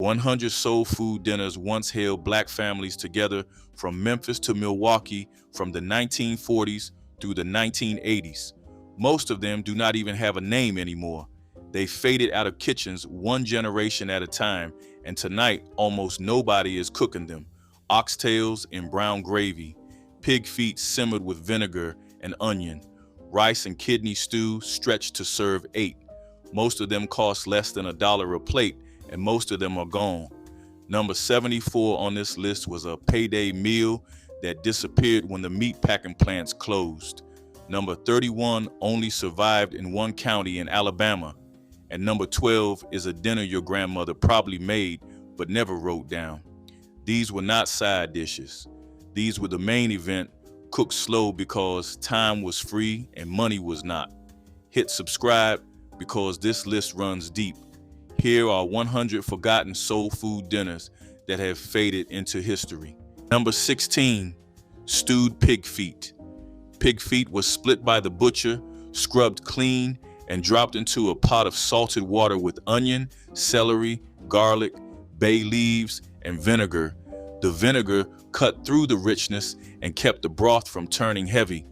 100 soul food dinners once held black families together from Memphis to Milwaukee from the 1940s through the 1980s. Most of them do not even have a name anymore. They faded out of kitchens one generation at a time, and tonight almost nobody is cooking them. Oxtails in brown gravy, pig feet simmered with vinegar and onion, rice and kidney stew stretched to serve 8. Most of them cost less than $1 a plate, and most of them are gone. Number 74 on this list was a payday meal that disappeared when the meat packing plants closed. Number 31 only survived in one county in Alabama. And number 12 is a dinner your grandmother probably made but never wrote down. These were not side dishes. These were the main event, cooked slow because time was free and money was not. Hit subscribe because this list runs deep. Here are 100 forgotten soul food dinners that have faded into history. Number 16, stewed pig feet. Pig feet was split by the butcher, scrubbed clean, and dropped into a pot of salted water with onion, celery, garlic, bay leaves, and vinegar. The vinegar cut through the richness and kept the broth from turning heavy.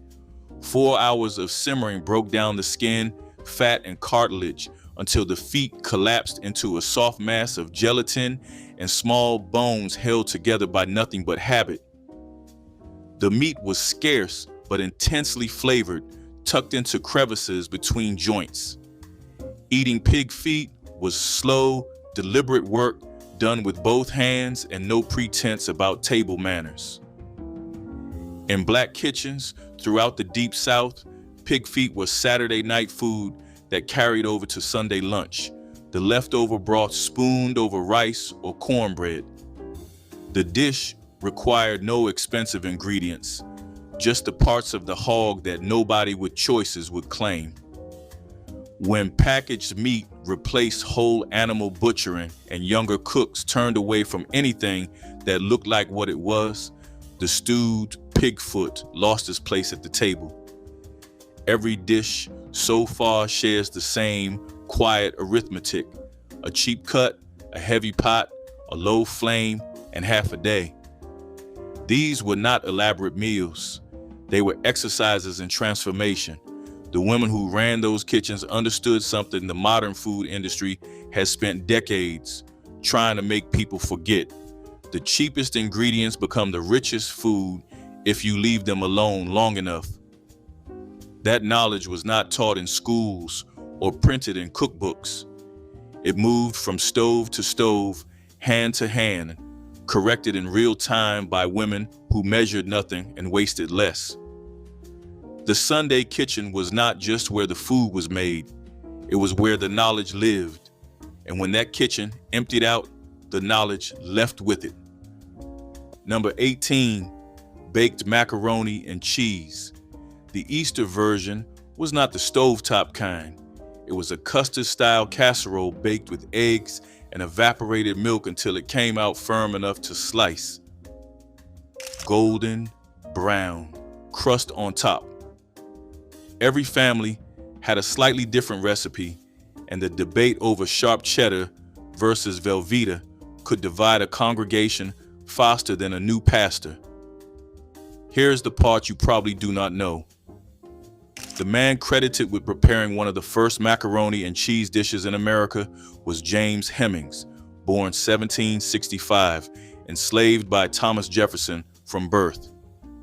4 hours of simmering broke down the skin, fat, and cartilage until the feet collapsed into a soft mass of gelatin and small bones held together by nothing but habit. The meat was scarce but intensely flavored, tucked into crevices between joints. Eating pig feet was slow, deliberate work done with both hands and no pretense about table manners. In black kitchens throughout the Deep South, pig feet was Saturday night food that carried over to Sunday lunch, the leftover broth spooned over rice or cornbread. The dish required no expensive ingredients, just the parts of the hog that nobody with choices would claim. When packaged meat replaced whole animal butchering and younger cooks turned away from anything that looked like what it was, the stewed pig foot lost its place at the table. Every dish so far shares the same quiet arithmetic: a cheap cut, a heavy pot, a low flame, and half a day. These were not elaborate meals. They were exercises in transformation. The women who ran those kitchens understood something the modern food industry has spent decades trying to make people forget. The cheapest ingredients become the richest food if you leave them alone long enough. That knowledge was not taught in schools or printed in cookbooks. It moved from stove to stove, hand to hand, corrected in real time by women who measured nothing and wasted less. The Sunday kitchen was not just where the food was made, it was where the knowledge lived. And when that kitchen emptied out, the knowledge left with it. Number 18, baked macaroni and cheese. The Easter version was not the stovetop kind. It was a custard-style casserole baked with eggs and evaporated milk until it came out firm enough to slice. Golden brown, crust on top. Every family had a slightly different recipe, and the debate over sharp cheddar versus Velveeta could divide a congregation faster than a new pastor. Here's the part you probably do not know. The man credited with preparing one of the first macaroni and cheese dishes in America was James Hemings, born 1765, enslaved by Thomas Jefferson from birth.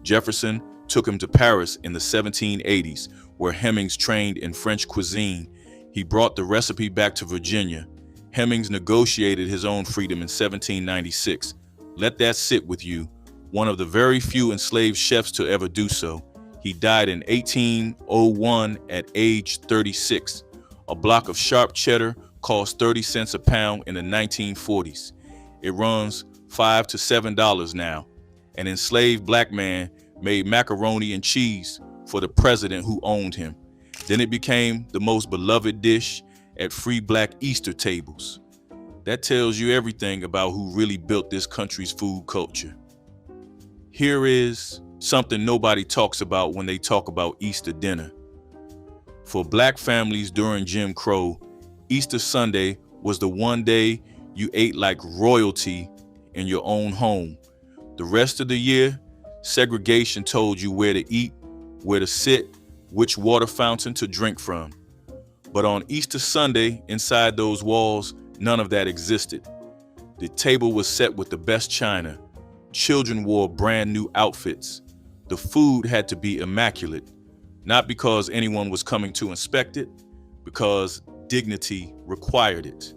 Jefferson took him to Paris in the 1780s, where Hemings trained in French cuisine. He brought the recipe back to Virginia. Hemings negotiated his own freedom in 1796. Let that sit with you. One of the very few enslaved chefs to ever do so. He died in 1801 at age 36. A block of sharp cheddar cost 30 cents a pound in the 1940s. It runs $5 to $7 now. An enslaved black man made macaroni and cheese for the president who owned him. Then it became the most beloved dish at free black Easter tables. That tells you everything about who really built this country's food culture. Here is something nobody talks about when they talk about Easter dinner. For black families during Jim Crow, Easter Sunday was the one day You ate like royalty in your own home. The rest of the year, segregation told you where to eat, where to sit, which water fountain to drink from. But on Easter Sunday, inside those walls, none of that existed. The table was set with the best china. Children wore brand new outfits. The food had to be immaculate, not because anyone was coming to inspect it, because dignity required it.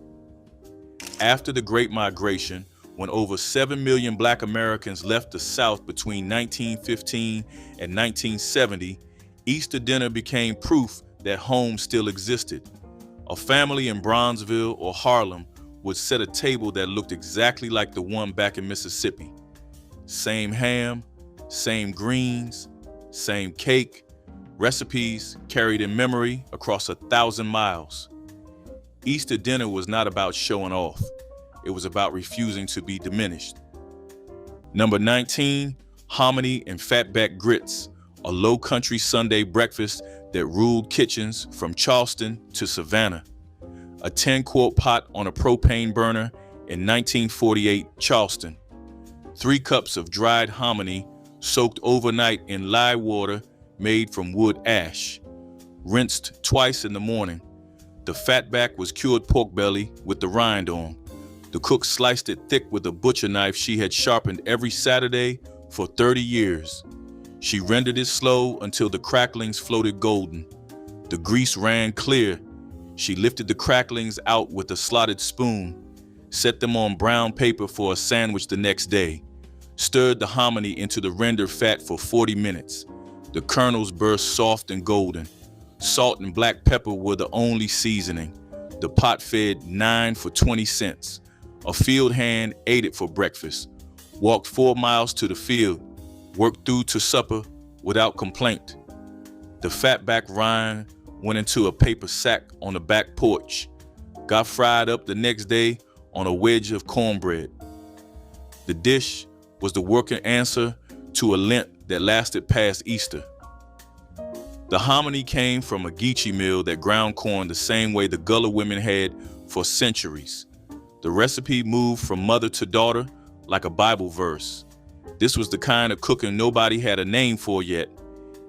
After the Great Migration, when over 7 million Black Americans left the South between 1915 and 1970, Easter dinner became proof that home still existed. A family in Bronzeville or Harlem would set a table that looked exactly like the one back in Mississippi. Same ham, same greens, same cake, recipes carried in memory across 1,000 miles. Easter dinner was not about showing off. It was about refusing to be diminished. Number 19, hominy and fatback grits, a low country Sunday breakfast that ruled kitchens from Charleston to Savannah. A 10-quart pot on a propane burner in 1948 Charleston. 3 cups of dried hominy soaked overnight in lye water made from wood ash. Rinsed twice in the morning. The fatback was cured pork belly with the rind on. The cook sliced it thick with a butcher knife she had sharpened every Saturday for 30 years. She rendered it slow until the cracklings floated golden. The grease ran clear. She lifted the cracklings out with a slotted spoon, set them on brown paper for a sandwich the next day, stirred the hominy into the rendered fat for 40 minutes. The kernels burst soft and golden. Salt and black pepper were the only seasoning. The pot fed 9 for 20 cents. A field hand ate it for breakfast, walked 4 miles to the field, worked through to supper without complaint. The fatback rind went into a paper sack on the back porch, got fried up the next day on a wedge of cornbread. The dish was the working answer to a Lent that lasted past Easter. The hominy came from a Geechee mill that ground corn the same way the Gullah women had for centuries. The recipe moved from mother to daughter like a Bible verse. This was the kind of cooking nobody had a name for yet.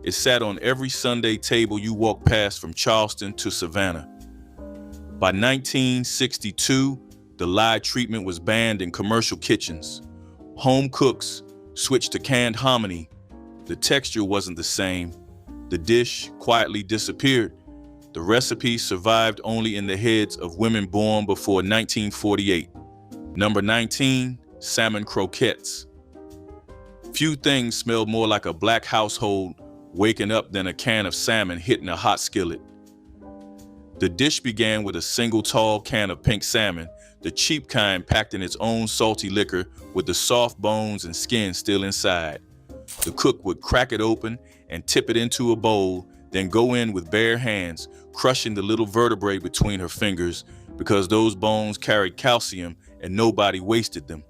It sat on every Sunday table you walked past from Charleston to Savannah. By 1962, the lye treatment was banned in commercial kitchens. Home cooks switched to canned hominy. The texture wasn't the same. The dish quietly disappeared. The recipe survived only in the heads of women born before 1948. Number 19, salmon croquettes. Few things smelled more like a Black household waking up than a can of salmon hitting a hot skillet. The dish began with a single tall can of pink salmon, the cheap kind packed in its own salty liquor with the soft bones and skin still inside. The cook would crack it open and tip it into a bowl, then go in with bare hands, crushing the little vertebrae between her fingers because those bones carried calcium and nobody wasted them.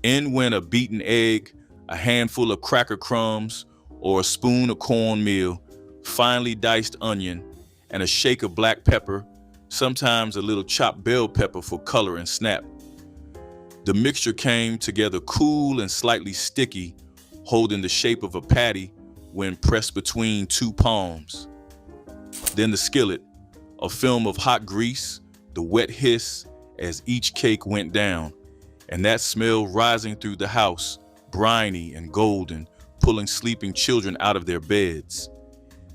In went a beaten egg, a handful of cracker crumbs, or a spoon of cornmeal, finely diced onion, and a shake of black pepper, sometimes a little chopped bell pepper for color and snap. The mixture came together cool and slightly sticky, holding the shape of a patty when pressed between 2 palms. Then the skillet, a film of hot grease, the wet hiss as each cake went down, and that smell rising through the house, briny and golden, pulling sleeping children out of their beds.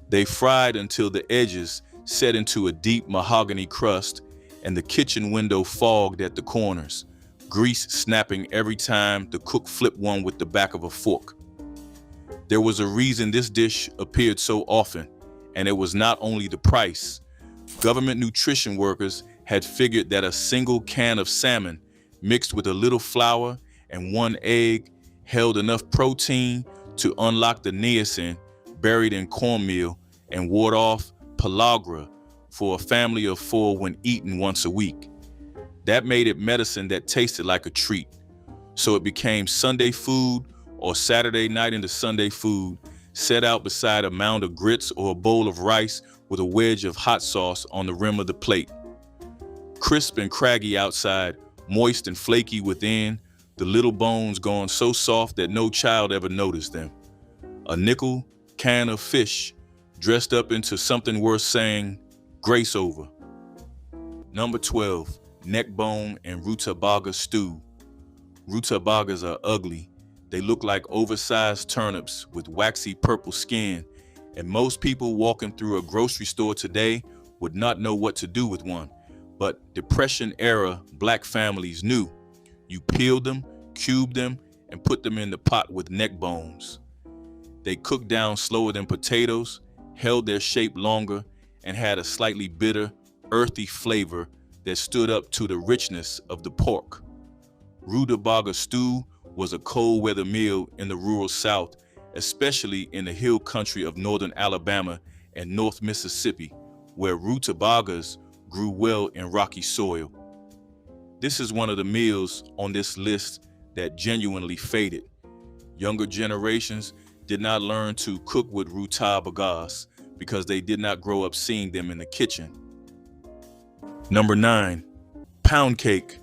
They fried until the edges set into a deep mahogany crust and the kitchen window fogged at the corners, grease snapping every time the cook flipped one with the back of a fork. There was a reason this dish appeared so often, and it was not only the price. Government nutrition workers had figured that a single can of salmon mixed with a little flour and 1 egg held enough protein to unlock the niacin buried in cornmeal and ward off pellagra for a family of 4 when eaten once a week. That made it medicine that tasted like a treat. So it became Sunday food or Saturday night into Sunday food, set out beside a mound of grits or a bowl of rice with a wedge of hot sauce on the rim of the plate. crisp and craggy outside, moist and flaky within, the little bones gone so soft that no child ever noticed them. A nickel can of fish dressed up into something worth saying grace over. Number 12, neck bone and rutabaga stew. Rutabagas are ugly. They look like oversized turnips with waxy purple skin, and most people walking through a grocery store today would not know what to do with one. But Depression-era Black families knew. You peeled them, cubed them, and put them in the pot with neck bones. They cooked down slower than potatoes, held their shape longer, and had a slightly bitter, earthy flavor that stood up to the richness of the pork. Rutabaga stew was a cold weather meal in the rural South, especially in the hill country of northern Alabama and North Mississippi, where rutabagas grew well in rocky soil. This is one of the meals on this list that genuinely faded. Younger generations did not learn to cook with rutabagas because they did not grow up seeing them in the kitchen. Number 9, pound cake.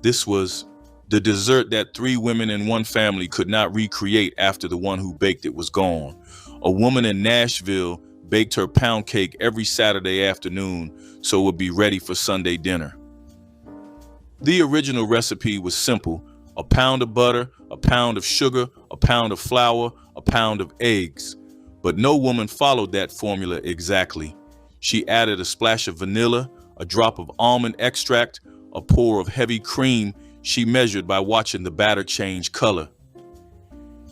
This was the dessert that 3 women in one family could not recreate after the one who baked it was gone. A woman in Nashville baked her pound cake every Saturday afternoon so it would be ready for Sunday dinner. The original recipe was simple: a pound of butter, a pound of sugar, a pound of flour, a pound of eggs. But no woman followed that formula exactly. She added a splash of vanilla, a drop of almond extract, a pour of heavy cream she measured by watching the batter change color.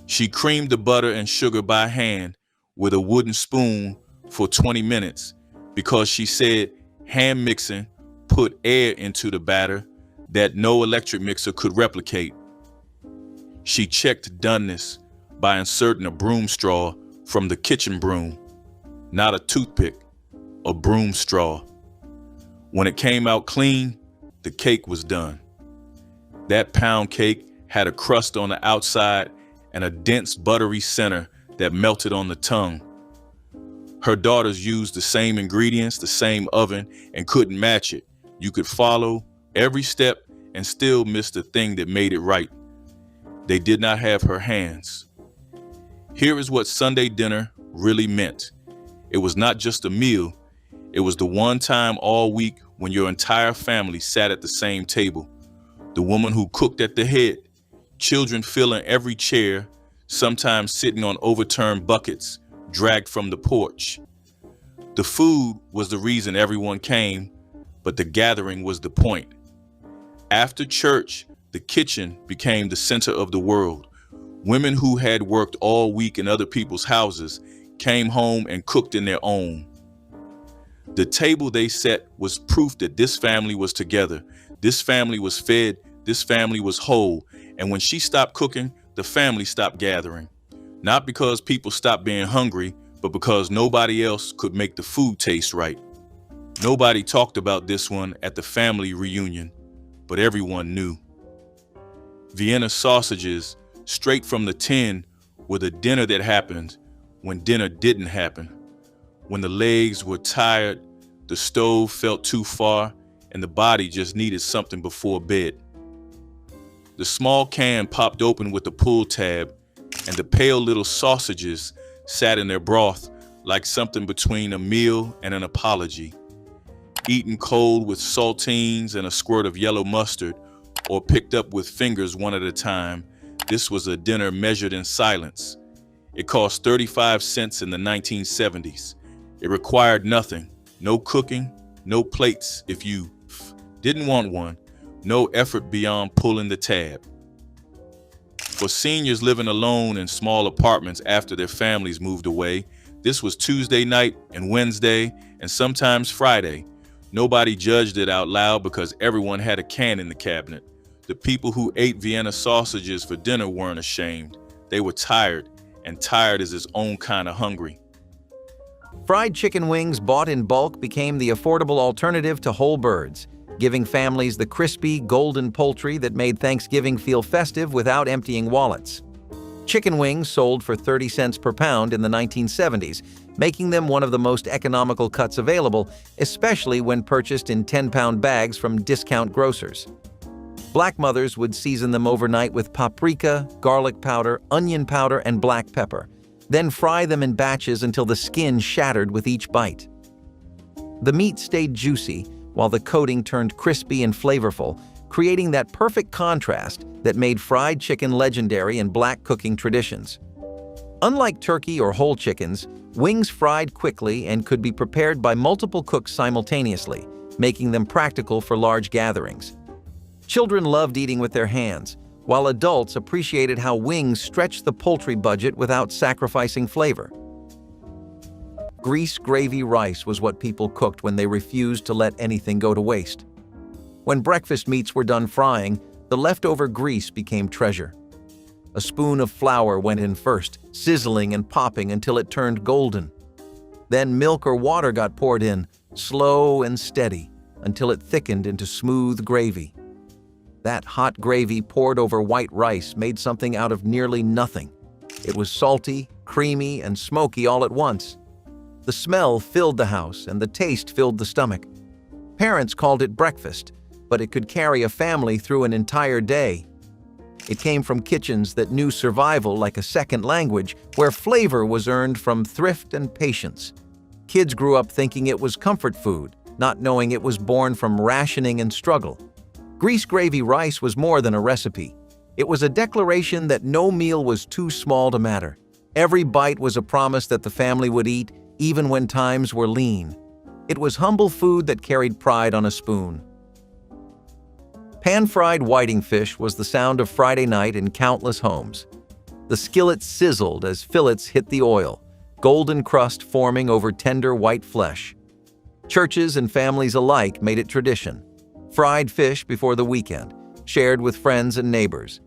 She creamed the butter and sugar by hand with a wooden spoon for 20 minutes because she said hand mixing put air into the batter that no electric mixer could replicate. She checked doneness by inserting a broom straw from the kitchen broom, not a toothpick, a broom straw. When it came out clean, the cake was done. That pound cake had a crust on the outside and a dense buttery center that melted on the tongue. Her daughters used the same ingredients, the same oven, and couldn't match it. You could follow every step and still miss the thing that made it right. They did not have her hands. Here is what Sunday dinner really meant. It was not just a meal. It was the one time all week when your entire family sat at the same table. The woman who cooked at the head, children filling every chair, sometimes sitting on overturned buckets, dragged from the porch. The food was the reason everyone came, but the gathering was the point. After church, the kitchen became the center of the world. Women who had worked all week in other people's houses came home and cooked in their own. The table they set was proof that this family was together. This family was fed. This family was whole. And when she stopped cooking, the family stopped gathering. Not because people stopped being hungry, but because nobody else could make the food taste right. Nobody talked about this one at the family reunion, but everyone knew. Vienna sausages, straight from the tin, were the dinner that happened when dinner didn't happen. When the legs were tired, the stove felt too far, and the body just needed something before bed. The small can popped open with a pull tab, and the pale little sausages sat in their broth like something between a meal and an apology. Eaten cold with saltines and a squirt of yellow mustard, or picked up with fingers one at a time, this was a dinner measured in silence. It cost 35 cents in the 1970s. It required nothing, no cooking, no plates if you didn't want one, no effort beyond pulling the tab. For seniors living alone in small apartments after their families moved away, this was Tuesday night and Wednesday and sometimes Friday. Nobody judged it out loud because everyone had a can in the cabinet. The people who ate Vienna sausages for dinner weren't ashamed. They were tired, and tired is its own kind of hungry. Fried chicken wings bought in bulk became the affordable alternative to whole birds, giving families the crispy, golden poultry that made Thanksgiving feel festive without emptying wallets. Chicken wings sold for 30 cents per pound in the 1970s, making them one of the most economical cuts available, especially when purchased in 10-pound bags from discount grocers. Black mothers would season them overnight with paprika, garlic powder, onion powder, and black pepper, then fry them in batches until the skin shattered with each bite. The meat stayed juicy, while the coating turned crispy and flavorful, creating that perfect contrast that made fried chicken legendary in Black cooking traditions. Unlike turkey or whole chickens, wings fried quickly and could be prepared by multiple cooks simultaneously, making them practical for large gatherings. Children loved eating with their hands, while adults appreciated how wings stretched the poultry budget without sacrificing flavor. Grease gravy rice was what people cooked when they refused to let anything go to waste. When breakfast meats were done frying, the leftover grease became treasure. A spoon of flour went in first, sizzling and popping until it turned golden. Then milk or water got poured in, slow and steady, until it thickened into smooth gravy. That hot gravy poured over white rice made something out of nearly nothing. It was salty, creamy, and smoky all at once. The smell filled the house, and the taste filled the stomach. Parents called it breakfast, but it could carry a family through an entire day. It came from kitchens that knew survival like a second language, where flavor was earned from thrift and patience. Kids grew up thinking it was comfort food, not knowing it was born from rationing and struggle. Grease gravy rice was more than a recipe. It was a declaration that no meal was too small to matter. Every bite was a promise that the family would eat, even when times were lean. It was humble food that carried pride on a spoon. Pan-fried whiting fish was the sound of Friday night in countless homes. The skillet sizzled as fillets hit the oil, golden crust forming over tender white flesh. Churches and families alike made it tradition. Fried fish before the weekend, shared with friends and neighbors.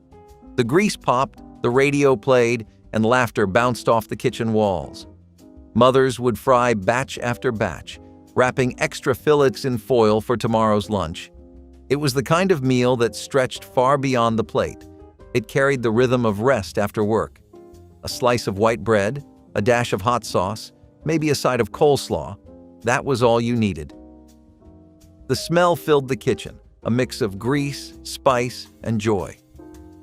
The grease popped, the radio played, and laughter bounced off the kitchen walls. Mothers would fry batch after batch, wrapping extra fillets in foil for tomorrow's lunch. It was the kind of meal that stretched far beyond the plate. It carried the rhythm of rest after work. A slice of white bread, a dash of hot sauce, maybe a side of coleslaw. That was all you needed. The smell filled the kitchen, a mix of grease, spice, and joy.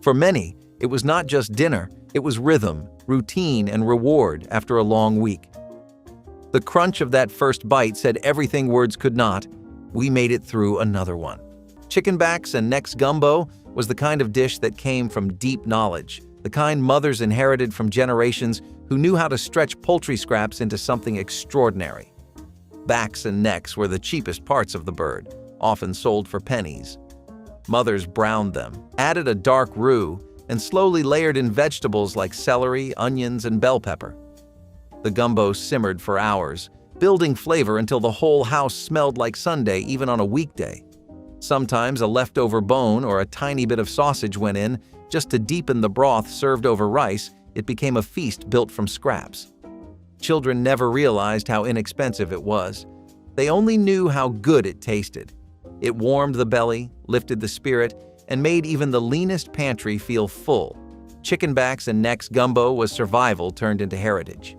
For many, it was not just dinner, it was rhythm, routine, and reward after a long week. The crunch of that first bite said everything words could not. We made it through another one. Chicken backs and necks gumbo was the kind of dish that came from deep knowledge, the kind mothers inherited from generations who knew how to stretch poultry scraps into something extraordinary. Backs and necks were the cheapest parts of the bird, often sold for pennies. Mothers browned them, added a dark roux, and slowly layered in vegetables like celery, onions, and bell pepper. The gumbo simmered for hours, building flavor until the whole house smelled like Sunday even on a weekday. Sometimes a leftover bone or a tiny bit of sausage went in, just to deepen the broth served over rice. It became a feast built from scraps. Children never realized how inexpensive it was. They only knew how good it tasted. It warmed the belly, lifted the spirit, and made even the leanest pantry feel full. Chicken backs and necks gumbo was survival turned into heritage.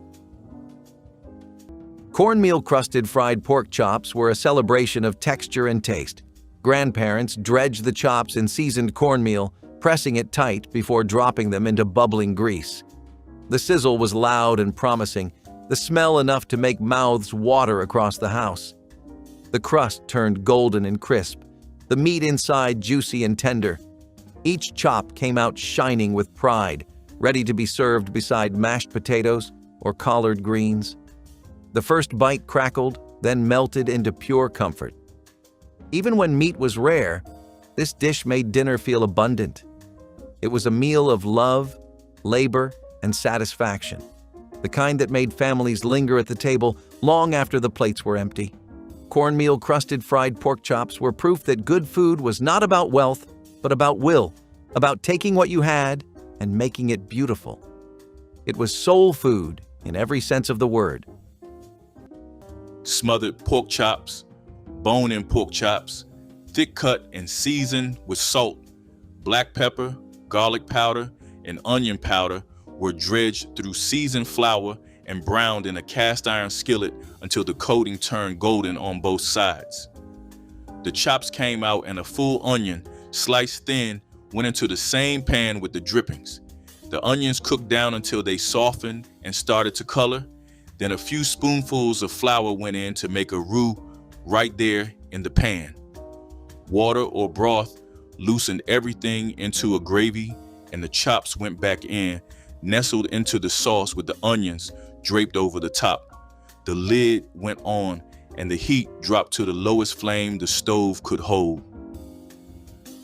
Cornmeal-crusted fried pork chops were a celebration of texture and taste. Grandparents dredged the chops in seasoned cornmeal, pressing it tight before dropping them into bubbling grease. The sizzle was loud and promising, the smell enough to make mouths water across the house. The crust turned golden and crisp, the meat inside juicy and tender. Each chop came out shining with pride, ready to be served beside mashed potatoes or collard greens. The first bite crackled, then melted into pure comfort. Even when meat was rare, this dish made dinner feel abundant. It was a meal of love, labor, and satisfaction, the kind that made families linger at the table long after the plates were empty. Cornmeal-crusted fried pork chops were proof that good food was not about wealth, but about will, about taking what you had and making it beautiful. It was soul food in every sense of the word. Smothered pork chops, bone-in pork chops, thick cut and seasoned with salt, black pepper, garlic powder, and onion powder were dredged through seasoned flour and browned in a cast iron skillet until the coating turned golden on both sides. The chops came out and a full onion, sliced thin, went into the same pan with the drippings. The onions cooked down until they softened and started to color. Then a few spoonfuls of flour went in to make a roux right there in the pan. Water or broth loosened everything into a gravy, and the chops went back in, nestled into the sauce with the onions draped over the top. The lid went on, and the heat dropped to the lowest flame the stove could hold.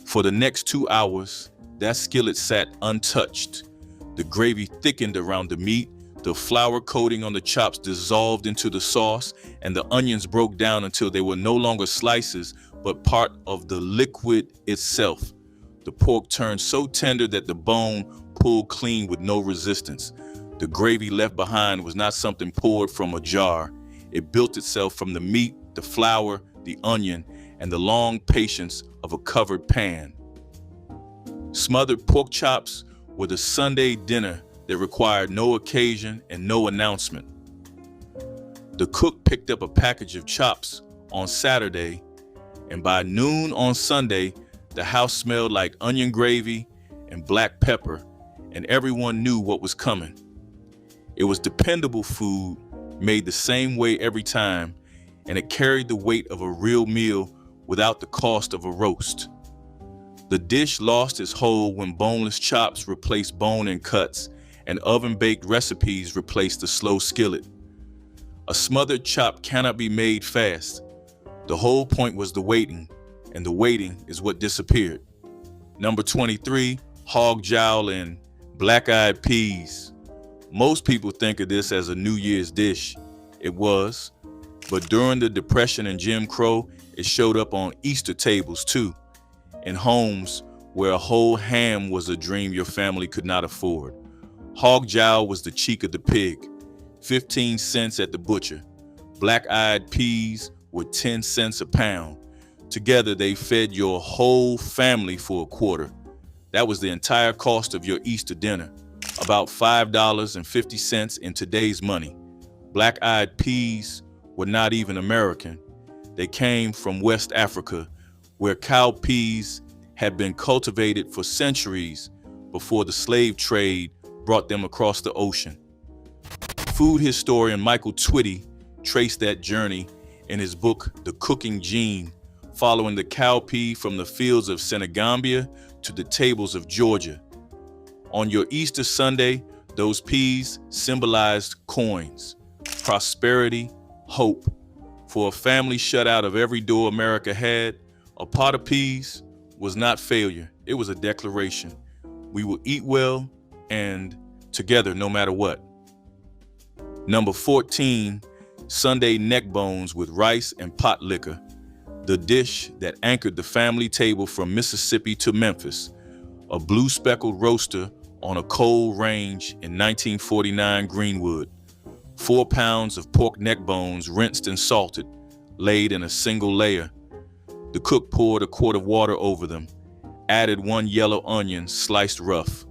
For the next 2 hours, that skillet sat untouched. The gravy thickened around the meat, the flour coating on the chops dissolved into the sauce, and the onions broke down until they were no longer slices, but part of the liquid itself. The pork turned so tender that the bone pulled clean with no resistance. The gravy left behind was not something poured from a jar. It built itself from the meat, the flour, the onion, and the long patience of a covered pan. Smothered pork chops were the Sunday dinner that required no occasion and no announcement. The cook picked up a package of chops on Saturday, and by noon on Sunday, the house smelled like onion gravy and black pepper, and everyone knew what was coming. It was dependable food, made the same way every time, and it carried the weight of a real meal without the cost of a roast. The dish lost its hold when boneless chops replaced bone-in cuts, and oven-baked recipes replaced the slow skillet. A smothered chop cannot be made fast. The whole point was the waiting, and the waiting is what disappeared. Number 23, hog jowl and black-eyed peas. Most people think of this as a New Year's dish. It was, but during the Depression and Jim Crow, it showed up on Easter tables too, in homes where a whole ham was a dream your family could not afford. Hog jowl was the cheek of the pig, 15 cents at the butcher. Black-eyed peas were 10 cents a pound. Together, they fed your whole family for a quarter. That was the entire cost of your Easter dinner, about $5.50 in today's money. Black-eyed peas were not even American. They came from West Africa, where cowpeas had been cultivated for centuries before the slave trade brought them across the ocean. Food historian Michael Twitty traced that journey in his book, The Cooking Gene, following the cowpea from the fields of Senegambia to the tables of Georgia. On your Easter Sunday, those peas symbolized coins, prosperity, hope. For a family shut out of every door America had, a pot of peas was not failure. It was a declaration. We will eat well and together no matter what. Number 14, Sunday neck bones with rice and pot liquor, the dish that anchored the family table from Mississippi to Memphis. A blue speckled roaster on a coal range in 1949 Greenwood. 4 pounds of pork neck bones rinsed and salted, laid in a single layer. The cook poured a quart of water over them, added 1 yellow onion sliced rough,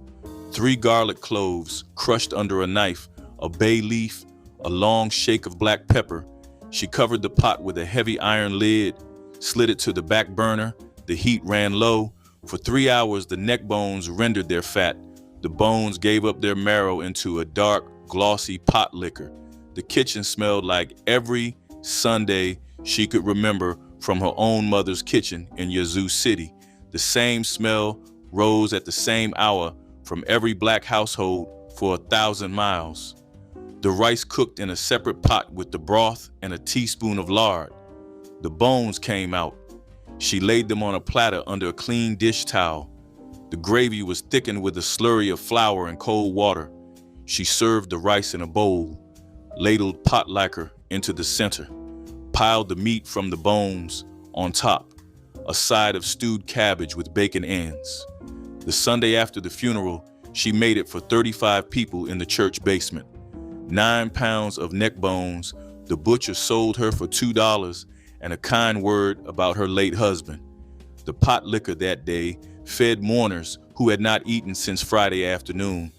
3 garlic cloves crushed under a knife, a bay leaf, a long shake of black pepper. She covered the pot with a heavy iron lid, slid it to the back burner. The heat ran low. For 3 hours, the neck bones rendered their fat. The bones gave up their marrow into a dark, glossy pot liquor. The kitchen smelled like every Sunday she could remember from her own mother's kitchen in Yazoo City. The same smell rose at the same hour from every black household for 1,000 miles. The rice cooked in a separate pot with the broth and a teaspoon of lard. The bones came out. She laid them on a platter under a clean dish towel. The gravy was thickened with a slurry of flour and cold water. She served the rice in a bowl, ladled pot lacquer into the center, piled the meat from the bones on top, a side of stewed cabbage with bacon ends. The Sunday after the funeral, she made it for 35 people in the church basement. 9 pounds of neck bones. The butcher sold her for $2 and a kind word about her late husband. The pot liquor that day fed mourners who had not eaten since Friday afternoon.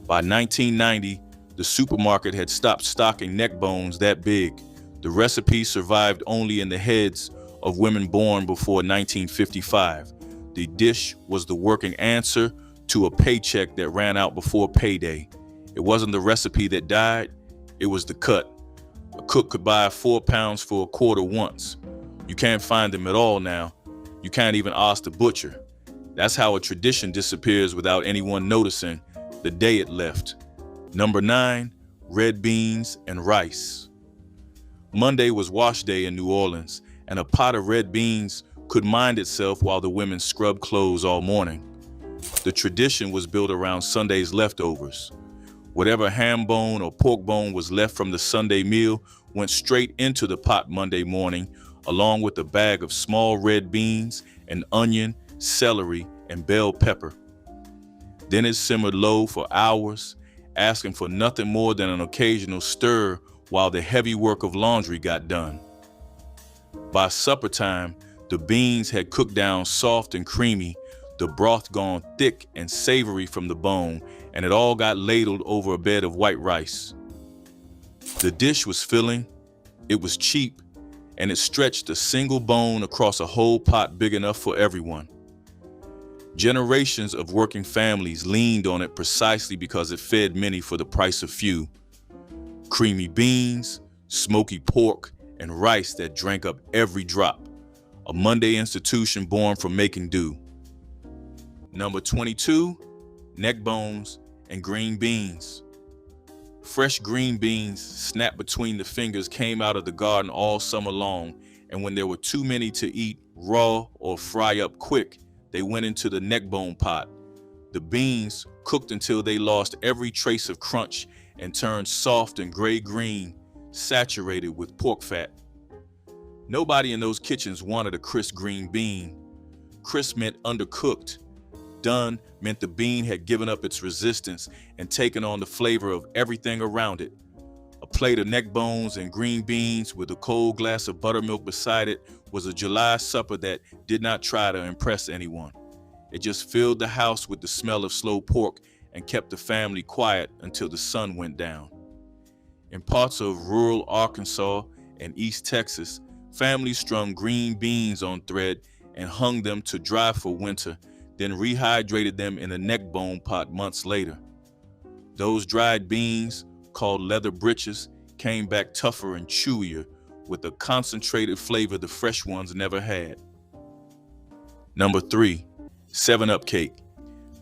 By 1990, the supermarket had stopped stocking neck bones that big. The recipe survived only in the heads of women born before 1955. The dish was the working answer to a paycheck that ran out before payday. It wasn't the recipe that died, it was the cut. A cook could buy 4 pounds for a quarter once. You can't find them at all now. You can't even ask the butcher. That's how a tradition disappears without anyone noticing the day it left. Number 9, red beans and rice. Monday was wash day in New Orleans, and a pot of red beans could mind itself while the women scrubbed clothes all morning. The tradition was built around Sunday's leftovers. Whatever ham bone or pork bone was left from the Sunday meal went straight into the pot Monday morning, along with a bag of small red beans, an onion, celery, and bell pepper. Then it simmered low for hours, asking for nothing more than an occasional stir while the heavy work of laundry got done. By supper time, the beans had cooked down soft and creamy, the broth gone thick and savory from the bone, and it all got ladled over a bed of white rice. The dish was filling, it was cheap, and it stretched a single bone across a whole pot big enough for everyone. Generations of working families leaned on it precisely because it fed many for the price of few. Creamy beans, smoky pork, and rice that drank up every drop. A Monday institution born from making do. Number 22, neck bones and green beans. Fresh green beans snapped between the fingers came out of the garden all summer long, and when there were too many to eat raw or fry up quick, they went into the neck bone pot. The beans cooked until they lost every trace of crunch and turned soft and gray-green, saturated with pork fat. Nobody in those kitchens wanted a crisp green bean. Crisp meant undercooked. Done meant the bean had given up its resistance and taken on the flavor of everything around it. A plate of neck bones and green beans with a cold glass of buttermilk beside it was a July supper that did not try to impress anyone. It just filled the house with the smell of slow pork and kept the family quiet until the sun went down. In parts of rural Arkansas and East Texas, families strung green beans on thread and hung them to dry for winter, then rehydrated them in a neck bone pot months later. Those dried beans, called leather britches, came back tougher and chewier with a concentrated flavor the fresh ones never had. Number 3, 7-Up cake.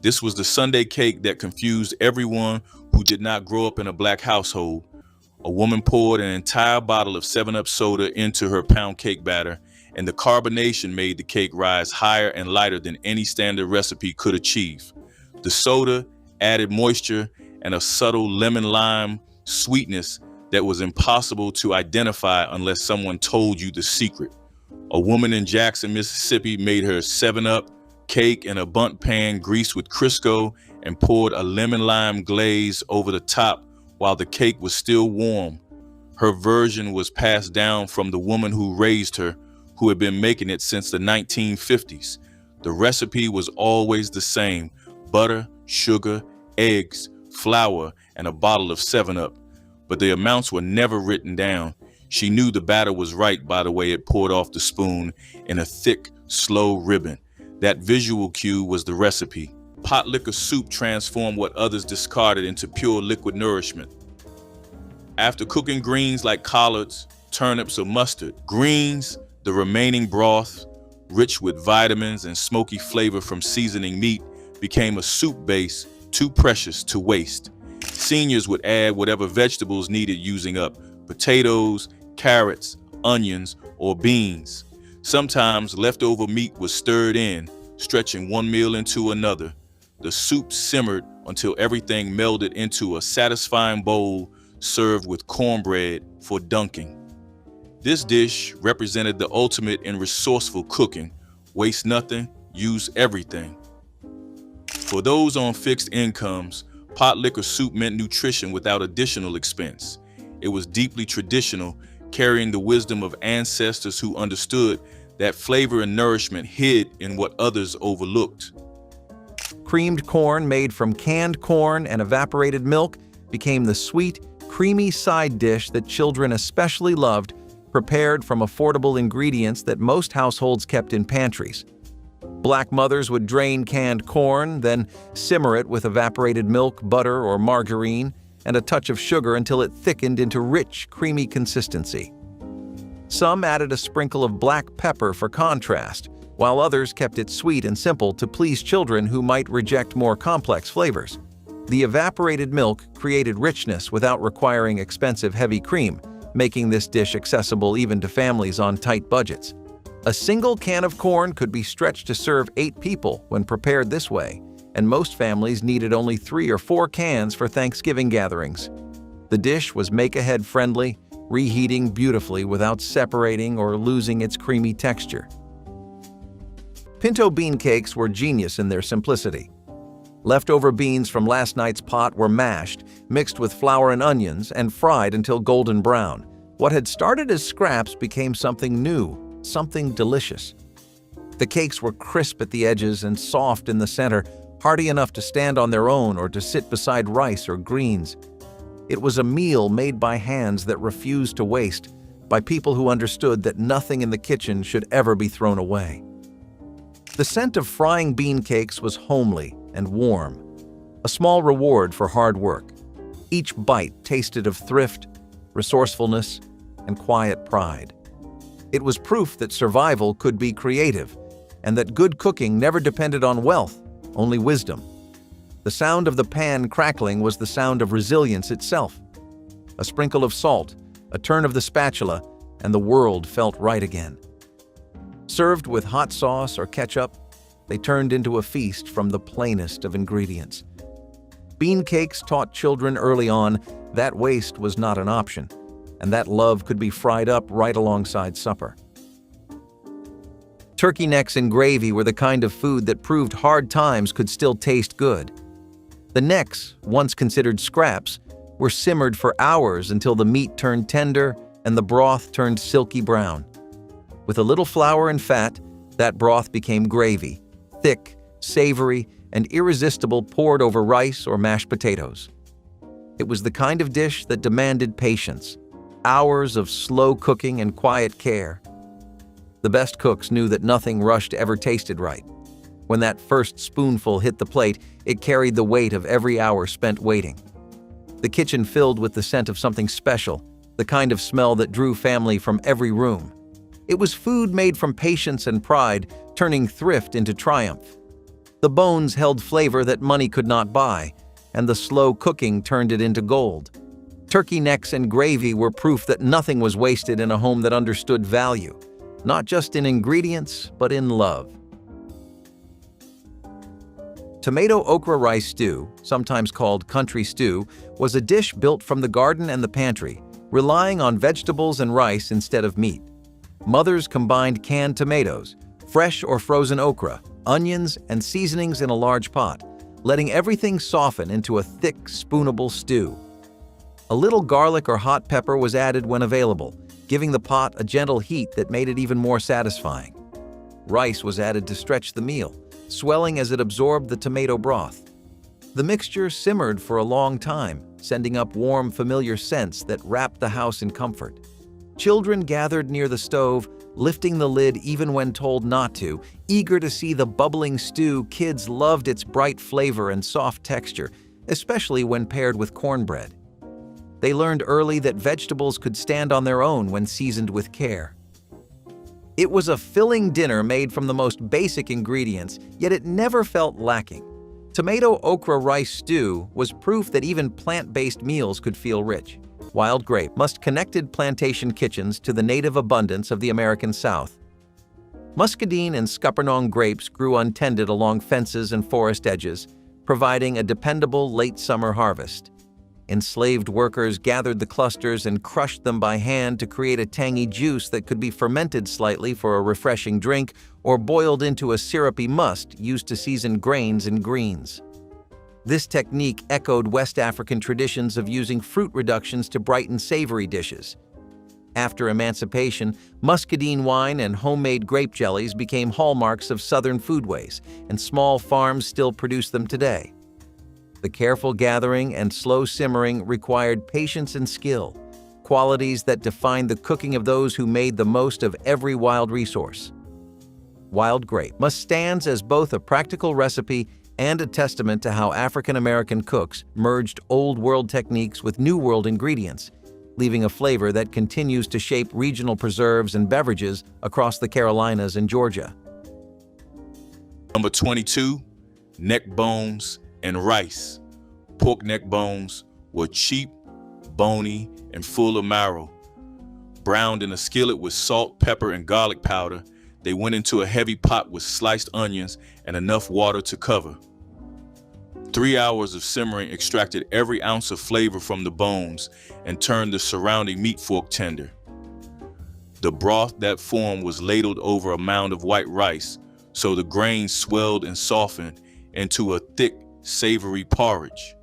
This was the Sunday cake that confused everyone who did not grow up in a black household. A woman poured an entire bottle of 7-Up soda into her pound cake batter, and the carbonation made the cake rise higher and lighter than any standard recipe could achieve. The soda added moisture and a subtle lemon-lime sweetness that was impossible to identify unless someone told you the secret. A woman in Jackson, Mississippi made her 7-Up cake in a bundt pan greased with Crisco and poured a lemon-lime glaze over the top while the cake was still warm. Her version was passed down from the woman who raised her, who had been making it since the 1950s. The recipe was always the same: butter, sugar, eggs, flour, and a bottle of 7-Up. But the amounts were never written down. She knew the batter was right by the way it poured off the spoon in a thick, slow ribbon. That visual cue was the recipe. Pot liquor soup transformed what others discarded into pure liquid nourishment. After cooking greens like collards, turnips, or mustard, greens, the remaining broth, rich with vitamins and smoky flavor from seasoning meat, became a soup base too precious to waste. Seniors would add whatever vegetables needed using up: potatoes, carrots, onions, or beans. Sometimes leftover meat was stirred in, stretching one meal into another. The soup simmered until everything melded into a satisfying bowl served with cornbread for dunking. This dish represented the ultimate in resourceful cooking: waste nothing, use everything. For those on fixed incomes, pot liquor soup meant nutrition without additional expense. It was deeply traditional, carrying the wisdom of ancestors who understood that flavor and nourishment hid in what others overlooked. Creamed corn made from canned corn and evaporated milk became the sweet, creamy side dish that children especially loved, prepared from affordable ingredients that most households kept in pantries. Black mothers would drain canned corn, then simmer it with evaporated milk, butter, or margarine, and a touch of sugar until it thickened into rich, creamy consistency. Some added a sprinkle of black pepper for contrast, while others kept it sweet and simple to please children who might reject more complex flavors. The evaporated milk created richness without requiring expensive heavy cream, making this dish accessible even to families on tight budgets. A single can of corn could be stretched to serve 8 people when prepared this way, and most families needed only 3 or 4 cans for Thanksgiving gatherings. The dish was make-ahead friendly, reheating beautifully without separating or losing its creamy texture. Pinto bean cakes were genius in their simplicity. Leftover beans from last night's pot were mashed, mixed with flour and onions, and fried until golden brown. What had started as scraps became something new, something delicious. The cakes were crisp at the edges and soft in the center, hearty enough to stand on their own or to sit beside rice or greens. It was a meal made by hands that refused to waste, by people who understood that nothing in the kitchen should ever be thrown away. The scent of frying bean cakes was homely and warm, a small reward for hard work. Each bite tasted of thrift, resourcefulness, and quiet pride. It was proof that survival could be creative, and that good cooking never depended on wealth, only wisdom. The sound of the pan crackling was the sound of resilience itself. A sprinkle of salt, a turn of the spatula, and the world felt right again. Served with hot sauce or ketchup, they turned into a feast from the plainest of ingredients. Bean cakes taught children early on that waste was not an option, and that love could be fried up right alongside supper. Turkey necks and gravy were the kind of food that proved hard times could still taste good. The necks, once considered scraps, were simmered for hours until the meat turned tender and the broth turned silky brown. With a little flour and fat, that broth became gravy, thick, savory, and irresistible, poured over rice or mashed potatoes. It was the kind of dish that demanded patience, hours of slow cooking and quiet care. The best cooks knew that nothing rushed ever tasted right. When that first spoonful hit the plate, it carried the weight of every hour spent waiting. The kitchen filled with the scent of something special, the kind of smell that drew family from every room. It was food made from patience and pride, turning thrift into triumph. The bones held flavor that money could not buy, and the slow cooking turned it into gold. Turkey necks and gravy were proof that nothing was wasted in a home that understood value, not just in ingredients, but in love. Tomato okra rice stew, sometimes called country stew, was a dish built from the garden and the pantry, relying on vegetables and rice instead of meat. Mothers combined canned tomatoes, fresh or frozen okra, onions, and seasonings in a large pot, letting everything soften into a thick, spoonable stew. A little garlic or hot pepper was added when available, giving the pot a gentle heat that made it even more satisfying. Rice was added to stretch the meal, swelling as it absorbed the tomato broth. The mixture simmered for a long time, sending up warm, familiar scents that wrapped the house in comfort. Children gathered near the stove, lifting the lid even when told not to, eager to see the bubbling stew. Kids loved its bright flavor and soft texture, especially when paired with cornbread. They learned early that vegetables could stand on their own when seasoned with care. It was a filling dinner made from the most basic ingredients, yet it never felt lacking. Tomato okra rice stew was proof that even plant-based meals could feel rich. Wild grape must connected plantation kitchens to the native abundance of the American South. Muscadine and Scuppernong grapes grew untended along fences and forest edges, providing a dependable late summer harvest. Enslaved workers gathered the clusters and crushed them by hand to create a tangy juice that could be fermented slightly for a refreshing drink or boiled into a syrupy must used to season grains and greens. This technique echoed West African traditions of using fruit reductions to brighten savory dishes. After emancipation, muscadine wine and homemade grape jellies became hallmarks of Southern foodways, and small farms still produce them today. The careful gathering and slow simmering required patience and skill, qualities that defined the cooking of those who made the most of every wild resource. Wild grape stands as both a practical recipe and a testament to how African-American cooks merged Old World techniques with New World ingredients, leaving a flavor that continues to shape regional preserves and beverages across the Carolinas and Georgia. Number 22, neck bones and rice. Pork neck bones were cheap, bony, and full of marrow. Browned in a skillet with salt, pepper, and garlic powder, they went into a heavy pot with sliced onions and enough water to cover. 3 hours of simmering extracted every ounce of flavor from the bones and turned the surrounding meat fork tender. The broth that formed was ladled over a mound of white rice, so the grains swelled and softened into a thick, savory porridge.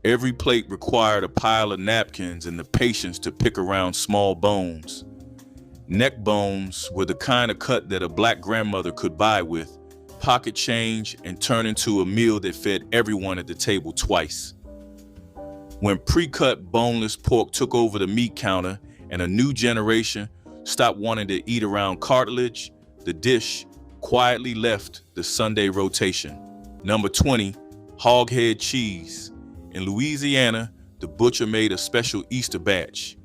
Every plate required a pile of napkins and the patience to pick around small bones. Neck bones were the kind of cut that a black grandmother could buy with pocket change and turn into a meal that fed everyone at the table twice. When pre-cut boneless pork took over the meat counter and a new generation stopped wanting to eat around cartilage, the dish quietly left the Sunday rotation. Number 20, hog head cheese. In Louisiana, the butcher made a special Easter batch.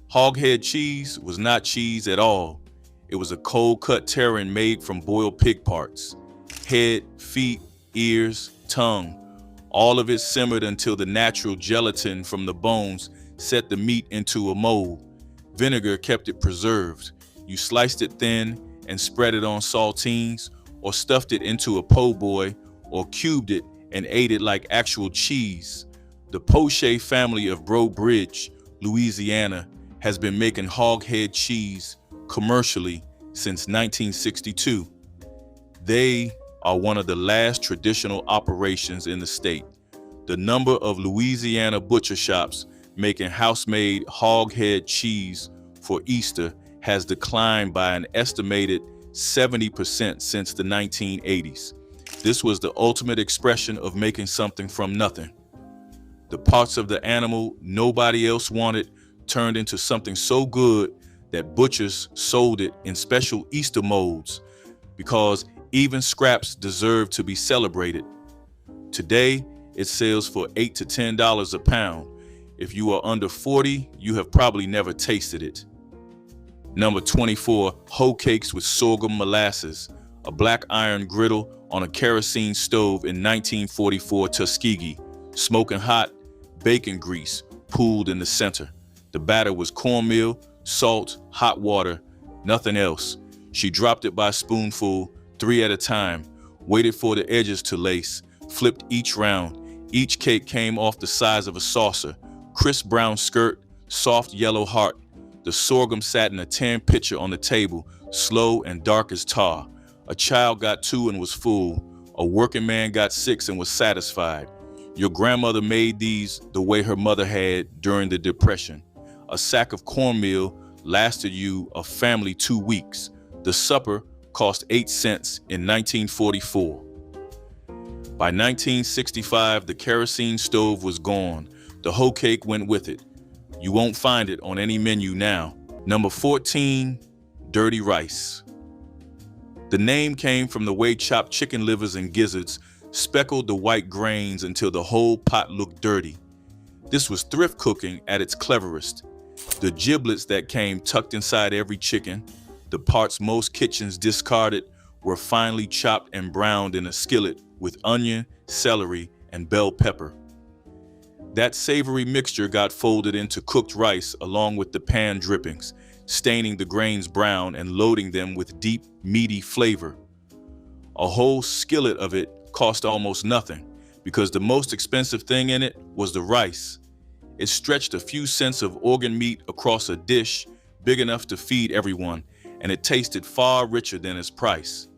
Hog head cheese was not cheese at all. It was a cold-cut terrin made from boiled pig parts. Head, feet, ears, tongue, all of it simmered until the natural gelatin from the bones set the meat into a mold. Vinegar kept it preserved. You sliced it thin and spread it on saltines, or stuffed it into a po' boy, or cubed it and ate it like actual cheese. The Poche family of Breaux Bridge, Louisiana, has been making hog head cheese commercially since 1962. They are one of the last traditional operations in the state. The number of Louisiana butcher shops making house-made hog head cheese for Easter has declined by an estimated 70% since the 1980s. This was the ultimate expression of making something from nothing. The parts of the animal nobody else wanted turned into something so good that butchers sold it in special Easter molds because even scraps deserve to be celebrated. Today, it sells for $8 to $10 a pound. If you are under 40, you have probably never tasted it. Number 24, hoe cakes with sorghum molasses, a black iron griddle on a kerosene stove in 1944 Tuskegee, smoking hot, bacon grease pooled in the center. The batter was cornmeal, salt, hot water, nothing else. She dropped it by spoonful, 3 at a time, waited for the edges to lace, flipped each round. Each cake came off the size of a saucer, crisp brown skirt, soft yellow heart. The sorghum sat in a tin pitcher on the table, slow and dark as tar. A child got 2 and was full. A working man got 6 and was satisfied. Your grandmother made these the way her mother had during the Depression. A sack of cornmeal lasted you a family 2 weeks. The supper cost 8 cents in 1944. By 1965, the kerosene stove was gone. The hoe cake went with it. You won't find it on any menu now. Number 14, dirty rice. The name came from the way chopped chicken livers and gizzards speckled the white grains until the whole pot looked dirty. This was thrift cooking at its cleverest. The giblets that came tucked inside every chicken, the parts most kitchens discarded, were finely chopped and browned in a skillet with onion, celery, and bell pepper. That savory mixture got folded into cooked rice along with the pan drippings, staining the grains brown and loading them with deep, meaty flavor. A whole skillet of it cost almost nothing because the most expensive thing in it was the rice. It stretched a few cents of organ meat across a dish big enough to feed everyone, and it tasted far richer than its price.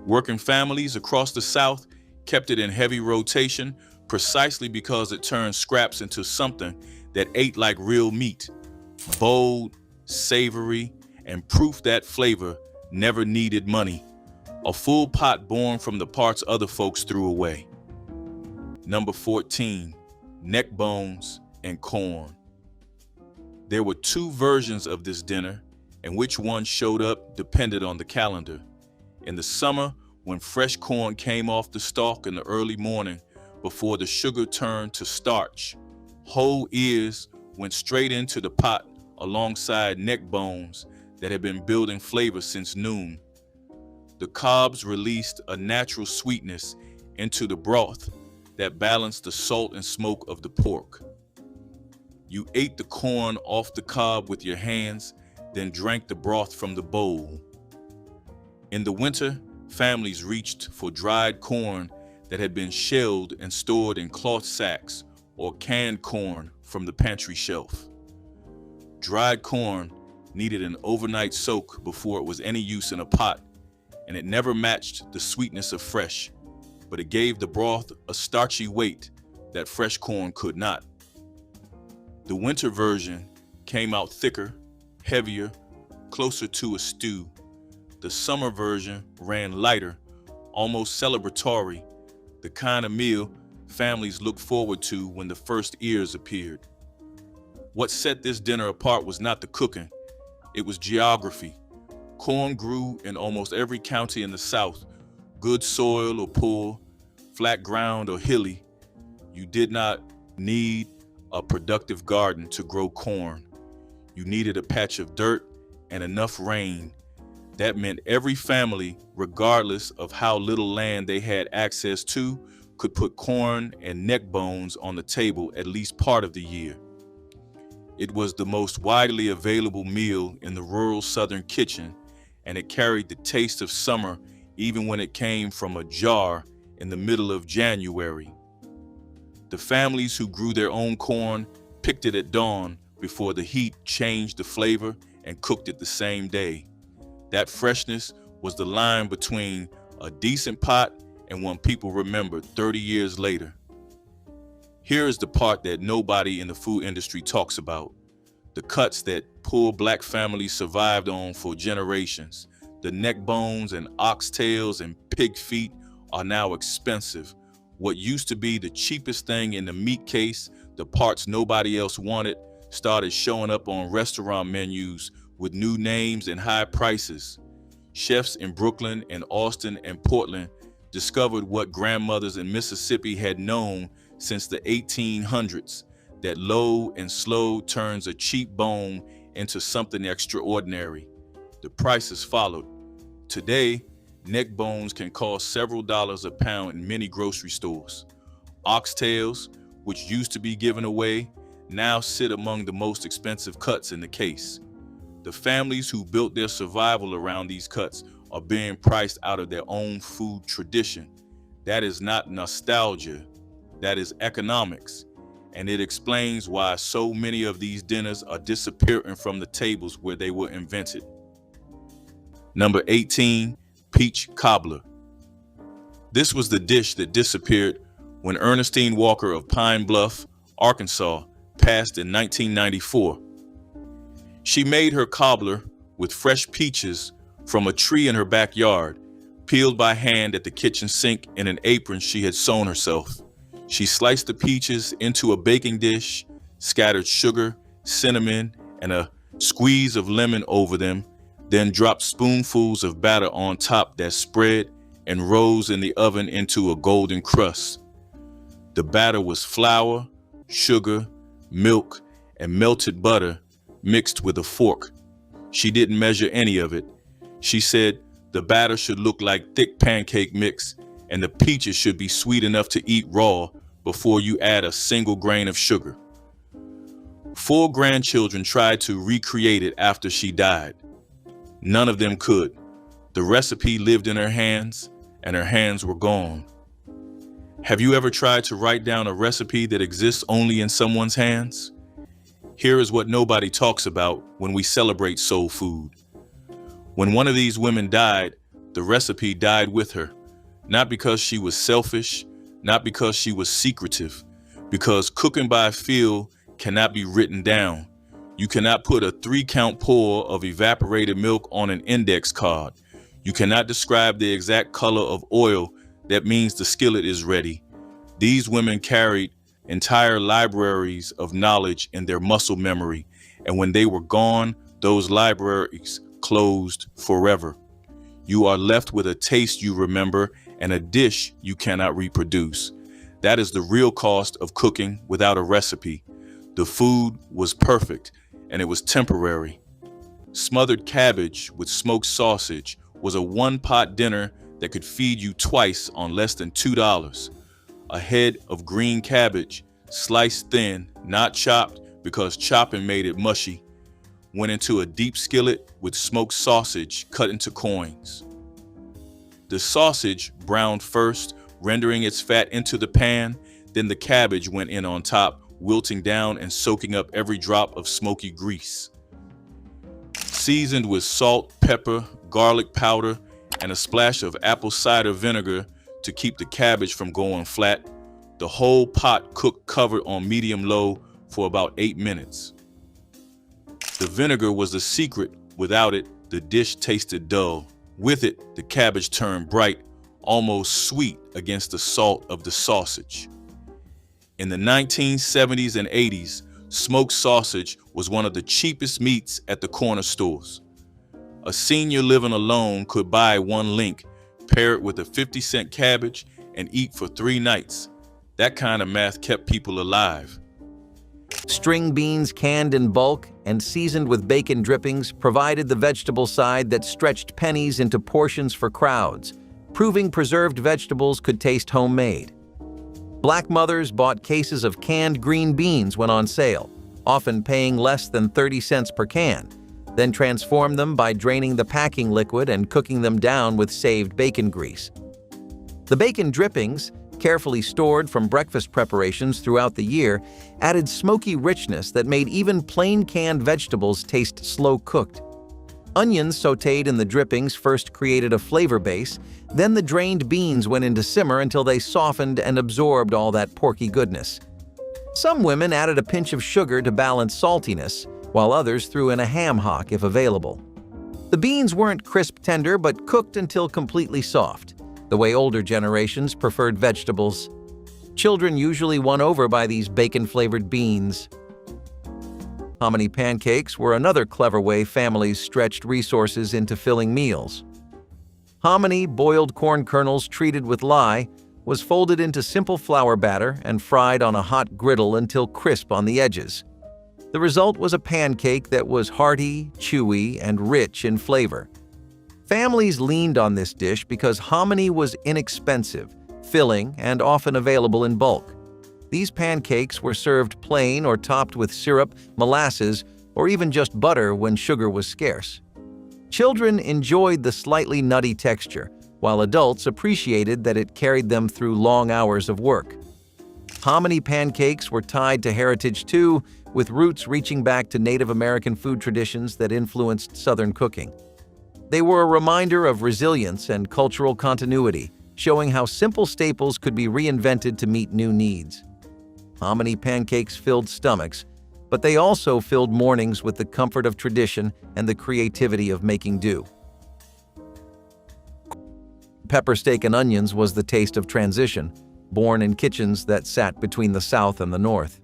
Working families across the South kept it in heavy rotation precisely because it turned scraps into something that ate like real meat. Bold, savory, and proof that flavor never needed money. A full pot born from the parts other folks threw away. Number 14, neck bones and corn. There were two versions of this dinner, and which one showed up depended on the calendar. In the summer, when fresh corn came off the stalk in the early morning before the sugar turned to starch, whole ears went straight into the pot alongside neck bones that had been building flavor since noon. The cobs released a natural sweetness into the broth that balanced the salt and smoke of the pork. You ate the corn off the cob with your hands, then drank the broth from the bowl. In the winter, families reached for dried corn that had been shelled and stored in cloth sacks or canned corn from the pantry shelf. Dried corn needed an overnight soak before it was any use in a pot, and it never matched the sweetness of fresh, but it gave the broth a starchy weight that fresh corn could not. The winter version came out thicker, heavier, closer to a stew. The summer version ran lighter, almost celebratory, the kind of meal families looked forward to when the first ears appeared. What set this dinner apart was not the cooking, it was geography. Corn grew in almost every county in the South, good soil or poor, flat ground or hilly. You did not need a productive garden to grow corn. You needed a patch of dirt and enough rain. That meant every family, regardless of how little land they had access to, could put corn and neck bones on the table at least part of the year. It was the most widely available meal in the rural southern kitchen, and it carried the taste of summer even when it came from a jar in the middle of January. The families who grew their own corn picked it at dawn before the heat changed the flavor and cooked it the same day. That freshness was the line between a decent pot and one people remembered 30 years later. Here is the part that nobody in the food industry talks about. The cuts that poor black families survived on for generations. The neck bones and oxtails and pig feet are now expensive. What used to be the cheapest thing in the meat case, the parts nobody else wanted, started showing up on restaurant menus with new names and high prices. Chefs in Brooklyn and Austin and Portland discovered what grandmothers in Mississippi had known since the 1800s, that low and slow turns a cheap bone into something extraordinary. The prices followed. Today, neck bones can cost several dollars a pound in many grocery stores. Oxtails, which used to be given away, now sit among the most expensive cuts in the case. The families who built their survival around these cuts are being priced out of their own food tradition. That is not nostalgia, that is economics. And it explains why so many of these dinners are disappearing from the tables where they were invented. Number 18, peach cobbler. This was the dish that disappeared when Ernestine Walker of Pine Bluff, Arkansas, passed in 1994. She made her cobbler with fresh peaches from a tree in her backyard, peeled by hand at the kitchen sink in an apron she had sewn herself. She sliced the peaches into a baking dish, scattered sugar, cinnamon, and a squeeze of lemon over them, then dropped spoonfuls of batter on top that spread and rose in the oven into a golden crust. The batter was flour, sugar, milk, and melted butter mixed with a fork. She didn't measure any of it. She said the batter should look like thick pancake mix and the peaches should be sweet enough to eat raw before you add a single grain of sugar. 4 grandchildren tried to recreate it after she died. None of them could. The recipe lived in her hands, and her hands were gone. Have you ever tried to write down a recipe that exists only in someone's hands? Here is what nobody talks about when we celebrate soul food. When one of these women died, the recipe died with her. Not because she was selfish, not because she was secretive, because cooking by feel cannot be written down. You cannot put a 3-count pour of evaporated milk on an index card. You cannot describe the exact color of oil that means the skillet is ready. These women carried entire libraries of knowledge in their muscle memory, and when they were gone, those libraries closed forever. You are left with a taste you remember and a dish you cannot reproduce. That is the real cost of cooking without a recipe. The food was perfect, and it was temporary. Smothered cabbage with smoked sausage was a one-pot dinner that could feed you twice on less than $2. A head of green cabbage, sliced thin, not chopped because chopping made it mushy, went into a deep skillet with smoked sausage cut into coins. The sausage browned first, rendering its fat into the pan, then the cabbage went in on top, wilting down and soaking up every drop of smoky grease. Seasoned with salt, pepper, garlic powder, and a splash of apple cider vinegar to keep the cabbage from going flat, the whole pot cooked covered on medium-low for about 8 minutes. The vinegar was the secret. Without it, the dish tasted dull. With it, the cabbage turned bright, almost sweet against the salt of the sausage. In the 1970s and 80s, smoked sausage was one of the cheapest meats at the corner stores. A senior living alone could buy one link, pair it with a 50-cent cabbage, and eat for 3 nights. That kind of math kept people alive. String beans canned in bulk and seasoned with bacon drippings provided the vegetable side that stretched pennies into portions for crowds, proving preserved vegetables could taste homemade. Black mothers bought cases of canned green beans when on sale, often paying less than 30 cents per can, then transformed them by draining the packing liquid and cooking them down with saved bacon grease. The bacon drippings, carefully stored from breakfast preparations throughout the year, added smoky richness that made even plain canned vegetables taste slow-cooked. Onions sautéed in the drippings first created a flavor base, then the drained beans went into simmer until they softened and absorbed all that porky goodness. Some women added a pinch of sugar to balance saltiness, while others threw in a ham hock if available. The beans weren't crisp tender but cooked until completely soft, the way older generations preferred vegetables. Children usually won over by these bacon-flavored beans. Hominy pancakes were another clever way families stretched resources into filling meals. Hominy, boiled corn kernels treated with lye, was folded into simple flour batter and fried on a hot griddle until crisp on the edges. The result was a pancake that was hearty, chewy, and rich in flavor. Families leaned on this dish because hominy was inexpensive, filling, and often available in bulk. These pancakes were served plain or topped with syrup, molasses, or even just butter when sugar was scarce. Children enjoyed the slightly nutty texture, while adults appreciated that it carried them through long hours of work. Hominy pancakes were tied to heritage too, with roots reaching back to Native American food traditions that influenced Southern cooking. They were a reminder of resilience and cultural continuity, showing how simple staples could be reinvented to meet new needs. Hominy pancakes filled stomachs, but they also filled mornings with the comfort of tradition and the creativity of making do. Pepper steak and onions was the taste of transition, born in kitchens that sat between the South and the North.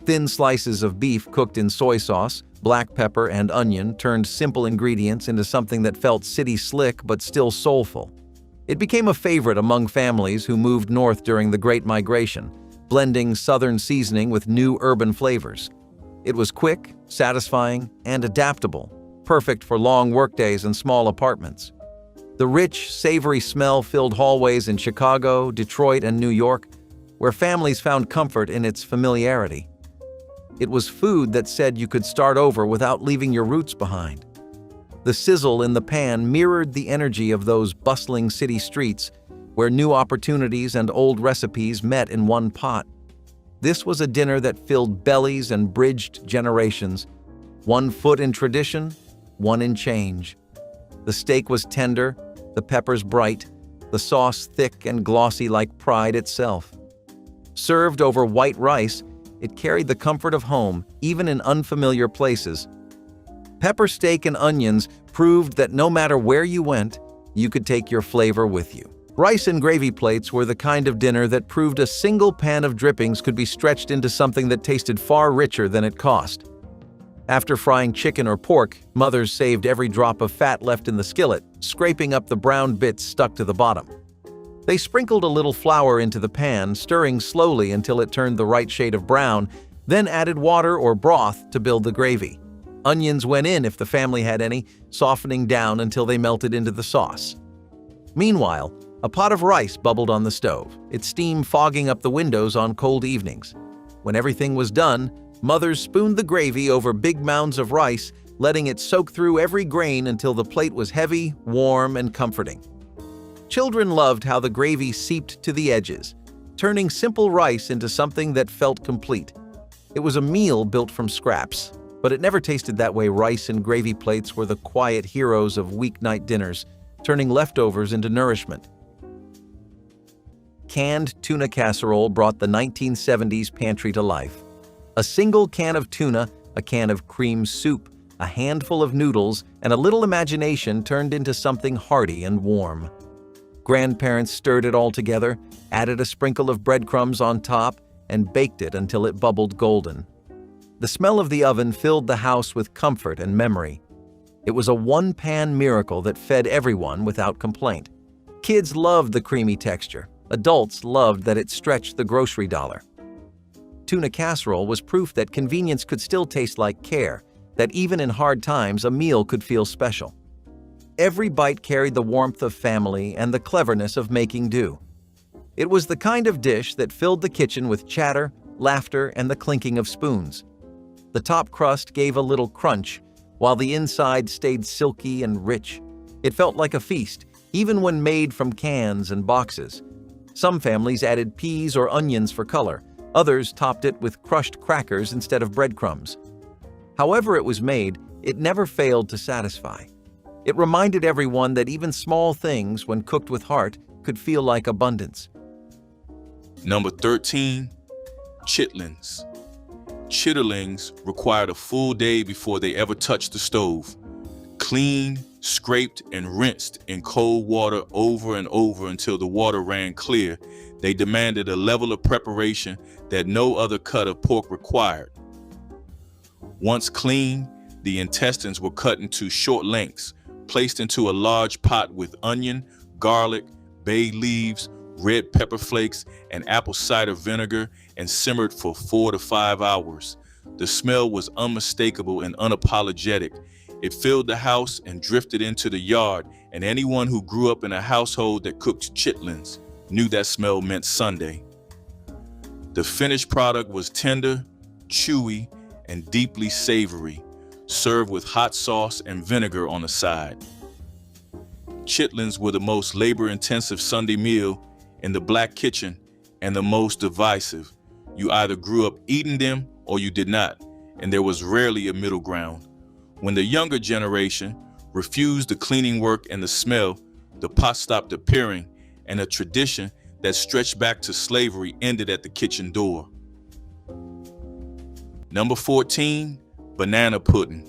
Thin slices of beef cooked in soy sauce, black pepper, and onion turned simple ingredients into something that felt city slick but still soulful. It became a favorite among families who moved north during the Great Migration, blending Southern seasoning with new urban flavors. It was quick, satisfying, and adaptable, perfect for long workdays and small apartments. The rich, savory smell filled hallways in Chicago, Detroit, and New York, where families found comfort in its familiarity. It was food that said you could start over without leaving your roots behind. The sizzle in the pan mirrored the energy of those bustling city streets, where new opportunities and old recipes met in one pot. This was a dinner that filled bellies and bridged generations, one foot in tradition, one in change. The steak was tender, the peppers bright, the sauce thick and glossy like pride itself. Served over white rice, It carried the comfort of home, even in unfamiliar places. Pepper steak and onions proved that no matter where you went, you could take your flavor with you. Rice and gravy plates were the kind of dinner that proved a single pan of drippings could be stretched into something that tasted far richer than it cost. After frying chicken or pork, mothers saved every drop of fat left in the skillet, scraping up the brown bits stuck to the bottom. They sprinkled a little flour into the pan, stirring slowly until it turned the right shade of brown, then added water or broth to build the gravy. Onions went in if the family had any, softening down until they melted into the sauce. Meanwhile, a pot of rice bubbled on the stove, its steam fogging up the windows on cold evenings. When everything was done, mothers spooned the gravy over big mounds of rice, letting it soak through every grain until the plate was heavy, warm, and comforting. Children loved how the gravy seeped to the edges, turning simple rice into something that felt complete. It was a meal built from scraps, but it never tasted that way. Rice and gravy plates were the quiet heroes of weeknight dinners, turning leftovers into nourishment. Canned tuna casserole brought the 1970s pantry to life. A single can of tuna, a can of cream soup, a handful of noodles, and a little imagination turned into something hearty and warm. Grandparents stirred it all together, added a sprinkle of breadcrumbs on top, and baked it until it bubbled golden. The smell of the oven filled the house with comfort and memory. It was a one-pan miracle that fed everyone without complaint. Kids loved the creamy texture. Adults loved that it stretched the grocery dollar. Tuna casserole was proof that convenience could still taste like care, that even in hard times a meal could feel special. Every bite carried the warmth of family and the cleverness of making do. It was the kind of dish that filled the kitchen with chatter, laughter, and the clinking of spoons. The top crust gave a little crunch, while the inside stayed silky and rich. It felt like a feast, even when made from cans and boxes. Some families added peas or onions for color. Others topped it with crushed crackers instead of breadcrumbs. However it was made, it never failed to satisfy. It reminded everyone that even small things, when cooked with heart, could feel like abundance. Number 13, chitlins. Chitterlings required a full day before they ever touched the stove. Cleaned, scraped, and rinsed in cold water over and over until the water ran clear, they demanded a level of preparation that no other cut of pork required. Once clean, the intestines were cut into short lengths, placed into a large pot with onion, garlic, bay leaves, red pepper flakes, and apple cider vinegar, and simmered for 4 to 5 hours. The smell was unmistakable and unapologetic. It filled the house and drifted into the yard, and anyone who grew up in a household that cooked chitlins knew that smell meant Sunday. The finished product was tender, chewy, and deeply savory, served with hot sauce and vinegar on the side. Chitlins were the most labor-intensive Sunday meal in the black kitchen and the most divisive. You either grew up eating them or you did not, and there was rarely a middle ground. When the younger generation refused the cleaning work and the smell, the pot stopped appearing, and a tradition that stretched back to slavery ended at the kitchen door. Number 14, banana pudding.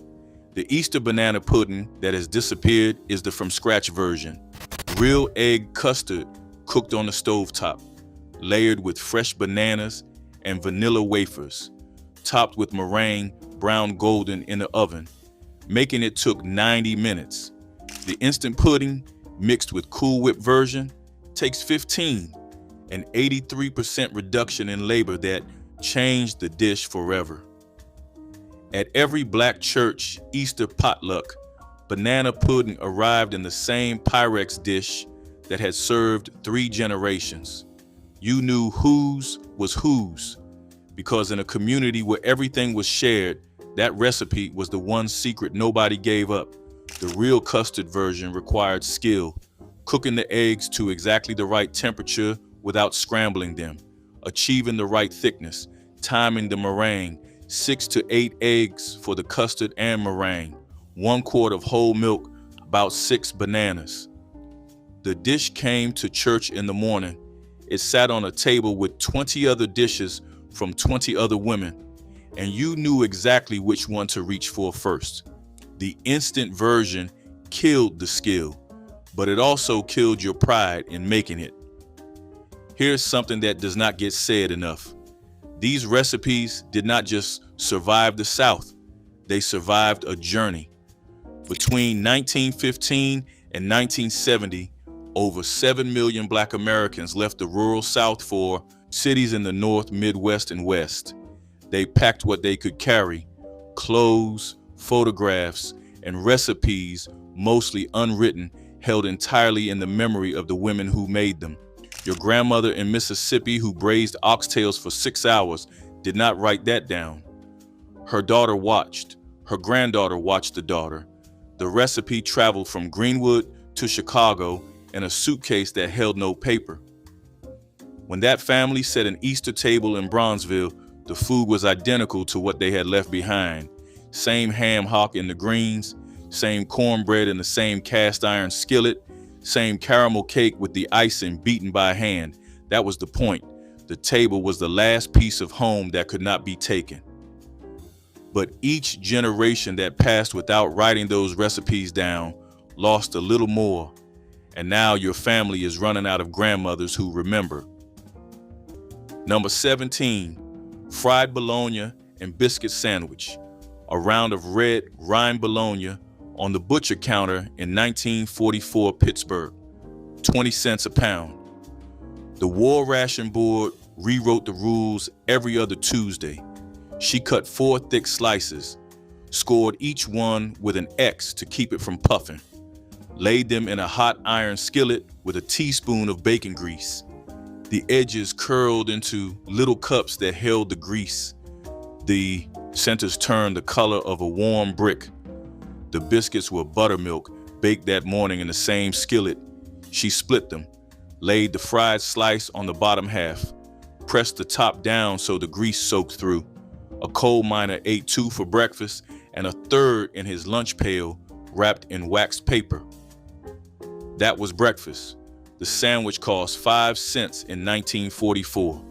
The Easter banana pudding that has disappeared is the from-scratch version. Real egg custard cooked on the stovetop, layered with fresh bananas and vanilla wafers, topped with meringue brown golden in the oven. Making it took 90 minutes. The instant pudding, mixed with Cool Whip version, takes 15, an 83% reduction in labor that changed the dish forever. At every black church Easter potluck, banana pudding arrived in the same Pyrex dish that had served 3 generations. You knew whose was whose, because in a community where everything was shared, that recipe was the one secret nobody gave up. The real custard version required skill, cooking the eggs to exactly the right temperature without scrambling them, achieving the right thickness, timing the meringue, 6 to 8 eggs for the custard and meringue, 1 quart of whole milk, about 6 bananas. The dish came to church in the morning. It sat on a table with 20 other dishes from 20 other women, and you knew exactly which one to reach for first. The instant version killed the skill, but it also killed your pride in making it. Here's something that does not get said enough. These recipes did not just survive the South, they survived a journey. Between 1915 and 1970, over 7 million Black Americans left the rural South for cities in the North, Midwest, and West. They packed what they could carry: clothes, photographs, and recipes, mostly unwritten, held entirely in the memory of the women who made them. Your grandmother in Mississippi who braised oxtails for 6 hours did not write that down. Her daughter watched. Her granddaughter watched the daughter. The recipe traveled from Greenwood to Chicago in a suitcase that held no paper. When that family set an Easter table in Bronzeville, the food was identical to what they had left behind. Same ham hock in the greens, same cornbread in the same cast iron skillet, same caramel cake with the icing beaten by hand. That was the point. The table was the last piece of home that could not be taken. But each generation that passed without writing those recipes down lost a little more, and now your family is running out of grandmothers who remember. Number 17, fried bologna and biscuit sandwich. A round of red rind bologna on the butcher counter in 1944 Pittsburgh, 20 cents a pound. The War Ration Board rewrote the rules every other Tuesday. She cut 4 thick slices, scored each one with an X to keep it from puffing, laid them in a hot iron skillet with a teaspoon of bacon grease. The edges curled into little cups that held the grease. The centers turned the color of a warm brick. The biscuits were buttermilk, baked that morning in the same skillet. She split them, laid the fried slice on the bottom half, pressed the top down so the grease soaked through. A coal miner ate 2 for breakfast and a third in his lunch pail wrapped in waxed paper. That was breakfast. The sandwich cost 5 cents in 1944.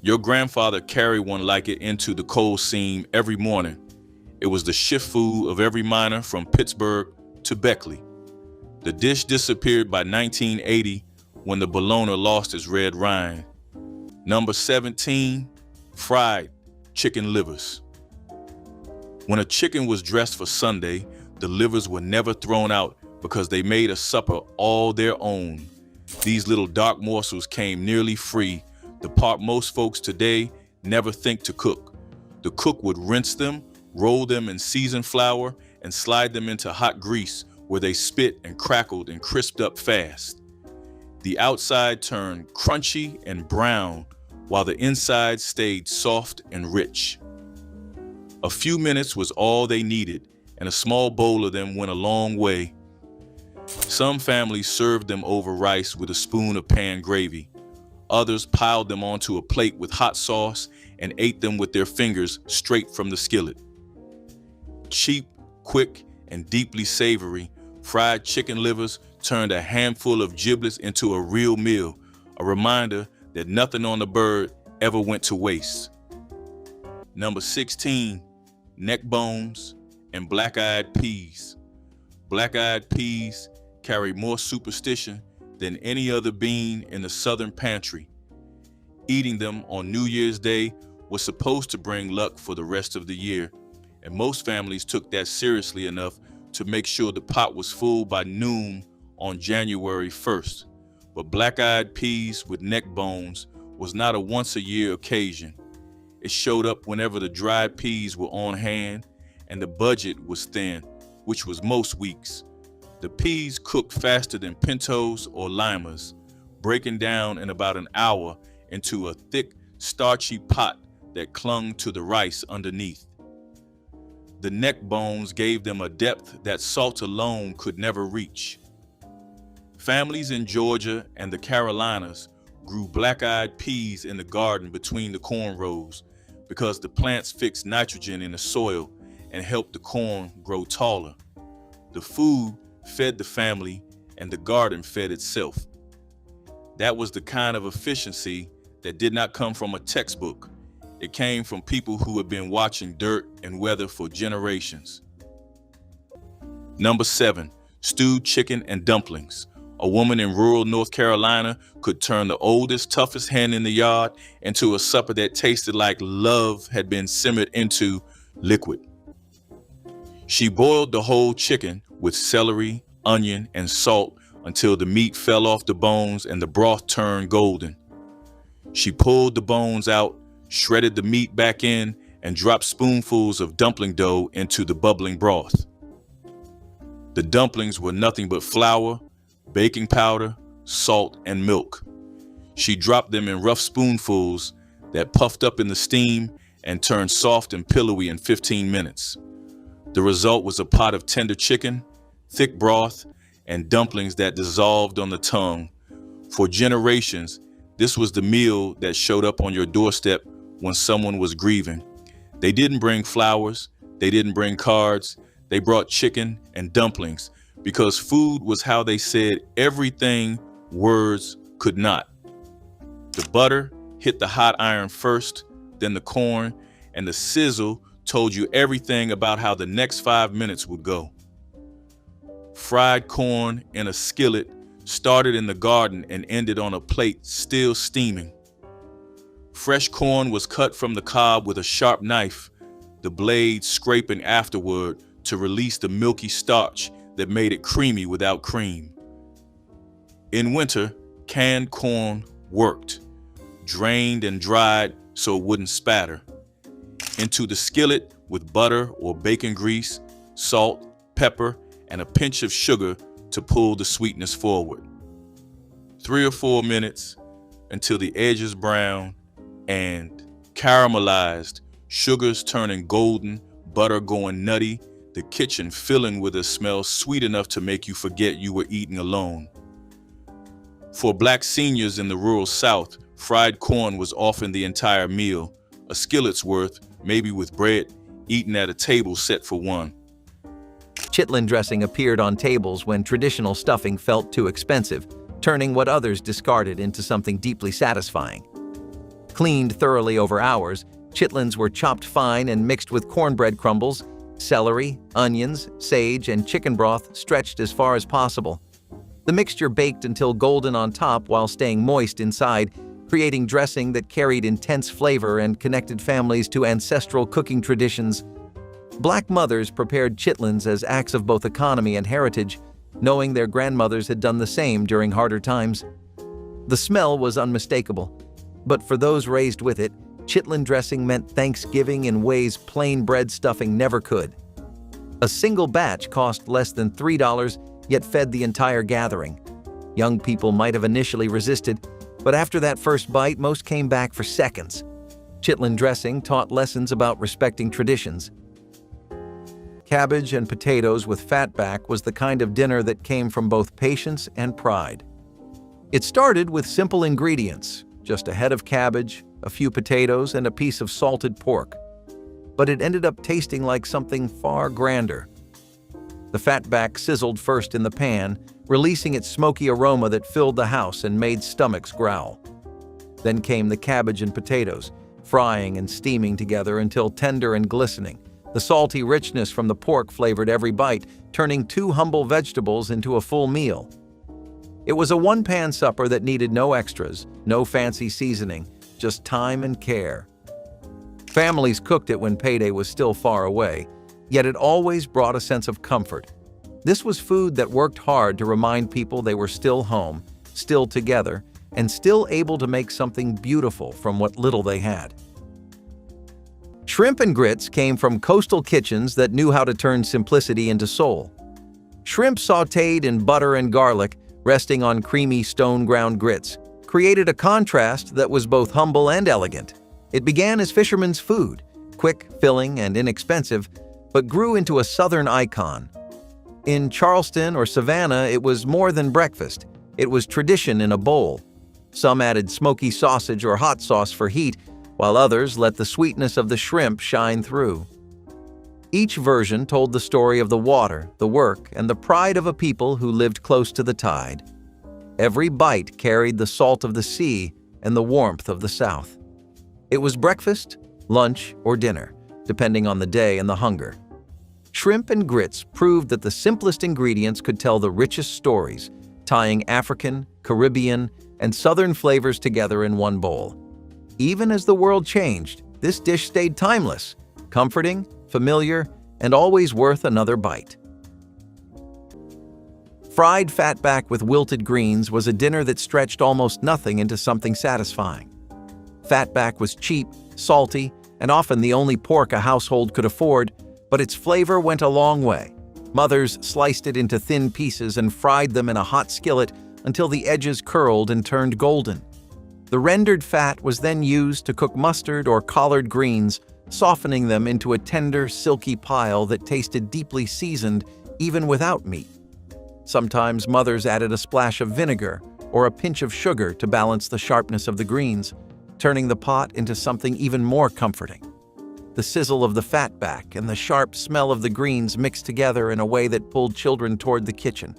Your grandfather carried one like it into the coal seam every morning. It was the shift food of every miner from Pittsburgh to Beckley. The dish disappeared by 1980 when the bologna lost its red rind. Number 17, fried chicken livers. When a chicken was dressed for Sunday, the livers were never thrown out because they made a supper all their own. These little dark morsels came nearly free, the part most folks today never think to cook. The cook would rinse them, roll them in seasoned flour, and slide them into hot grease where they spit and crackled and crisped up fast. The outside turned crunchy and brown while the inside stayed soft and rich. A few minutes was all they needed, and a small bowl of them went a long way. Some families served them over rice with a spoon of pan gravy. Others piled them onto a plate with hot sauce and ate them with their fingers straight from the skillet. Cheap, quick, and deeply savory, fried chicken livers turned a handful of giblets into a real meal, a reminder that nothing on the bird ever went to waste. Number 16, neck bones and black-eyed peas. Black-eyed peas carry more superstition than any other bean in the Southern pantry. Eating them on New Year's Day was supposed to bring luck for the rest of the year, and most families took that seriously enough to make sure the pot was full by noon on January 1st. But black-eyed peas with neck bones was not a once-a-year occasion. It showed up whenever the dried peas were on hand and the budget was thin, which was most weeks. The peas cooked faster than pintos or limas, breaking down in about an hour into a thick, starchy pot that clung to the rice underneath. The neck bones gave them a depth that salt alone could never reach. Families in Georgia and the Carolinas grew black-eyed peas in the garden between the corn rows because the plants fixed nitrogen in the soil and helped the corn grow taller. The food fed the family and the garden fed itself. That was the kind of efficiency that did not come from a textbook. It came from people who had been watching dirt and weather for generations. Number 7, stewed chicken and dumplings. A woman in rural North Carolina could turn the oldest, toughest hen in the yard into a supper that tasted like love had been simmered into liquid. She boiled the whole chicken with celery, onion, and salt until the meat fell off the bones and the broth turned golden. She pulled the bones out, shredded the meat back in, and dropped spoonfuls of dumpling dough into the bubbling broth. The dumplings were nothing but flour, baking powder, salt, and milk. She dropped them in rough spoonfuls that puffed up in the steam and turned soft and pillowy in 15 minutes. The result was a pot of tender chicken, thick broth, and dumplings that dissolved on the tongue. For generations, this was the meal that showed up on your doorstep when someone was grieving. They didn't bring flowers, they didn't bring cards, they brought chicken and dumplings because food was how they said everything words could not. The butter hit the hot iron first, then the corn, and the sizzle told you everything about how the next 5 minutes would go. Fried corn in a skillet started in the garden and ended on a plate still steaming. Fresh corn was cut from the cob with a sharp knife, the blade scraping afterward to release the milky starch that made it creamy without cream. In winter, canned corn worked, drained and dried so it wouldn't spatter. Into the skillet with butter or bacon grease, salt, pepper, and a pinch of sugar to pull the sweetness forward. 3 or 4 minutes until the edges brown and caramelized, sugars turning golden, butter going nutty, the kitchen filling with a smell sweet enough to make you forget you were eating alone. For Black seniors in the rural South, fried corn was often the entire meal, a skillet's worth, maybe with bread, eaten at a table set for one. Chitlin dressing appeared on tables when traditional stuffing felt too expensive, turning what others discarded into something deeply satisfying. Cleaned thoroughly over hours, chitlins were chopped fine and mixed with cornbread crumbles, celery, onions, sage, and chicken broth stretched as far as possible. The mixture baked until golden on top while staying moist inside, creating dressing that carried intense flavor and connected families to ancestral cooking traditions. Black mothers prepared chitlins as acts of both economy and heritage, knowing their grandmothers had done the same during harder times. The smell was unmistakable, but for those raised with it, chitlin dressing meant Thanksgiving in ways plain bread stuffing never could. A single batch cost less than $3, yet fed the entire gathering. Young people might have initially resisted, but after that first bite, most came back for seconds. Chitlin dressing taught lessons about respecting traditions. Cabbage and potatoes with fatback was the kind of dinner that came from both patience and pride. It started with simple ingredients, just a head of cabbage, a few potatoes, and a piece of salted pork. But it ended up tasting like something far grander. The fatback sizzled first in the pan, releasing its smoky aroma that filled the house and made stomachs growl. Then came the cabbage and potatoes, frying and steaming together until tender and glistening. The salty richness from the pork flavored every bite, turning 2 humble vegetables into a full meal. It was a one-pan supper that needed no extras, no fancy seasoning, just time and care. Families cooked it when payday was still far away, yet it always brought a sense of comfort. This was food that worked hard to remind people they were still home, still together, and still able to make something beautiful from what little they had. Shrimp and grits came from coastal kitchens that knew how to turn simplicity into soul. Shrimp sautéed in butter and garlic, resting on creamy stone-ground grits, created a contrast that was both humble and elegant. It began as fishermen's food, quick, filling, and inexpensive, but grew into a southern icon. In Charleston or Savannah, it was more than breakfast. It was tradition in a bowl. Some added smoky sausage or hot sauce for heat, while others let the sweetness of the shrimp shine through. Each version told the story of the water, the work, and the pride of a people who lived close to the tide. Every bite carried the salt of the sea, and the warmth of the South. It was breakfast, lunch, or dinner, depending on the day and the hunger. Shrimp and grits proved that the simplest ingredients could tell the richest stories, tying African, Caribbean, and Southern flavors together in one bowl. Even as the world changed, this dish stayed timeless, comforting, familiar, and always worth another bite. Fried fatback with wilted greens was a dinner that stretched almost nothing into something satisfying. Fatback was cheap, salty, and often the only pork a household could afford, but its flavor went a long way. Mothers sliced it into thin pieces and fried them in a hot skillet until the edges curled and turned golden. The rendered fat was then used to cook mustard or collard greens, softening them into a tender, silky pile that tasted deeply seasoned even without meat. Sometimes mothers added a splash of vinegar or a pinch of sugar to balance the sharpness of the greens, turning the pot into something even more comforting. The sizzle of the fatback and the sharp smell of the greens mixed together in a way that pulled children toward the kitchen.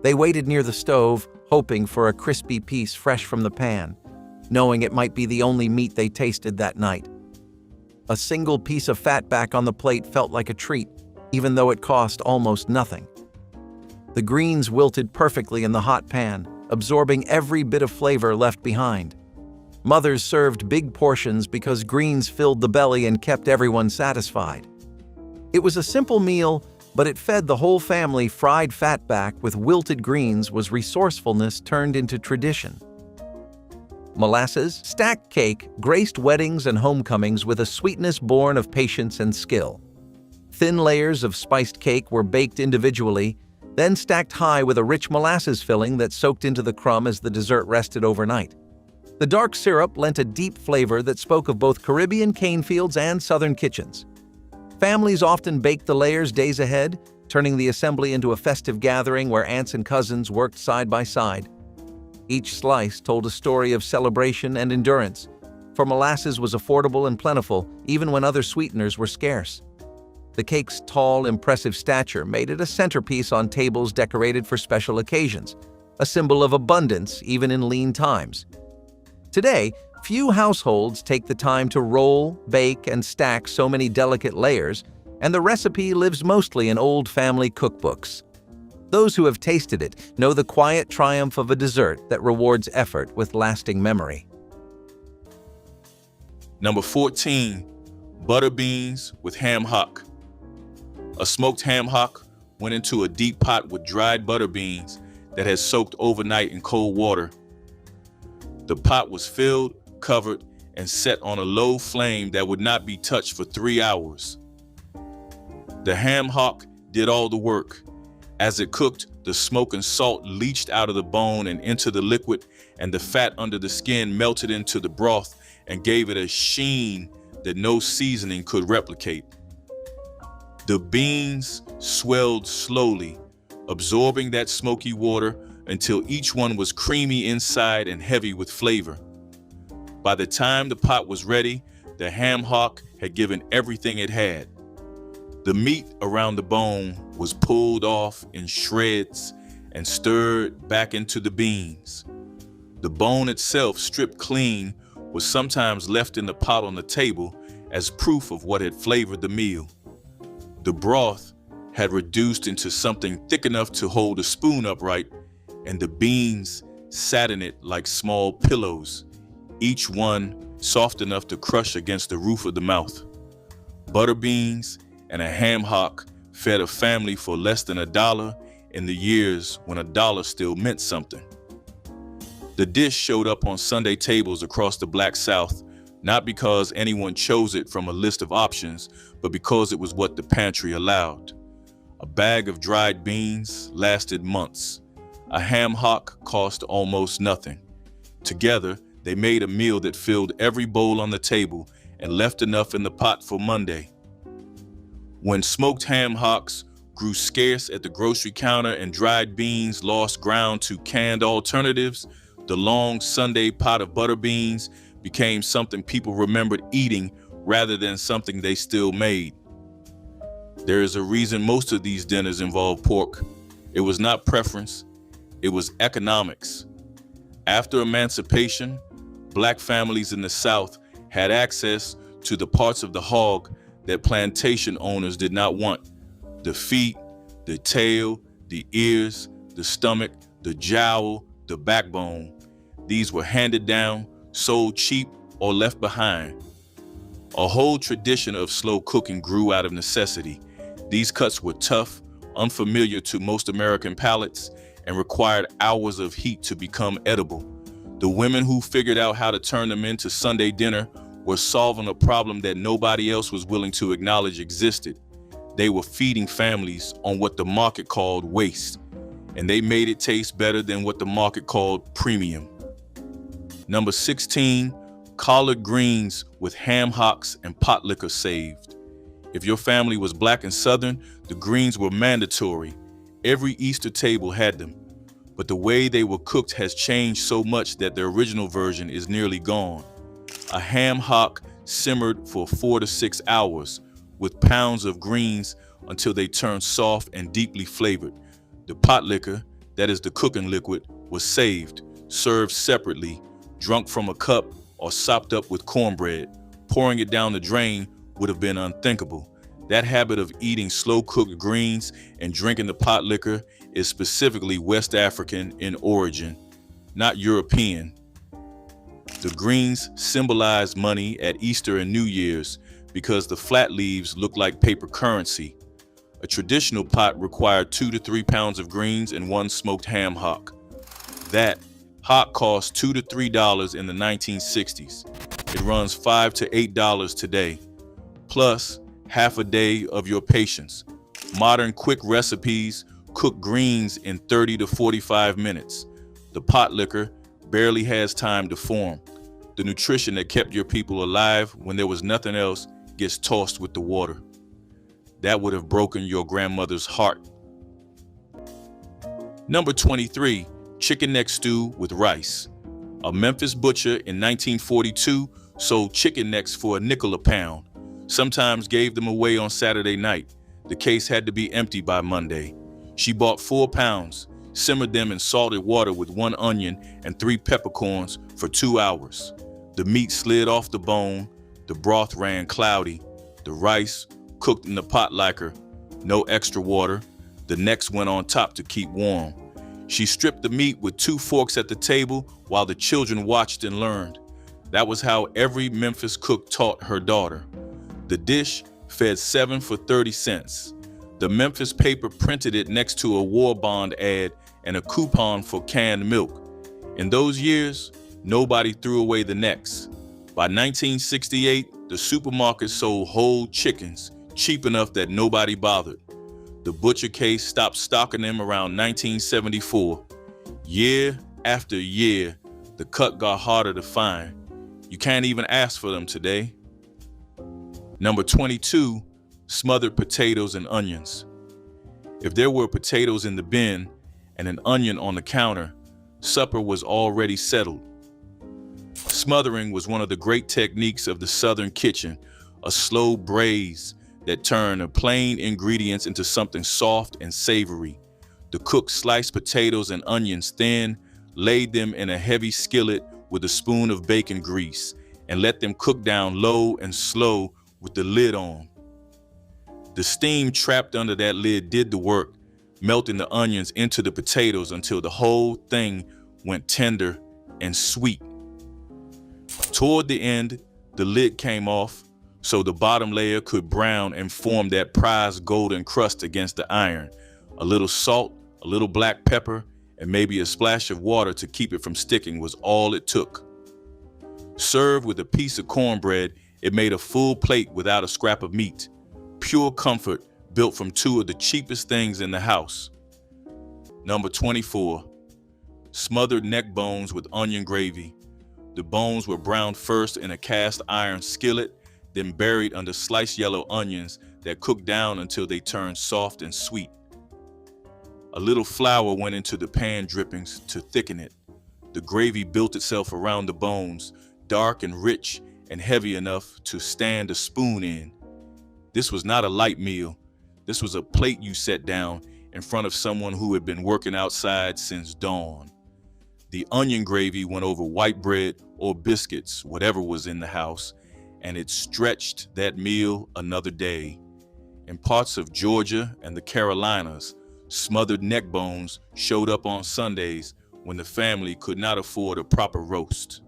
They waited near the stove, hoping for a crispy piece fresh from the pan, knowing it might be the only meat they tasted that night. A single piece of fatback on the plate felt like a treat, even though it cost almost nothing. The greens wilted perfectly in the hot pan, absorbing every bit of flavor left behind. Mothers served big portions because greens filled the belly and kept everyone satisfied. It was a simple meal, but it fed the whole family. Fried fatback with wilted greens was resourcefulness turned into tradition. Molasses stacked cake graced weddings and homecomings with a sweetness born of patience and skill. Thin layers of spiced cake were baked individually, then stacked high with a rich molasses filling that soaked into the crumb as the dessert rested overnight. The dark syrup lent a deep flavor that spoke of both Caribbean cane fields and Southern kitchens. Families often baked the layers days ahead, turning the assembly into a festive gathering where aunts and cousins worked side by side. Each slice told a story of celebration and endurance, for molasses was affordable and plentiful even when other sweeteners were scarce. The cake's tall, impressive stature made it a centerpiece on tables decorated for special occasions, a symbol of abundance even in lean times. Today, few households take the time to roll, bake, and stack so many delicate layers, and the recipe lives mostly in old family cookbooks. Those who have tasted it know the quiet triumph of a dessert that rewards effort with lasting memory. Number 14, butter beans with ham hock. A smoked ham hock went into a deep pot with dried butter beans that had soaked overnight in cold water. The pot was filled, covered, and set on a low flame that would not be touched for 3 hours. The ham hock did all the work. As it cooked, the smoke and salt leached out of the bone and into the liquid, and the fat under the skin melted into the broth and gave it a sheen that no seasoning could replicate. The beans swelled slowly, absorbing that smoky water until each one was creamy inside and heavy with flavor. By the time the pot was ready, the ham hock had given everything it had. The meat around the bone was pulled off in shreds and stirred back into the beans. The bone itself, stripped clean, was sometimes left in the pot on the table as proof of what had flavored the meal. The broth had reduced into something thick enough to hold a spoon upright, and the beans sat in it like small pillows, each one soft enough to crush against the roof of the mouth. Butter beans and a ham hock fed a family for less than $1 in the years when $1 still meant something. The dish showed up on Sunday tables across the Black South, not because anyone chose it from a list of options, but because it was what the pantry allowed. A bag of dried beans lasted months. A ham hock cost almost nothing. Together, they made a meal that filled every bowl on the table and left enough in the pot for Monday. When smoked ham hocks grew scarce at the grocery counter and dried beans lost ground to canned alternatives, the long Sunday pot of butter beans became something people remembered eating rather than something they still made. There is a reason most of these dinners involve pork. It was not preference, it was economics. After emancipation, Black families in the South had access to the parts of the hog that plantation owners did not want: the feet, the tail, the ears, the stomach, the jowl, the backbone. These were handed down, sold cheap, or left behind. A whole tradition of slow cooking grew out of necessity. These cuts were tough, unfamiliar to most American palates, and required hours of heat to become edible. The women who figured out how to turn them into Sunday dinner were solving a problem that nobody else was willing to acknowledge existed. They were feeding families on what the market called waste, and they made it taste better than what the market called premium. Number 16, collard greens with ham hocks and pot liquor saved. If your family was Black and Southern, the greens were mandatory. Every Easter table had them. But the way they were cooked has changed so much that the original version is nearly gone. A ham hock simmered for 4 to 6 hours with pounds of greens until they turned soft and deeply flavored. The pot liquor, that is the cooking liquid, was saved, served separately, drunk from a cup, or sopped up with cornbread. Pouring it down the drain would have been unthinkable. That habit of eating slow-cooked greens and drinking the pot liquor is specifically West African in origin, not European. The greens symbolize money at Easter and New Year's because the flat leaves look like paper currency. A traditional pot required 2 to 3 pounds of greens and 1 smoked ham hock. That hock cost $2 to $3 in the 1960s. It runs $5 to $8 today, plus half a day of your patience. Modern quick recipes cook greens in 30 to 45 minutes. The pot liquor barely has time to form. The nutrition that kept your people alive when there was nothing else gets tossed with the water. That would have broken your grandmother's heart. Number 23, chicken neck stew with rice. A Memphis butcher in 1942 sold chicken necks for $0.05 a pound. Sometimes gave them away on Saturday night. The case had to be empty by Monday. She bought 4 pounds, simmered them in salted water with 1 onion and 3 peppercorns for 2 hours. The meat slid off the bone, the broth ran cloudy, the rice cooked in the pot liquor, no extra water. The necks went on top to keep warm. She stripped the meat with 2 forks at the table while the children watched and learned. That was how every Memphis cook taught her daughter. The dish fed 7 for 30 cents. The Memphis paper printed it next to a war bond ad and a coupon for canned milk. In those years, nobody threw away the necks. By 1968, the supermarket sold whole chickens, cheap enough that nobody bothered. The butcher case stopped stocking them around 1974. Year after year, the cut got harder to find. You can't even ask for them today. Number 22, smothered potatoes and onions. If there were potatoes in the bin and an onion on the counter, supper was already settled. Smothering was one of the great techniques of the Southern kitchen, a slow braise that turned the plain ingredients into something soft and savory. The cook sliced potatoes and onions thin, laid them in a heavy skillet with a spoon of bacon grease, and let them cook down low and slow with the lid on. The steam trapped under that lid did the work, melting the onions into the potatoes until the whole thing went tender and sweet. Toward the end, the lid came off so the bottom layer could brown and form that prized golden crust against the iron. A little salt, a little black pepper, and maybe a splash of water to keep it from sticking was all it took. Served with a piece of cornbread, it made a full plate without a scrap of meat. Pure comfort built from 2 of the cheapest things in the house. Number 24, smothered neck bones with onion gravy. The bones were browned first in a cast iron skillet, then buried under sliced yellow onions that cooked down until they turned soft and sweet. A little flour went into the pan drippings to thicken it. The gravy built itself around the bones, dark and rich and heavy enough to stand a spoon in. This was not a light meal. This was a plate you set down in front of someone who had been working outside since dawn. The onion gravy went over white bread or biscuits, whatever was in the house, and it stretched that meal another day. In parts of Georgia and the Carolinas, smothered neck bones showed up on Sundays when the family could not afford a proper roast.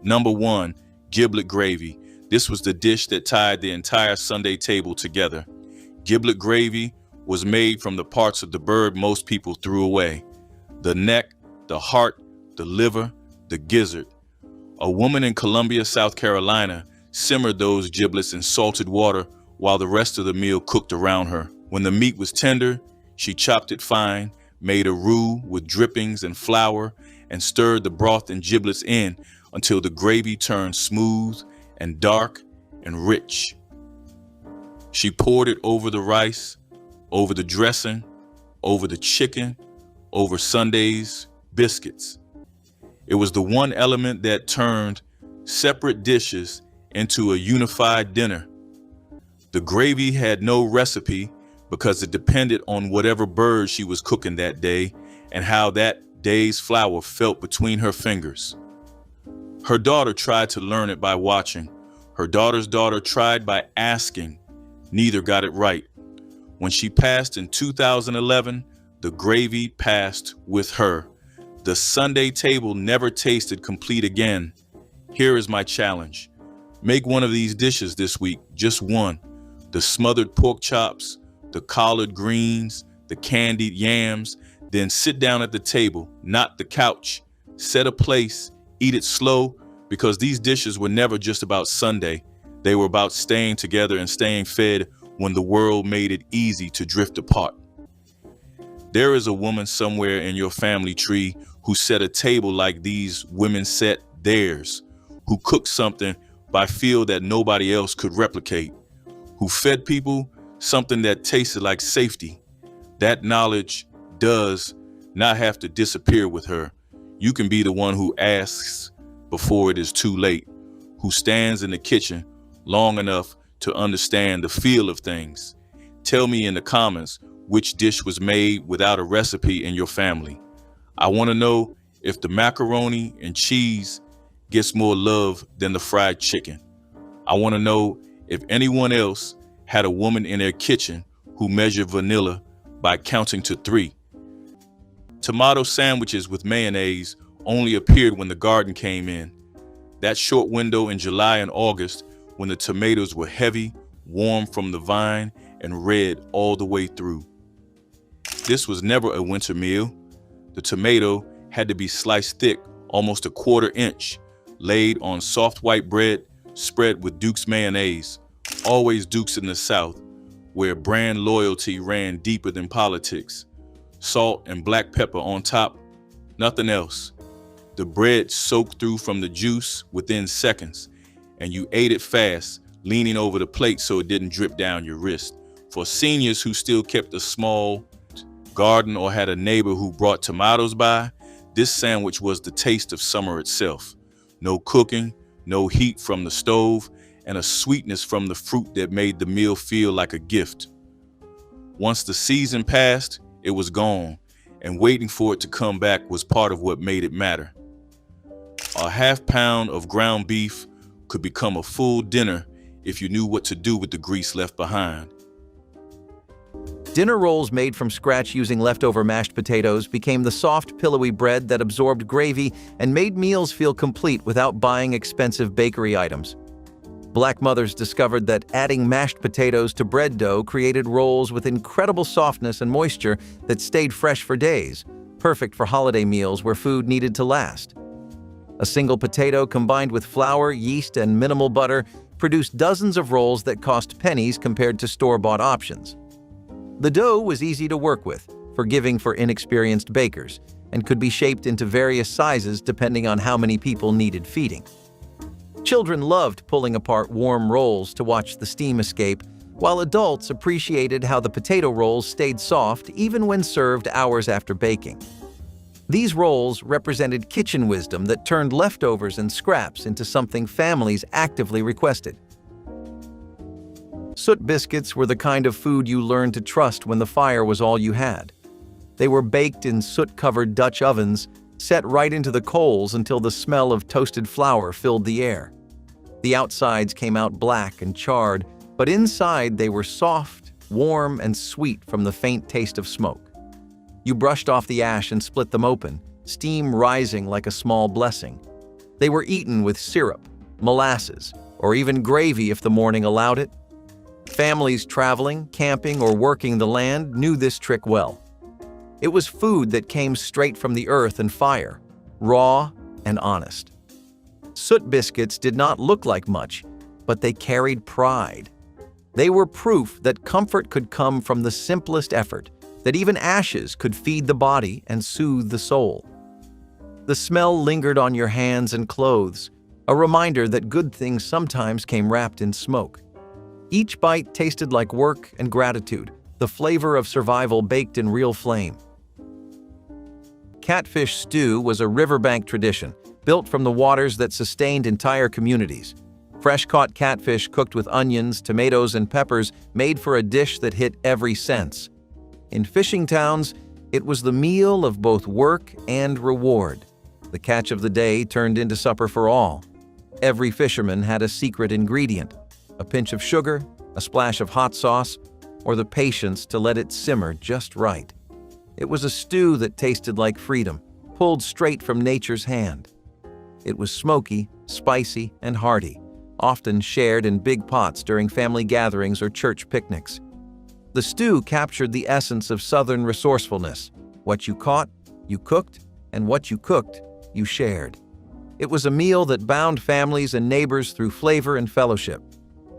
Number 1, giblet gravy. This was the dish that tied the entire Sunday table together. Giblet gravy was made from the parts of the bird most people threw away: the neck, the heart, the liver, the gizzard. A woman in Columbia, South Carolina, simmered those giblets in salted water while the rest of the meal cooked around her. When the meat was tender, she chopped it fine, made a roux with drippings and flour, and stirred the broth and giblets in until the gravy turned smooth and dark and rich. She poured it over the rice, over the dressing, over the chicken, over Sunday's biscuits. It was the one element that turned separate dishes into a unified dinner. The gravy had no recipe because it depended on whatever bird she was cooking that day and how that day's flour felt between her fingers. Her daughter tried to learn it by watching. Her daughter's daughter tried by asking. Neither got it right. When she passed in 2011, the gravy passed with her. The Sunday table never tasted complete again. Here is my challenge. Make one of these dishes this week, just one. The smothered pork chops, the collard greens, the candied yams. Then sit down at the table, not the couch. Set a place, eat it slow, because these dishes were never just about Sunday. They were about staying together and staying fed when the world made it easy to drift apart. There is a woman somewhere in your family tree who set a table like these women set theirs, who cooked something by feel that nobody else could replicate, who fed people something that tasted like safety. That knowledge does not have to disappear with her. You can be the one who asks before it is too late, who stands in the kitchen long enough to understand the feel of things. Tell me in the comments which dish was made without a recipe in your family. I want to know if the macaroni and cheese gets more love than the fried chicken. I want to know if anyone else had a woman in their kitchen who measured vanilla by counting to 3. Tomato sandwiches with mayonnaise only appeared when the garden came in. That short window in July and August when the tomatoes were heavy, warm from the vine, and red all the way through. This was never a winter meal. The tomato had to be sliced thick, almost a 1/4 inch, laid on soft white bread, spread with Duke's mayonnaise. Always Duke's in the South, where brand loyalty ran deeper than politics. Salt and black pepper on top, nothing else. The bread soaked through from the juice within seconds, and you ate it fast, leaning over the plate so it didn't drip down your wrist. For seniors who still kept a small garden or had a neighbor who brought tomatoes by, this sandwich was the taste of summer itself. No cooking, no heat from the stove, and a sweetness from the fruit that made the meal feel like a gift. Once the season passed, it was gone, and waiting for it to come back was part of what made it matter. A 1/2 pound of ground beef could become a full dinner if you knew what to do with the grease left behind. Dinner rolls made from scratch using leftover mashed potatoes became the soft, pillowy bread that absorbed gravy and made meals feel complete without buying expensive bakery items. Black mothers discovered that adding mashed potatoes to bread dough created rolls with incredible softness and moisture that stayed fresh for days, perfect for holiday meals where food needed to last. A single potato combined with flour, yeast, and minimal butter produced dozens of rolls that cost pennies compared to store-bought options. The dough was easy to work with, forgiving for inexperienced bakers, and could be shaped into various sizes depending on how many people needed feeding. Children loved pulling apart warm rolls to watch the steam escape, while adults appreciated how the potato rolls stayed soft even when served hours after baking. These rolls represented kitchen wisdom that turned leftovers and scraps into something families actively requested. Soot biscuits were the kind of food you learned to trust when the fire was all you had. They were baked in soot-covered Dutch ovens, set right into the coals until the smell of toasted flour filled the air. The outsides came out black and charred, but inside they were soft, warm, and sweet from the faint taste of smoke. You brushed off the ash and split them open, steam rising like a small blessing. They were eaten with syrup, molasses, or even gravy if the morning allowed it. Families traveling, camping, or working the land knew this trick well. It was food that came straight from the earth and fire, raw and honest. Soot biscuits did not look like much, but they carried pride. They were proof that comfort could come from the simplest effort, that even ashes could feed the body and soothe the soul. The smell lingered on your hands and clothes, a reminder that good things sometimes came wrapped in smoke. Each bite tasted like work and gratitude, the flavor of survival baked in real flame. Catfish stew was a riverbank tradition, built from the waters that sustained entire communities. Fresh-caught catfish cooked with onions, tomatoes, and peppers made for a dish that hit every sense. In fishing towns, it was the meal of both work and reward. The catch of the day turned into supper for all. Every fisherman had a secret ingredient: a pinch of sugar, a splash of hot sauce, or the patience to let it simmer just right. It was a stew that tasted like freedom, pulled straight from nature's hand. It was smoky, spicy, and hearty, often shared in big pots during family gatherings or church picnics. The stew captured the essence of Southern resourcefulness. What you caught, you cooked, and what you cooked, you shared. It was a meal that bound families and neighbors through flavor and fellowship.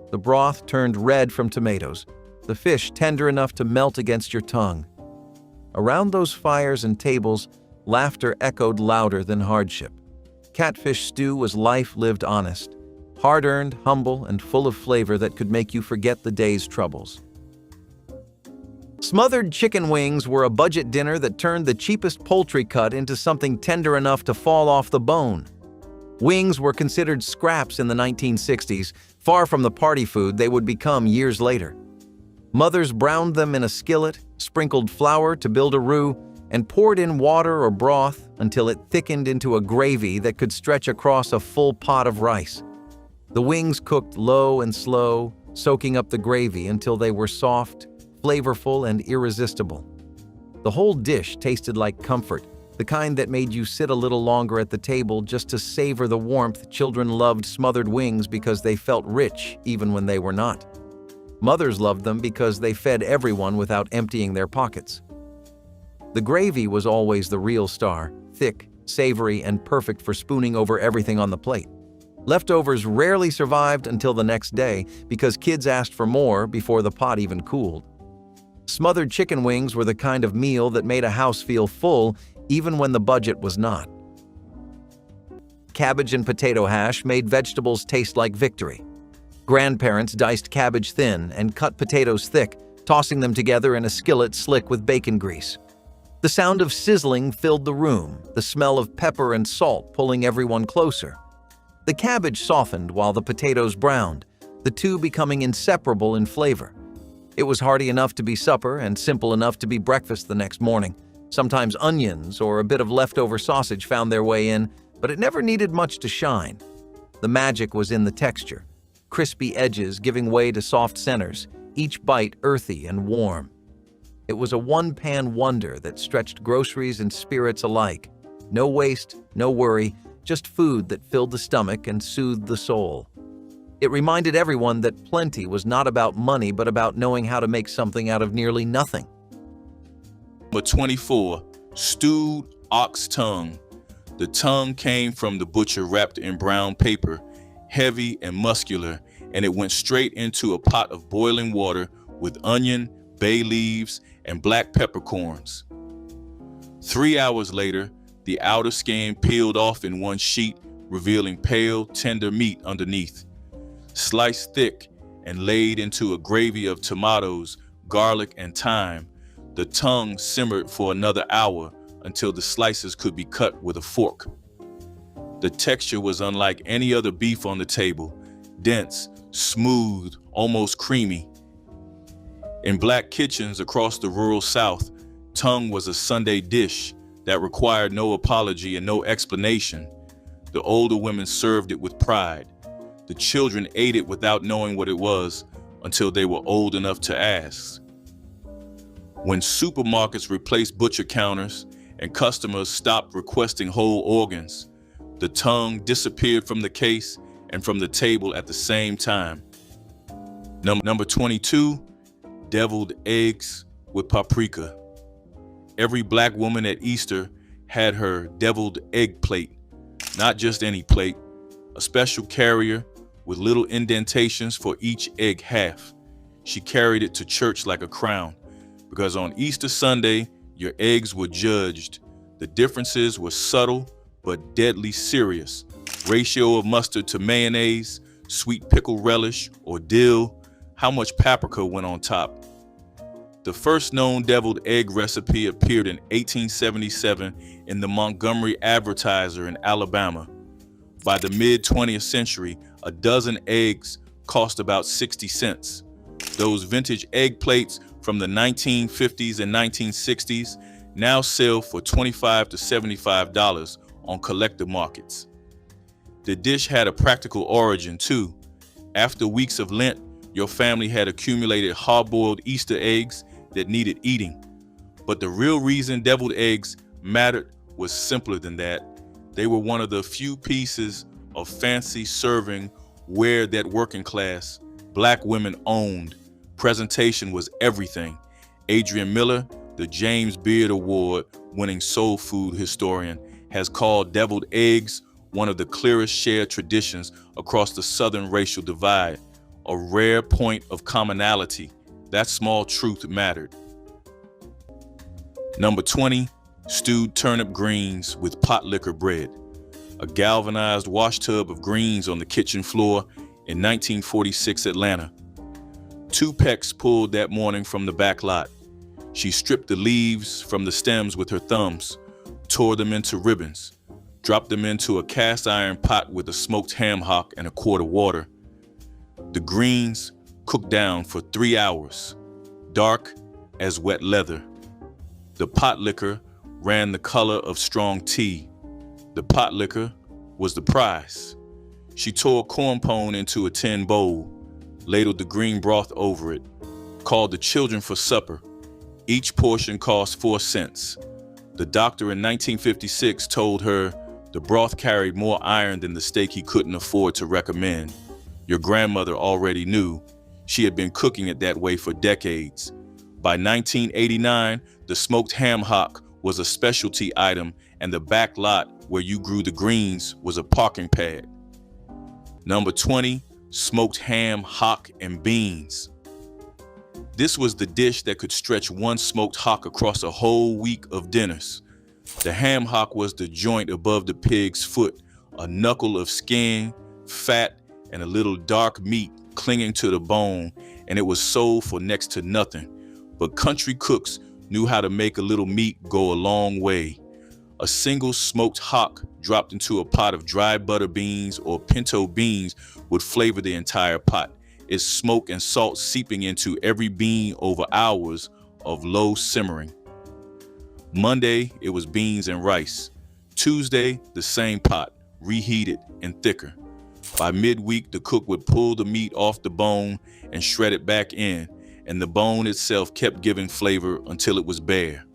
The broth turned red from tomatoes, the fish tender enough to melt against your tongue. Around those fires and tables, laughter echoed louder than hardship. Catfish stew was life lived honest, hard-earned, humble, and full of flavor that could make you forget the day's troubles. Smothered chicken wings were a budget dinner that turned the cheapest poultry cut into something tender enough to fall off the bone. Wings were considered scraps in the 1960s, far from the party food they would become years later. Mothers browned them in a skillet, sprinkled flour to build a roux, and poured in water or broth until it thickened into a gravy that could stretch across a full pot of rice. The wings cooked low and slow, soaking up the gravy until they were soft, flavorful, and irresistible. The whole dish tasted like comfort, the kind that made you sit a little longer at the table just to savor the warmth. Children loved smothered wings because they felt rich even when they were not. Mothers loved them because they fed everyone without emptying their pockets. The gravy was always the real star, thick, savory, and perfect for spooning over everything on the plate. Leftovers rarely survived until the next day because kids asked for more before the pot even cooled. Smothered chicken wings were the kind of meal that made a house feel full even when the budget was not. Cabbage and potato hash made vegetables taste like victory. Grandparents diced cabbage thin and cut potatoes thick, tossing them together in a skillet slick with bacon grease. The sound of sizzling filled the room, the smell of pepper and salt pulling everyone closer. The cabbage softened while the potatoes browned, the two becoming inseparable in flavor. It was hearty enough to be supper and simple enough to be breakfast the next morning. Sometimes onions or a bit of leftover sausage found their way in, but it never needed much to shine. The magic was in the texture, crispy edges giving way to soft centers, each bite earthy and warm. It was a one-pan wonder that stretched groceries and spirits alike. No waste, no worry, just food that filled the stomach and soothed the soul. It reminded everyone that plenty was not about money but about knowing how to make something out of nearly nothing. Number 24, stewed ox tongue. The tongue came from the butcher wrapped in brown paper, heavy and muscular, and it went straight into a pot of boiling water with onion, bay leaves, and black peppercorns. 3 hours later, the outer skin peeled off in one sheet, revealing pale, tender meat underneath. Sliced thick and laid into a gravy of tomatoes, garlic, and thyme, the tongue simmered for another hour until the slices could be cut with a fork. The texture was unlike any other beef on the table, dense, smooth, almost creamy. In black kitchens across the rural South, tongue was a Sunday dish, that required no apology and no explanation. The older women served it with pride. The children ate it without knowing what it was until they were old enough to ask. When supermarkets replaced butcher counters and customers stopped requesting whole organs, the tongue disappeared from the case and from the table at the same time. Number 22, deviled eggs with paprika. Every black woman at Easter had her deviled egg plate, not just any plate, a special carrier with little indentations for each egg half. She carried it to church like a crown, because on Easter Sunday, your eggs were judged. The differences were subtle but deadly serious. Ratio of mustard to mayonnaise, sweet pickle relish, or dill, how much paprika went on top. The first known deviled egg recipe appeared in 1877 in the Montgomery Advertiser in Alabama. By the mid-20th century, a dozen eggs cost about 60 cents. Those vintage egg plates from the 1950s and 1960s now sell for $25 to $75 on collector markets. The dish had a practical origin too. After weeks of Lent, your family had accumulated hard-boiled Easter eggs that needed eating. But the real reason deviled eggs mattered was simpler than that. They were one of the few pieces of fancy serving ware that working class black women owned. Presentation was everything. Adrian Miller, the James Beard Award-winning soul food historian, has called deviled eggs one of the clearest shared traditions across the Southern racial divide, a rare point of commonality. That small truth mattered. Number 20, stewed turnip greens with pot liquor bread. A galvanized washtub of greens on the kitchen floor in 1946 Atlanta. Two pecks pulled that morning from the back lot. She stripped the leaves from the stems with her thumbs, tore them into ribbons, dropped them into a cast iron pot with a smoked ham hock and a quart of water. The greens cooked down for 3 hours, dark as wet leather. The pot liquor ran the color of strong tea. The pot liquor was the prize. She tore corn pone into a tin bowl, ladled the green broth over it, called the children for supper. Each portion cost 4 cents. The doctor in 1956 told her the broth carried more iron than the steak he couldn't afford to recommend. Your grandmother already knew. She had been cooking it that way for decades. By 1989, the smoked ham hock was a specialty item, and the back lot where you grew the greens was a parking pad. Number 20, smoked ham, hock, and beans. This was the dish that could stretch one smoked hock across a whole week of dinners. The ham hock was the joint above the pig's foot, a knuckle of skin, fat, and a little dark meat clinging to the bone, and it was sold for next to nothing. But country cooks knew how to make a little meat go a long way. A single smoked hock dropped into a pot of dry butter beans or pinto beans would flavor the entire pot, its smoke and salt seeping into every bean over hours of low simmering. Monday, it was beans and rice. Tuesday, the same pot, reheated and thicker. By midweek, the cook would pull the meat off the bone and shred it back in, and the bone itself kept giving flavor until it was bare.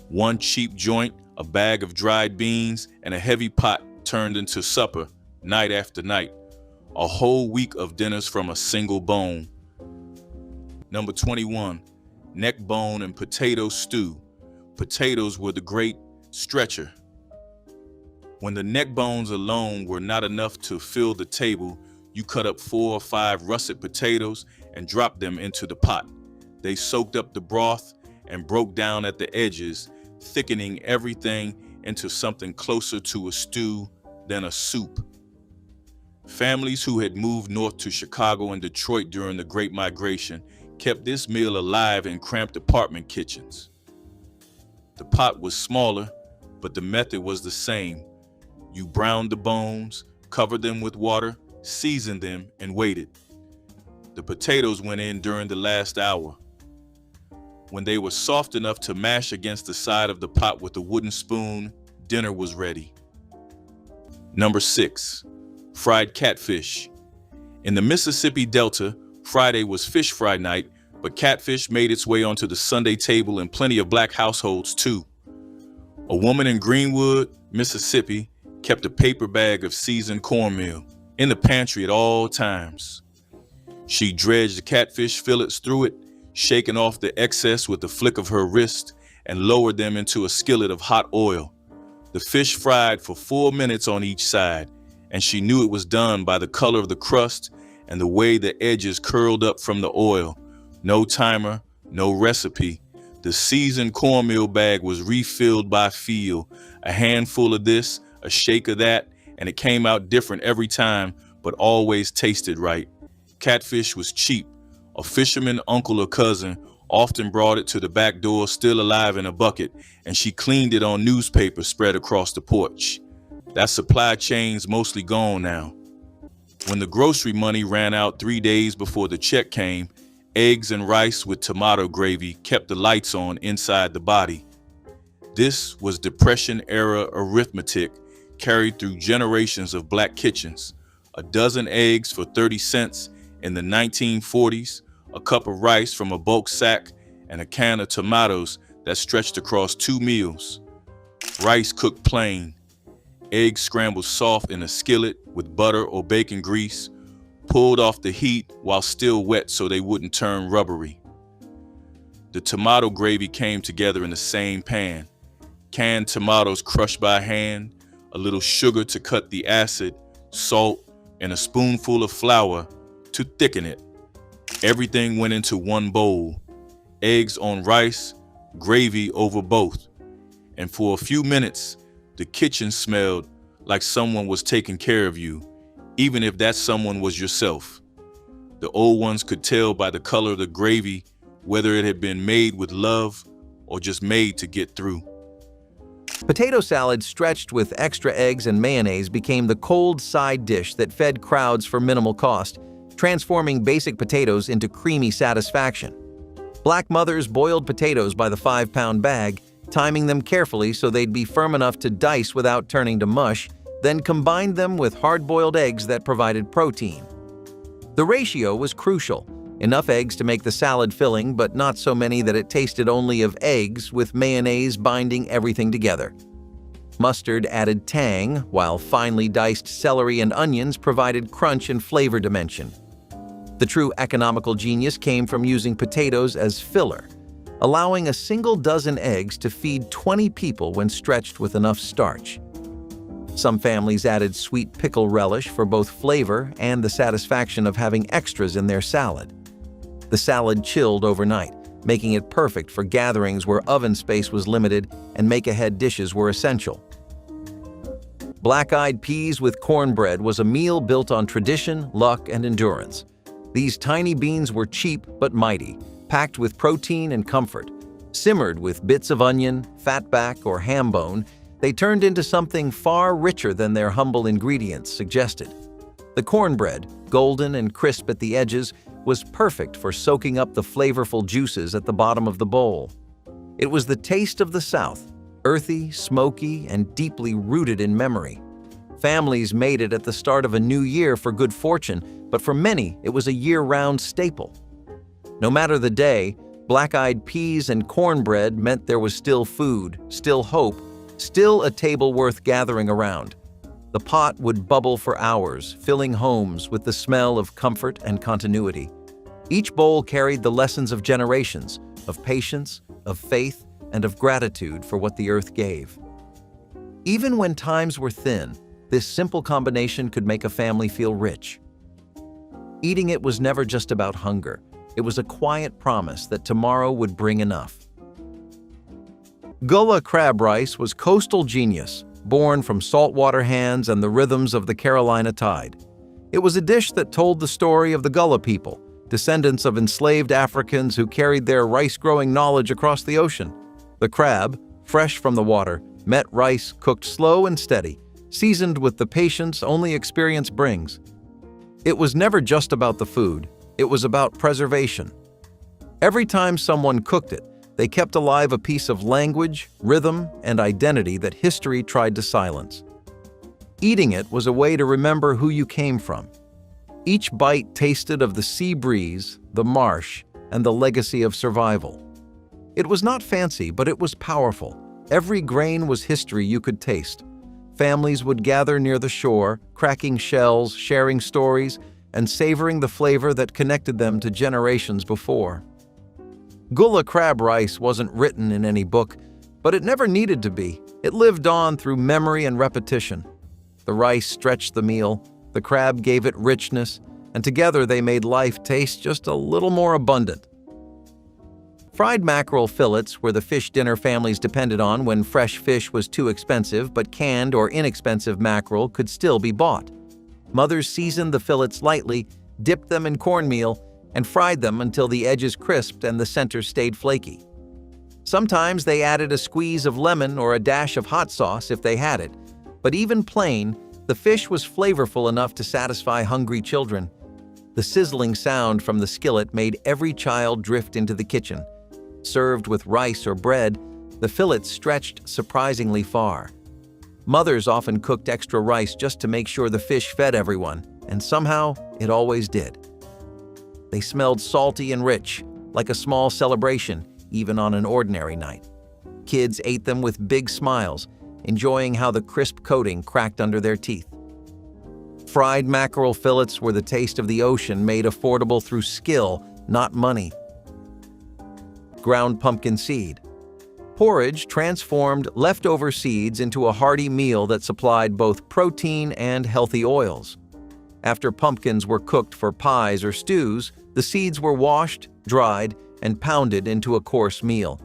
One cheap joint, a bag of dried beans, and a heavy pot turned into supper, night after night. A whole week of dinners from a single bone. Number 21, neck bone and potato stew. Potatoes were the great stretcher. When the neck bones alone were not enough to fill the table, you cut up 4 or 5 russet potatoes and dropped them into the pot. They soaked up the broth and broke down at the edges, thickening everything into something closer to a stew than a soup. Families who had moved north to Chicago and Detroit during the Great Migration kept this meal alive in cramped apartment kitchens. The pot was smaller, but the method was the same. You browned the bones, covered them with water, seasoned them, and waited. The potatoes went in during the last hour. When they were soft enough to mash against the side of the pot with a wooden spoon, dinner was ready. Number 6. Fried catfish. In the Mississippi Delta, Friday was fish fry night, but catfish made its way onto the Sunday table in plenty of black households too. A woman in Greenwood, Mississippi, kept a paper bag of seasoned cornmeal in the pantry at all times. She dredged the catfish fillets through it, shaking off the excess with a flick of her wrist, and lowered them into a skillet of hot oil. The fish fried for 4 minutes on each side, and she knew it was done by the color of the crust and the way the edges curled up from the oil. No timer, no recipe. The seasoned cornmeal bag was refilled by feel. A handful of this, a shake of that, and it came out different every time, but always tasted right. Catfish was cheap. A fisherman uncle or cousin often brought it to the back door still alive in a bucket, and she cleaned it on newspaper spread across the porch. That supply chain's mostly gone now. When the grocery money ran out 3 days before the check came, eggs and rice with tomato gravy kept the lights on inside the body. This was Depression-era arithmetic carried through generations of black kitchens. A dozen eggs for 30 cents in the 1940s, a cup of rice from a bulk sack, and a can of tomatoes that stretched across 2 meals. Rice cooked plain, eggs scrambled soft in a skillet with butter or bacon grease, pulled off the heat while still wet so they wouldn't turn rubbery. The tomato gravy came together in the same pan. Canned tomatoes crushed by hand, a little sugar to cut the acid, salt, and a spoonful of flour to thicken it. Everything went into one bowl. Eggs on rice, gravy over both. And for a few minutes, the kitchen smelled like someone was taking care of you, even if that someone was yourself. The old ones could tell by the color of the gravy whether it had been made with love or just made to get through. Potato salad stretched with extra eggs and mayonnaise became the cold side dish that fed crowds for minimal cost, transforming basic potatoes into creamy satisfaction. Black mothers boiled potatoes by the 5-pound bag, timing them carefully so they'd be firm enough to dice without turning to mush, then combined them with hard-boiled eggs that provided protein. The ratio was crucial. Enough eggs to make the salad filling, but not so many that it tasted only of eggs, with mayonnaise binding everything together. Mustard added tang, while finely diced celery and onions provided crunch and flavor dimension. The true economical genius came from using potatoes as filler, allowing a single dozen eggs to feed 20 people when stretched with enough starch. Some families added sweet pickle relish for both flavor and the satisfaction of having extras in their salad. The salad chilled overnight, making it perfect for gatherings where oven space was limited and make-ahead dishes were essential. Black-eyed peas with cornbread was a meal built on tradition, luck, and endurance. These tiny beans were cheap but mighty, packed with protein and comfort. Simmered with bits of onion, fatback, or ham bone, they turned into something far richer than their humble ingredients suggested. The cornbread, golden and crisp at the edges, was perfect for soaking up the flavorful juices at the bottom of the bowl. It was the taste of the South, earthy, smoky, and deeply rooted in memory. Families made it at the start of a new year for good fortune, but for many, it was a year-round staple. No matter the day, black-eyed peas and cornbread meant there was still food, still hope, still a table worth gathering around. The pot would bubble for hours, filling homes with the smell of comfort and continuity. Each bowl carried the lessons of generations, of patience, of faith, and of gratitude for what the earth gave. Even when times were thin, this simple combination could make a family feel rich. Eating it was never just about hunger. It was a quiet promise that tomorrow would bring enough. Gullah crab rice was coastal genius, born from saltwater hands and the rhythms of the Carolina tide. It was a dish that told the story of the Gullah people, descendants of enslaved Africans who carried their rice-growing knowledge across the ocean. The crab, fresh from the water, met rice cooked slow and steady, seasoned with the patience only experience brings. It was never just about the food, it was about preservation. Every time someone cooked it, They kept alive a piece of language, rhythm, and identity that history tried to silence. Eating it was a way to remember who you came from. Each bite tasted of the sea breeze, the marsh, and the legacy of survival. It was not fancy, but it was powerful. Every grain was history you could taste. Families would gather near the shore, cracking shells, sharing stories, and savoring the flavor that connected them to generations before. Gullah crab rice wasn't written in any book, but it never needed to be. It lived on through memory and repetition. The rice stretched the meal, the crab gave it richness, and together they made life taste just a little more abundant. Fried mackerel fillets were the fish dinner families depended on when fresh fish was too expensive, but canned or inexpensive mackerel could still be bought. Mothers seasoned the fillets lightly, dipped them in cornmeal, and fried them until the edges crisped and the center stayed flaky. Sometimes they added a squeeze of lemon or a dash of hot sauce if they had it, but even plain, the fish was flavorful enough to satisfy hungry children. The sizzling sound from the skillet made every child drift into the kitchen. Served with rice or bread, the fillets stretched surprisingly far. Mothers often cooked extra rice just to make sure the fish fed everyone, and somehow it always did. They smelled salty and rich, like a small celebration, even on an ordinary night. Kids ate them with big smiles, enjoying how the crisp coating cracked under their teeth. Fried mackerel fillets were the taste of the ocean made affordable through skill, not money. Ground pumpkin seed. Porridge transformed leftover seeds into a hearty meal that supplied both protein and healthy oils. After pumpkins were cooked for pies or stews, the seeds were washed, dried, and pounded into a coarse meal.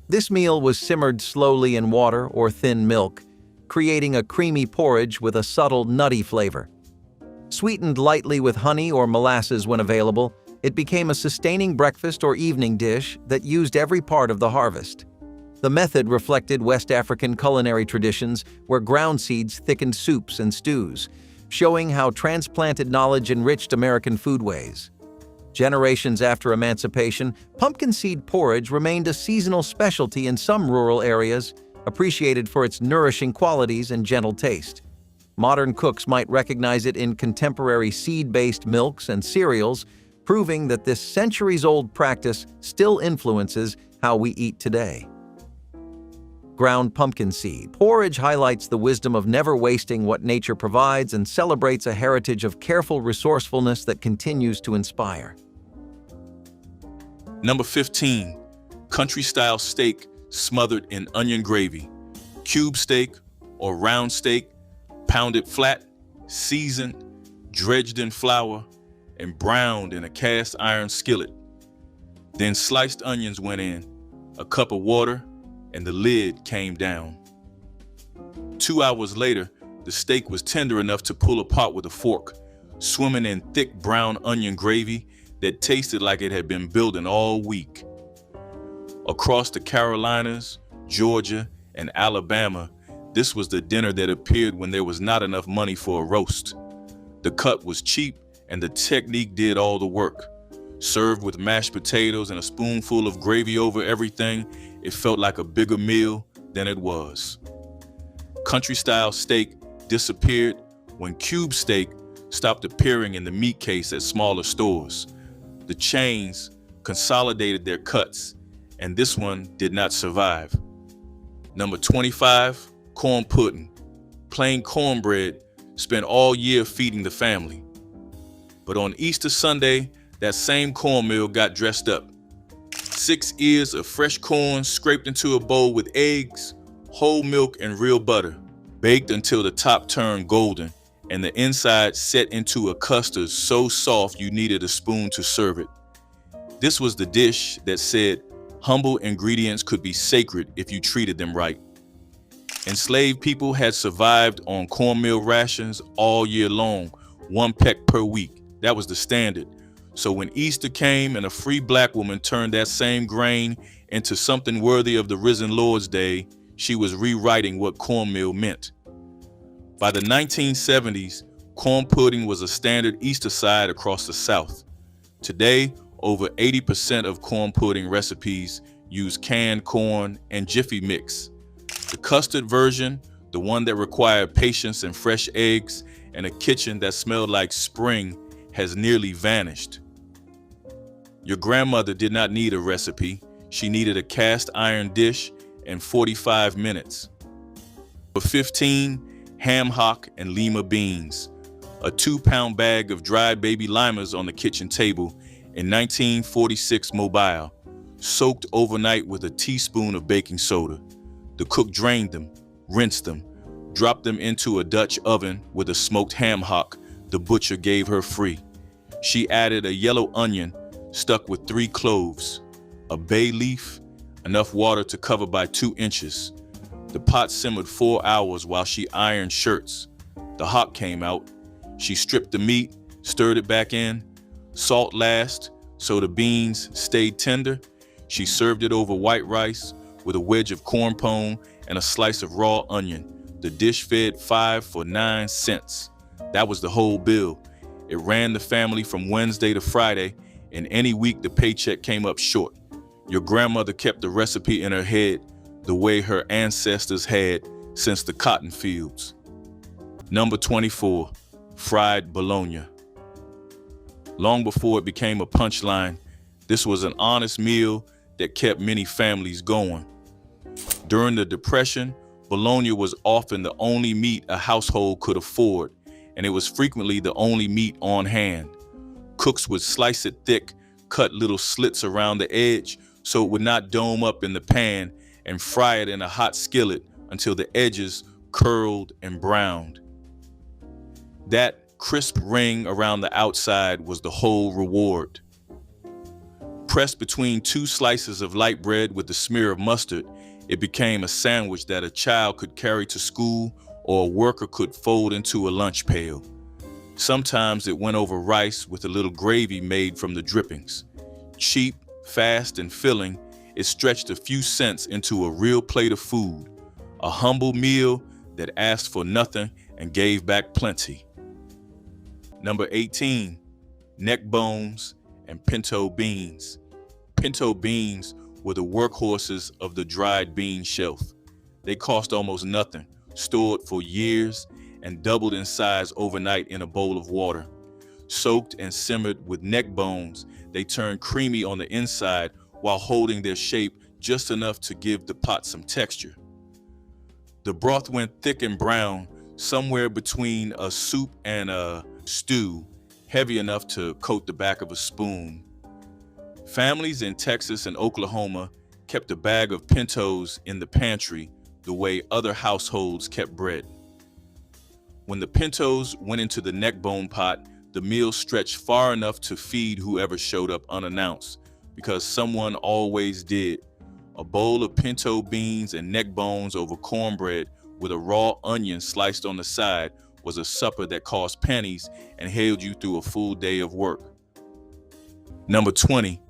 This meal was simmered slowly in water or thin milk, creating a creamy porridge with a subtle nutty flavor. Sweetened lightly with honey or molasses when available, it became a sustaining breakfast or evening dish that used every part of the harvest. The method reflected West African culinary traditions where ground seeds thickened soups and stews, showing how transplanted knowledge enriched American foodways. Generations after emancipation, pumpkin seed porridge remained a seasonal specialty in some rural areas, appreciated for its nourishing qualities and gentle taste. Modern cooks might recognize it in contemporary seed-based milks and cereals, proving that this centuries-old practice still influences how we eat today. Ground pumpkin seed. Porridge highlights the wisdom of never wasting what nature provides and celebrates a heritage of careful resourcefulness that continues to inspire. Number 15, country-style steak smothered in onion gravy. Cube steak or round steak, pounded flat, seasoned, dredged in flour, and browned in a cast iron skillet. Then sliced onions went in, a cup of water, and the lid came down. 2 hours later, the steak was tender enough to pull apart with a fork, swimming in thick brown onion gravy that tasted like it had been building all week. Across the Carolinas, Georgia, and Alabama, this was the dinner that appeared when there was not enough money for a roast. The cut was cheap, and the technique did all the work. Served with mashed potatoes and a spoonful of gravy over everything, it felt like a bigger meal than it was. Country-style steak disappeared when cube steak stopped appearing in the meat case at smaller stores. The chains consolidated their cuts, and this one did not survive. Number 25, corn pudding. Plain cornbread spent all year feeding the family. But on Easter Sunday, that same cornmeal got dressed up. 6 ears of fresh corn scraped into a bowl with eggs, whole milk, and real butter, baked until the top turned golden and the inside set into a custard so soft you needed a spoon to serve it. This was the dish that said humble ingredients could be sacred if you treated them right. Enslaved people had survived on cornmeal rations all year long, 1 peck per week. That was the standard. So when Easter came and a free black woman turned that same grain into something worthy of the risen Lord's Day, she was rewriting what cornmeal meant. By the 1970s, corn pudding was a standard Easter side across the South. Today, over 80% of corn pudding recipes used canned corn and Jiffy mix. The custard version, the one that required patience and fresh eggs and a kitchen that smelled like spring, has nearly vanished. Your grandmother did not need a recipe. She needed a cast iron dish and 45 minutes. For 15, ham hock and lima beans, a 2-pound bag of dried baby limas on the kitchen table in 1946 Mobile, soaked overnight with a teaspoon of baking soda. The cook drained them, rinsed them, dropped them into a Dutch oven with a smoked ham hock the butcher gave her free. She added a yellow onion stuck with 3 cloves, a bay leaf, enough water to cover by 2 inches. The pot simmered 4 hours while she ironed shirts. The hock came out. She stripped the meat, stirred it back in, salt last so the beans stayed tender. She served it over white rice with a wedge of corn pone and a slice of raw onion. The dish fed 5 for 9 cents. That was the whole bill. It ran the family from Wednesday to Friday, and any week the paycheck came up short. Your grandmother kept the recipe in her head the way her ancestors had since the cotton fields. Number 24, fried bologna. Long before it became a punchline, this was an honest meal that kept many families going. During the Depression, bologna was often the only meat a household could afford, and it was frequently the only meat on hand. Cooks would slice it thick, cut little slits around the edge so it would not dome up in the pan, and fry it in a hot skillet until the edges curled and browned. That crisp ring around the outside was the whole reward. Pressed between 2 slices of light bread with a smear of mustard, it became a sandwich that a child could carry to school or a worker could fold into a lunch pail. Sometimes it went over rice with a little gravy made from the drippings. Cheap, fast, and filling, it stretched a few cents into a real plate of food, a humble meal that asked for nothing and gave back plenty. Number 18, neck bones and pinto beans. Pinto beans were the workhorses of the dried bean shelf. They cost almost nothing, stored for years, and doubled in size overnight in a bowl of water. Soaked and simmered with neck bones, they turned creamy on the inside while holding their shape just enough to give the pot some texture. The broth went thick and brown, somewhere between a soup and a stew, heavy enough to coat the back of a spoon. Families in Texas and Oklahoma kept a bag of pintos in the pantry the way other households kept bread. When the pintos went into the neck bone pot, the meal stretched far enough to feed whoever showed up unannounced, because someone always did. A bowl of pinto beans and neck bones over cornbread with a raw onion sliced on the side was a supper that cost pennies and held you through a full day of work. Number 20,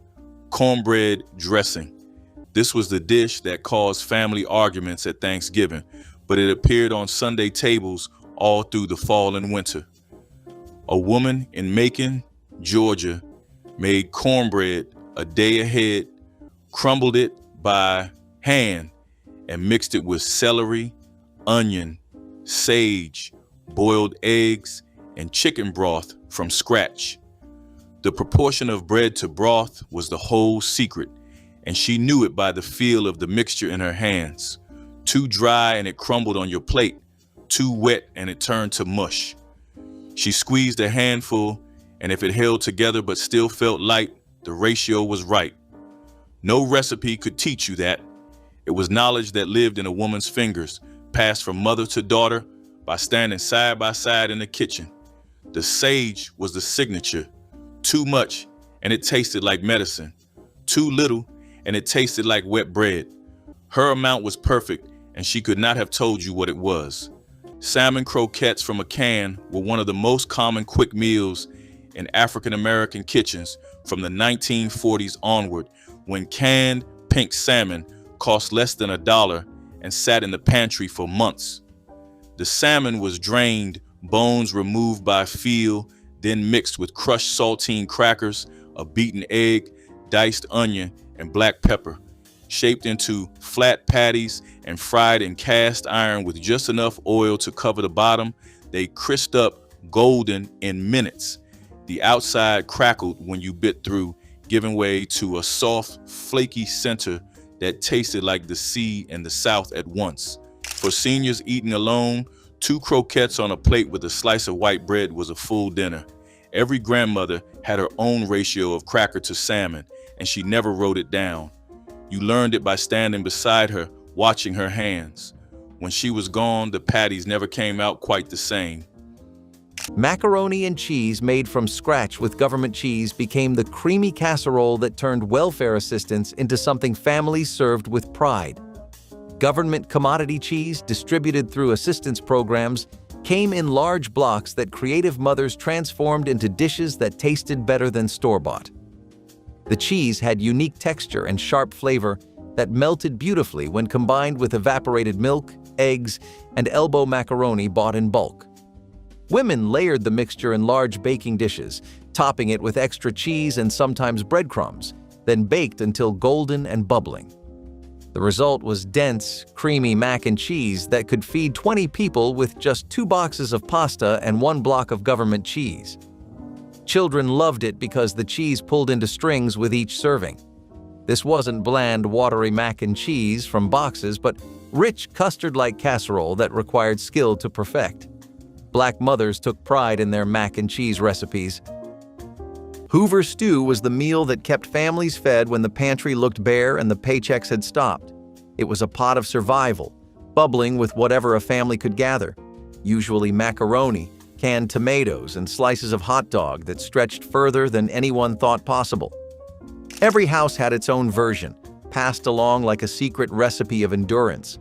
cornbread dressing. This was the dish that caused family arguments at Thanksgiving, but it appeared on Sunday tables all through the fall and winter. A woman in Macon, Georgia, made cornbread a day ahead, crumbled it by hand, and mixed it with celery, onion, sage, boiled eggs, and chicken broth from scratch. The proportion of bread to broth was the whole secret, and she knew it by the feel of the mixture in her hands. Too dry and it crumbled on your plate, too wet and it turned to mush. She squeezed a handful, and if it held together but still felt light, the ratio was right. No recipe could teach you that. It was knowledge that lived in a woman's fingers, passed from mother to daughter by standing side by side in the kitchen. The sage was the signature. Too much, and it tasted like medicine. Too little, and it tasted like wet bread. Her amount was perfect, and she could not have told you what it was. Salmon croquettes from a can were one of the most common quick meals in African American kitchens from the 1940s onward, when canned pink salmon cost less than $1 and sat in the pantry for months. The salmon was drained, bones removed by feel, then mixed with crushed saltine crackers, a beaten egg, diced onion, and black pepper. shaped into flat patties and fried in cast iron with just enough oil to cover the bottom. They crisped up golden in minutes. The outside crackled when you bit through, giving way to a soft, flaky center that tasted like the sea and the South at once. For seniors eating alone, 2 croquettes on a plate with a slice of white bread was a full dinner. Every grandmother had her own ratio of cracker to salmon, and she never wrote it down. You learned it by standing beside her, watching her hands. When she was gone, the patties never came out quite the same. Macaroni and cheese made from scratch with government cheese became the creamy casserole that turned welfare assistance into something families served with pride. Government commodity cheese, distributed through assistance programs, came in large blocks that creative mothers transformed into dishes that tasted better than store-bought. The cheese had unique texture and sharp flavor that melted beautifully when combined with evaporated milk, eggs, and elbow macaroni bought in bulk. Women layered the mixture in large baking dishes, topping it with extra cheese and sometimes breadcrumbs, then baked until golden and bubbling. The result was dense, creamy mac and cheese that could feed 20 people with just 2 boxes of pasta and 1 block of government cheese. Children loved it because the cheese pulled into strings with each serving. This wasn't bland, watery mac and cheese from boxes, but rich custard-like casserole that required skill to perfect. Black mothers took pride in their mac and cheese recipes. Hoover stew was the meal that kept families fed when the pantry looked bare and the paychecks had stopped. It was a pot of survival, bubbling with whatever a family could gather, usually macaroni, canned tomatoes, and slices of hot dog that stretched further than anyone thought possible. Every house had its own version, passed along like a secret recipe of endurance.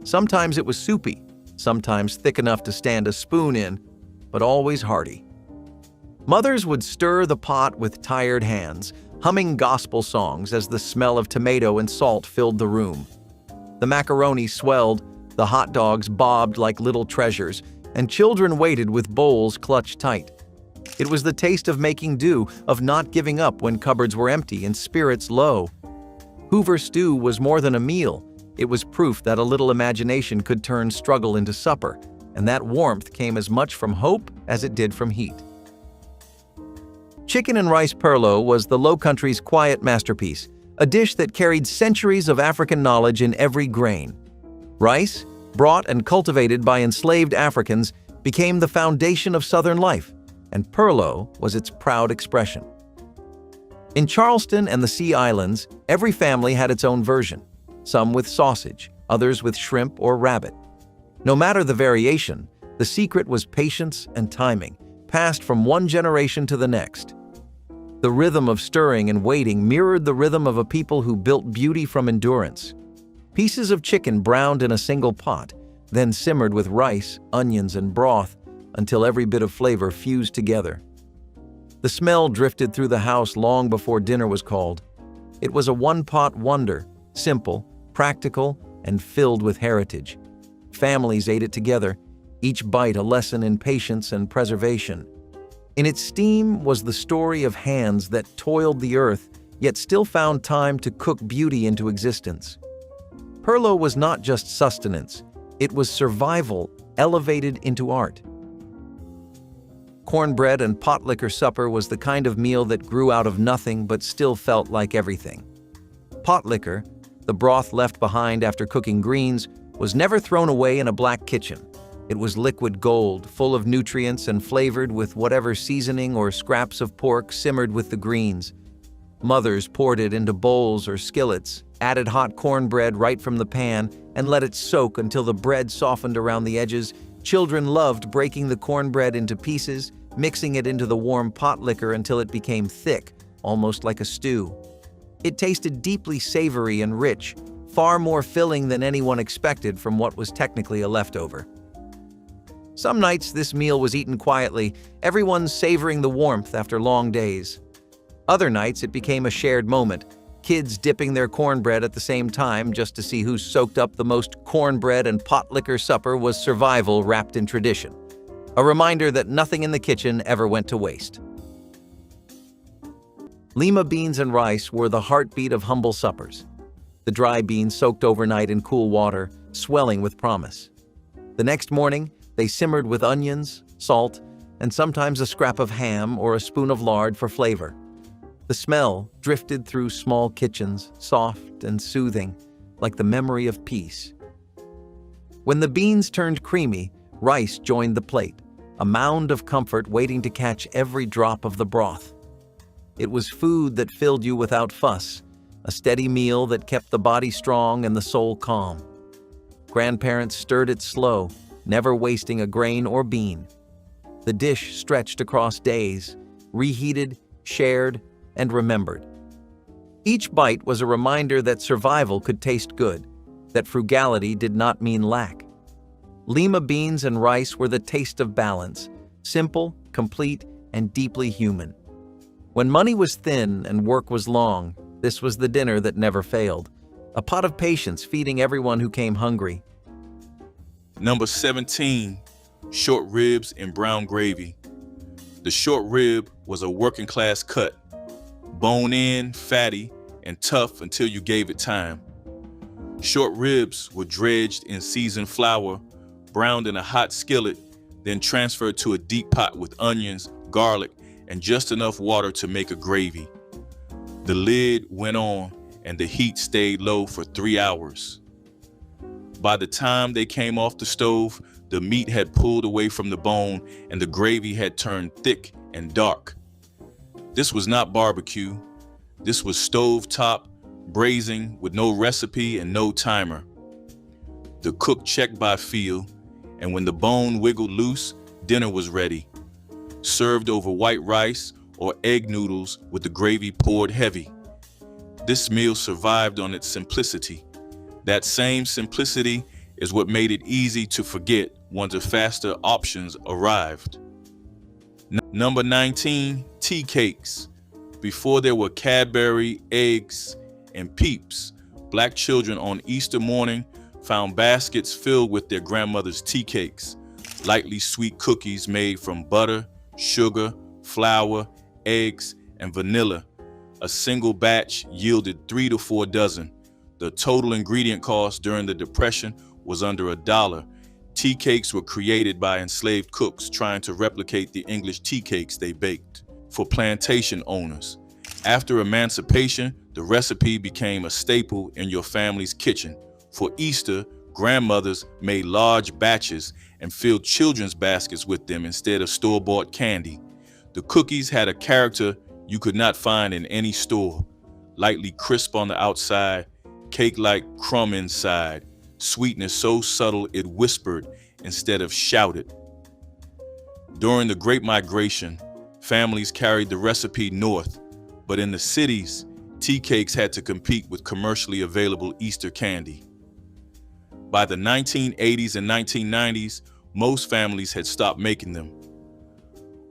Sometimes it was soupy, sometimes thick enough to stand a spoon in, but always hearty. Mothers would stir the pot with tired hands, humming gospel songs as the smell of tomato and salt filled the room. The macaroni swelled, the hot dogs bobbed like little treasures, and children waited with bowls clutched tight. It was the taste of making do, of not giving up when cupboards were empty and spirits low. Hoover stew was more than a meal. It was proof that a little imagination could turn struggle into supper, and that warmth came as much from hope as it did from heat. Chicken and rice perlo was the Low Country's quiet masterpiece, a dish that carried centuries of African knowledge in every grain. Rice, brought and cultivated by enslaved Africans, became the foundation of Southern life, and perlo was its proud expression. In Charleston and the Sea Islands, every family had its own version, some with sausage, others with shrimp or rabbit. No matter the variation, the secret was patience and timing, passed from one generation to the next. The rhythm of stirring and waiting mirrored the rhythm of a people who built beauty from endurance. Pieces of chicken browned in a single pot, then simmered with rice, onions, and broth until every bit of flavor fused together. The smell drifted through the house long before dinner was called. It was a one-pot wonder, simple, practical, and filled with heritage. Families ate it together, each bite a lesson in patience and preservation. In its steam was the story of hands that toiled the earth, yet still found time to cook beauty into existence. Perlo was not just sustenance, it was survival elevated into art. Cornbread and pot liquor supper was the kind of meal that grew out of nothing but still felt like everything. Pot liquor, the broth left behind after cooking greens, was never thrown away in a black kitchen. It was liquid gold, full of nutrients and flavored with whatever seasoning or scraps of pork simmered with the greens. Mothers poured it into bowls or skillets, added hot cornbread right from the pan, and let it soak until the bread softened around the edges. Children loved breaking the cornbread into pieces, mixing it into the warm pot liquor until it became thick, almost like a stew. It tasted deeply savory and rich, far more filling than anyone expected from what was technically a leftover. Some nights this meal was eaten quietly, everyone savoring the warmth after long days. Other nights it became a shared moment, kids dipping their cornbread at the same time just to see who soaked up the most cornbread, and pot liquor supper was survival wrapped in tradition. A reminder that nothing in the kitchen ever went to waste. Lima beans and rice were the heartbeat of humble suppers. the dry beans soaked overnight in cool water, swelling with promise. The next morning, they simmered with onions, salt, and sometimes a scrap of ham or a spoon of lard for flavor. The smell drifted through small kitchens, soft and soothing, like the memory of peace. When the beans turned creamy, rice joined the plate, a mound of comfort waiting to catch every drop of the broth. It was food that filled you without fuss, a steady meal that kept the body strong and the soul calm. Grandparents stirred it slow, never wasting a grain or bean. The dish stretched across days, reheated, shared, and remembered. Each bite was a reminder that survival could taste good, that frugality did not mean lack. Lima beans and rice were the taste of balance, simple, complete, and deeply human. When money was thin and work was long, this was the dinner that never failed, a pot of patience feeding everyone who came hungry. Number 17, short ribs in brown gravy. The short rib was a working class cut, bone-in, fatty, and tough until you gave it time. Short ribs were dredged in seasoned flour, browned in a hot skillet, then transferred to a deep pot with onions, garlic, and just enough water to make a gravy. The lid went on, and the heat stayed low for 3 hours. By the time they came off the stove, the meat had pulled away from the bone, and the gravy had turned thick and dark. This was not barbecue. This was stovetop, braising with no recipe and no timer. The cook checked by feel, and when the bone wiggled loose, dinner was ready. Served over white rice or egg noodles with the gravy poured heavy. This meal survived on its simplicity. That same simplicity is what made it easy to forget once the faster options arrived. Number 19, tea cakes. Before there were Cadbury, eggs, and Peeps, Black children on Easter morning found baskets filled with their grandmother's tea cakes, lightly sweet cookies made from butter, sugar, flour, eggs, and vanilla. A single batch yielded 3 to 4 dozen. The total ingredient cost during the Depression was under $1. Tea cakes were created by enslaved cooks trying to replicate the English tea cakes they baked for plantation owners. After emancipation, the recipe became a staple in your family's kitchen. For Easter, grandmothers made large batches and filled children's baskets with them instead of store-bought candy. The cookies had a character you could not find in any store. Lightly crisp on the outside, cake-like crumb inside, sweetness so subtle it whispered instead of shouted. During the Great Migration, families carried the recipe north, but in the cities, tea cakes had to compete with commercially available Easter candy. By the 1980s and 1990s, most families had stopped making them.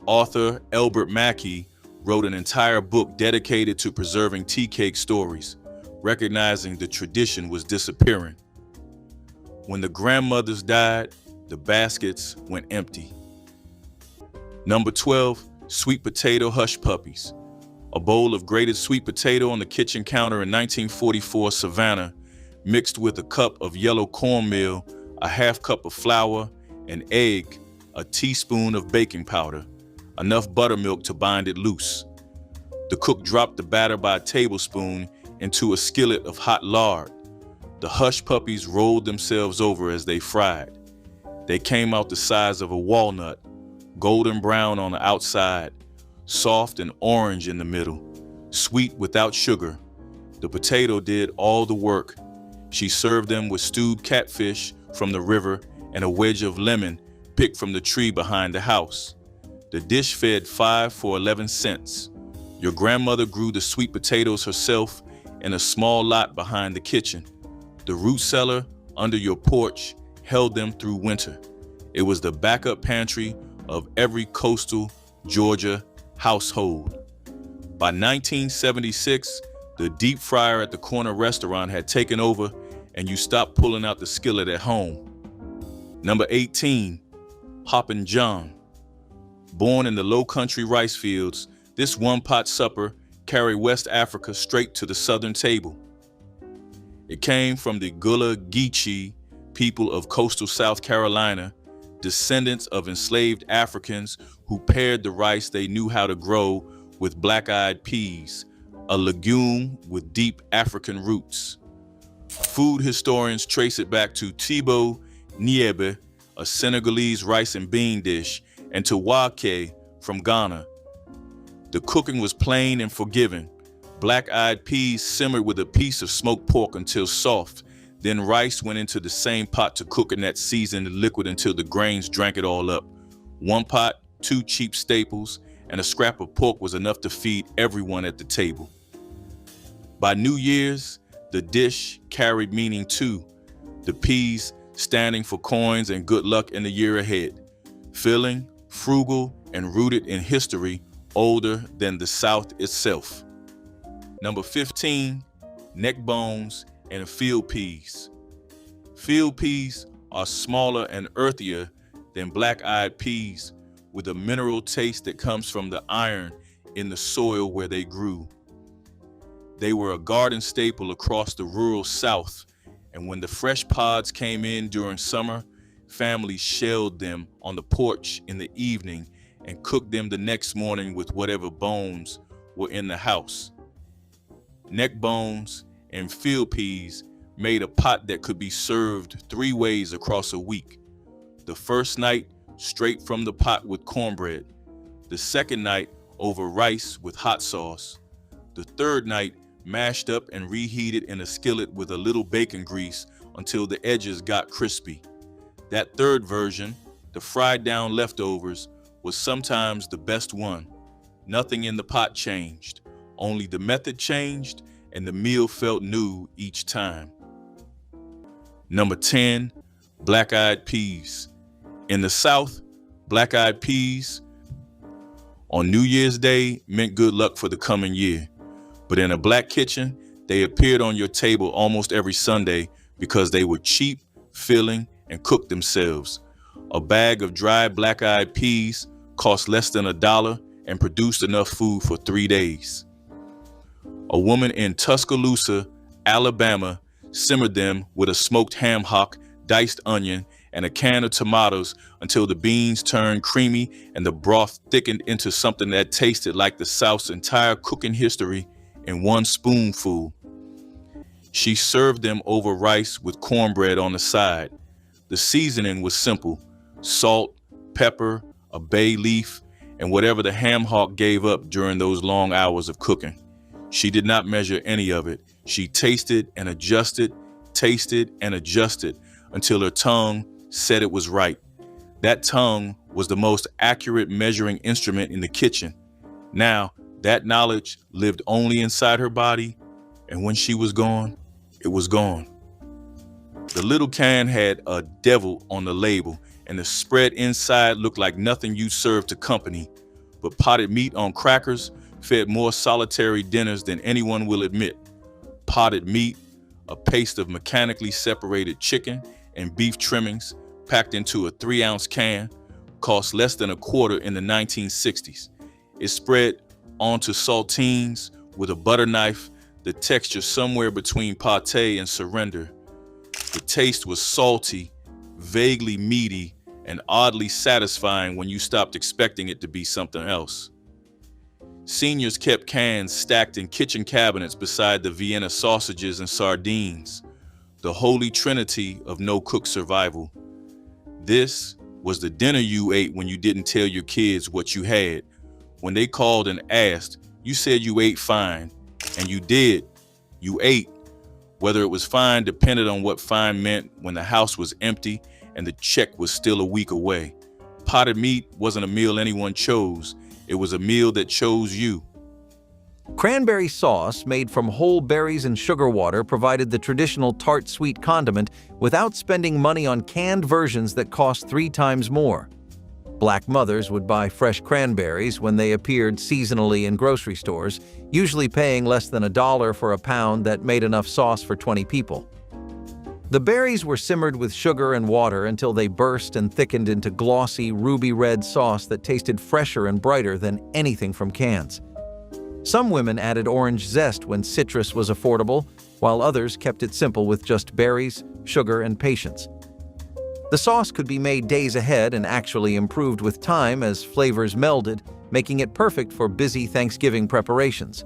Author Elbert Mackey wrote an entire book dedicated to preserving tea cake stories, recognizing the tradition was disappearing. When the grandmothers died, the baskets went empty. Number 12, sweet potato hush puppies. A bowl of grated sweet potato on the kitchen counter in 1944 Savannah, mixed with a cup of yellow cornmeal, a half cup of flour, an egg, a teaspoon of baking powder, enough buttermilk to bind it loose. The cook dropped the batter by a tablespoon into a skillet of hot lard. The hush puppies rolled themselves over as they fried. They came out the size of a walnut, golden brown on the outside, soft and orange in the middle, sweet without sugar. The potato did all the work. She served them with stewed catfish from the river and a wedge of lemon picked from the tree behind the house. The dish fed 5 for 11 cents. Your grandmother grew the sweet potatoes herself in a small lot behind the kitchen. The root cellar under your porch held them through winter. It was the backup pantry of every coastal Georgia household. By 1976, the deep fryer at the corner restaurant had taken over and you stopped pulling out the skillet at home. Number 18, Hoppin' John. Born in the low country rice fields, this one-pot supper carried West Africa straight to the southern table. It came from the Gullah Geechee people of coastal South Carolina, descendants of enslaved Africans who paired the rice they knew how to grow with black-eyed peas, a legume with deep African roots. Food historians trace it back to Tibo Niebe, a Senegalese rice and bean dish, and to Wake from Ghana. The cooking was plain and forgiving. Black-eyed peas simmered with a piece of smoked pork until soft. Then rice went into the same pot to cook in that seasoned liquid until the grains drank it all up. One pot, 2 cheap staples, and a scrap of pork was enough to feed everyone at the table. By New Year's, the dish carried meaning too. The peas standing for coins and good luck in the year ahead. Filling, frugal, and rooted in history older than the South itself. Number 15, neck bones and field peas. Field peas are smaller and earthier than black-eyed peas, with a mineral taste that comes from the iron in the soil where they grew. They were a garden staple across the rural South, and when the fresh pods came in during summer, families shelled them on the porch in the evening and cooked them the next morning with whatever bones were in the house. Neck bones and field peas made a pot that could be served 3 ways across a week. The first night, straight from the pot with cornbread. The second night, over rice with hot sauce. The third night, mashed up and reheated in a skillet with a little bacon grease until the edges got crispy. That third version, the fried down leftovers, was sometimes the best one. Nothing in the pot changed, only the method changed and the meal felt new each time. Number 10, black-eyed peas. In the South, black-eyed peas on New Year's Day meant good luck for the coming year. But in a black kitchen, they appeared on your table almost every Sunday because they were cheap, filling, and cooked themselves. A bag of dried black-eyed peas cost less than $1 and produced enough food for 3 days. A woman in Tuscaloosa, Alabama, simmered them with a smoked ham hock, diced onion, and a can of tomatoes until the beans turned creamy and the broth thickened into something that tasted like the South's entire cooking history in one spoonful. She served them over rice with cornbread on the side. The seasoning was simple: salt, pepper, a bay leaf, and whatever the ham hock gave up during those long hours of cooking. She did not measure any of it. She tasted and adjusted, tasted and adjusted until her tongue said it was right. That tongue was the most accurate measuring instrument in the kitchen. Now, that knowledge lived only inside her body, and when she was gone, it was gone. The little can had a devil on the label, and the spread inside looked like nothing you served to company. But potted meat on crackers fed more solitary dinners than anyone will admit. Potted meat, a paste of mechanically separated chicken and beef trimmings packed into a 3-ounce can, cost less than $1 in the 1960s. It spread onto saltines with a butter knife, the texture somewhere between pâté and surrender. The taste was salty, vaguely meaty, and oddly satisfying when you stopped expecting it to be something else. Seniors kept cans stacked in kitchen cabinets beside the Vienna sausages and sardines, the holy trinity of no-cook survival. This was the dinner you ate when you didn't tell your kids what you had. When they called and asked, you said you ate fine, and you did. You ate. Whether it was fine depended on what fine meant when the house was empty and the check was still a week away. Potted meat wasn't a meal anyone chose. It was a meal that chose you. Cranberry sauce made from whole berries and sugar water provided the traditional tart sweet condiment without spending money on canned versions that cost 3 times more. Black mothers would buy fresh cranberries when they appeared seasonally in grocery stores, usually paying less than $1 for a pound that made enough sauce for 20 people. The berries were simmered with sugar and water until they burst and thickened into glossy, ruby red sauce that tasted fresher and brighter than anything from cans. Some women added orange zest when citrus was affordable, while others kept it simple with just berries, sugar, and patience. The sauce could be made days ahead and actually improved with time as flavors melded, making it perfect for busy Thanksgiving preparations.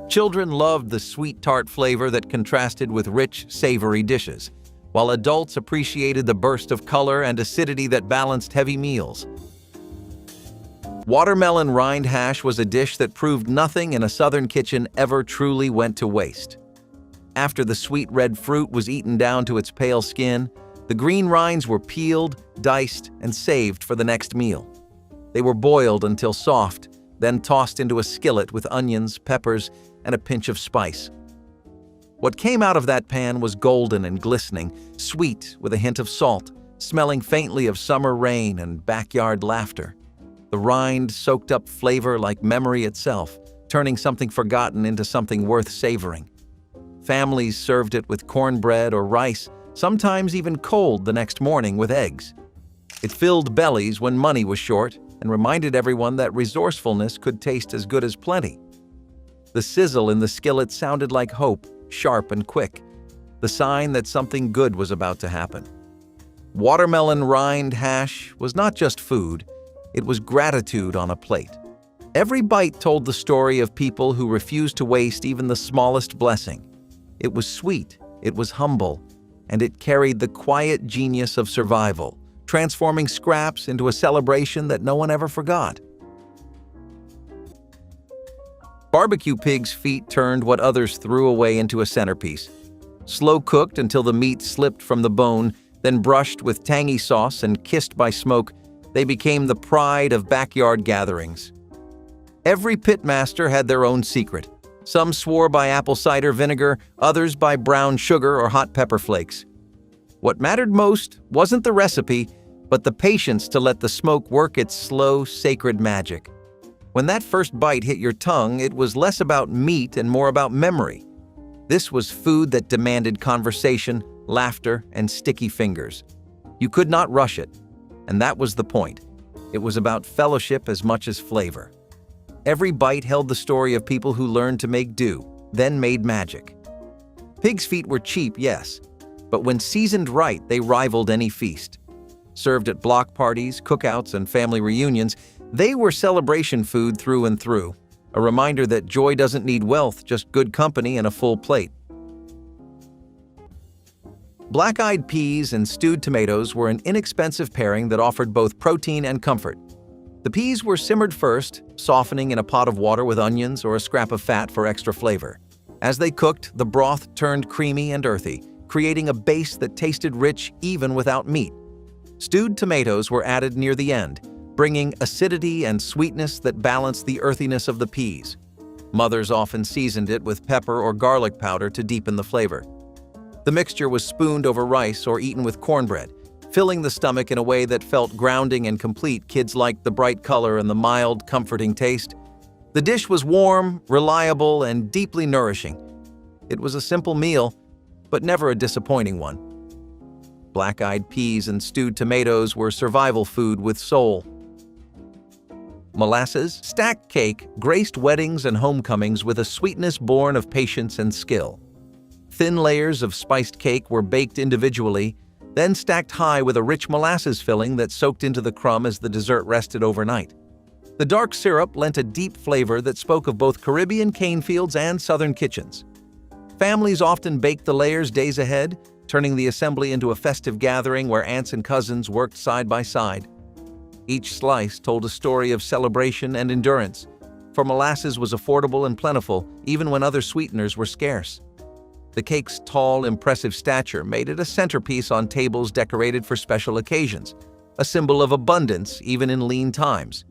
Children loved the sweet tart flavor that contrasted with rich, savory dishes, while adults appreciated the burst of color and acidity that balanced heavy meals. Watermelon rind hash was a dish that proved nothing in a Southern kitchen ever truly went to waste. After the sweet red fruit was eaten down to its pale skin, the green rinds were peeled, diced, and saved for the next meal. They were boiled until soft, then tossed into a skillet with onions, peppers, and a pinch of spice. What came out of that pan was golden and glistening, sweet with a hint of salt, smelling faintly of summer rain and backyard laughter. The rind soaked up flavor like memory itself, turning something forgotten into something worth savoring. Families served it with cornbread or rice, sometimes even cold the next morning with eggs. It filled bellies when money was short and reminded everyone that resourcefulness could taste as good as plenty. The sizzle in the skillet sounded like hope, sharp and quick, the sign that something good was about to happen. Watermelon rind hash was not just food, it was gratitude on a plate. Every bite told the story of people who refused to waste even the smallest blessing. It was sweet, it was humble, and it carried the quiet genius of survival, transforming scraps into a celebration that no one ever forgot. Barbecue pig's feet turned what others threw away into a centerpiece. Slow cooked until the meat slipped from the bone, then brushed with tangy sauce and kissed by smoke, they became the pride of backyard gatherings. Every pitmaster had their own secret. Some swore by apple cider vinegar, others by brown sugar or hot pepper flakes. What mattered most wasn't the recipe, but the patience to let the smoke work its slow, sacred magic. When that first bite hit your tongue, it was less about meat and more about memory. This was food that demanded conversation, laughter, and sticky fingers. You could not rush it, and that was the point. It was about fellowship as much as flavor. Every bite held the story of people who learned to make do, then made magic. Pig's feet were cheap, yes, but when seasoned right, they rivaled any feast. Served at block parties, cookouts, and family reunions, they were celebration food through and through, a reminder that joy doesn't need wealth, just good company and a full plate. Black-eyed peas and stewed tomatoes were an inexpensive pairing that offered both protein and comfort. The peas were simmered first, softening in a pot of water with onions or a scrap of fat for extra flavor. As they cooked, the broth turned creamy and earthy, creating a base that tasted rich even without meat. Stewed tomatoes were added near the end, bringing acidity and sweetness that balanced the earthiness of the peas. Mothers often seasoned it with pepper or garlic powder to deepen the flavor. The mixture was spooned over rice or eaten with cornbread, filling the stomach in a way that felt grounding and complete. Kids liked the bright color and the mild, comforting taste. The dish was warm, reliable, and deeply nourishing. It was a simple meal, but never a disappointing one. Black-eyed peas and stewed tomatoes were survival food with soul. Molasses, stacked cake graced weddings and homecomings with a sweetness born of patience and skill. Thin layers of spiced cake were baked individually, then stacked high with a rich molasses filling that soaked into the crumb as the dessert rested overnight. The dark syrup lent a deep flavor that spoke of both Caribbean cane fields and Southern kitchens. Families often baked the layers days ahead, turning the assembly into a festive gathering where aunts and cousins worked side by side. Each slice told a story of celebration and endurance, for molasses was affordable and plentiful even when other sweeteners were scarce. The cake's tall, impressive stature made it a centerpiece on tables decorated for special occasions, a symbol of abundance even in lean times.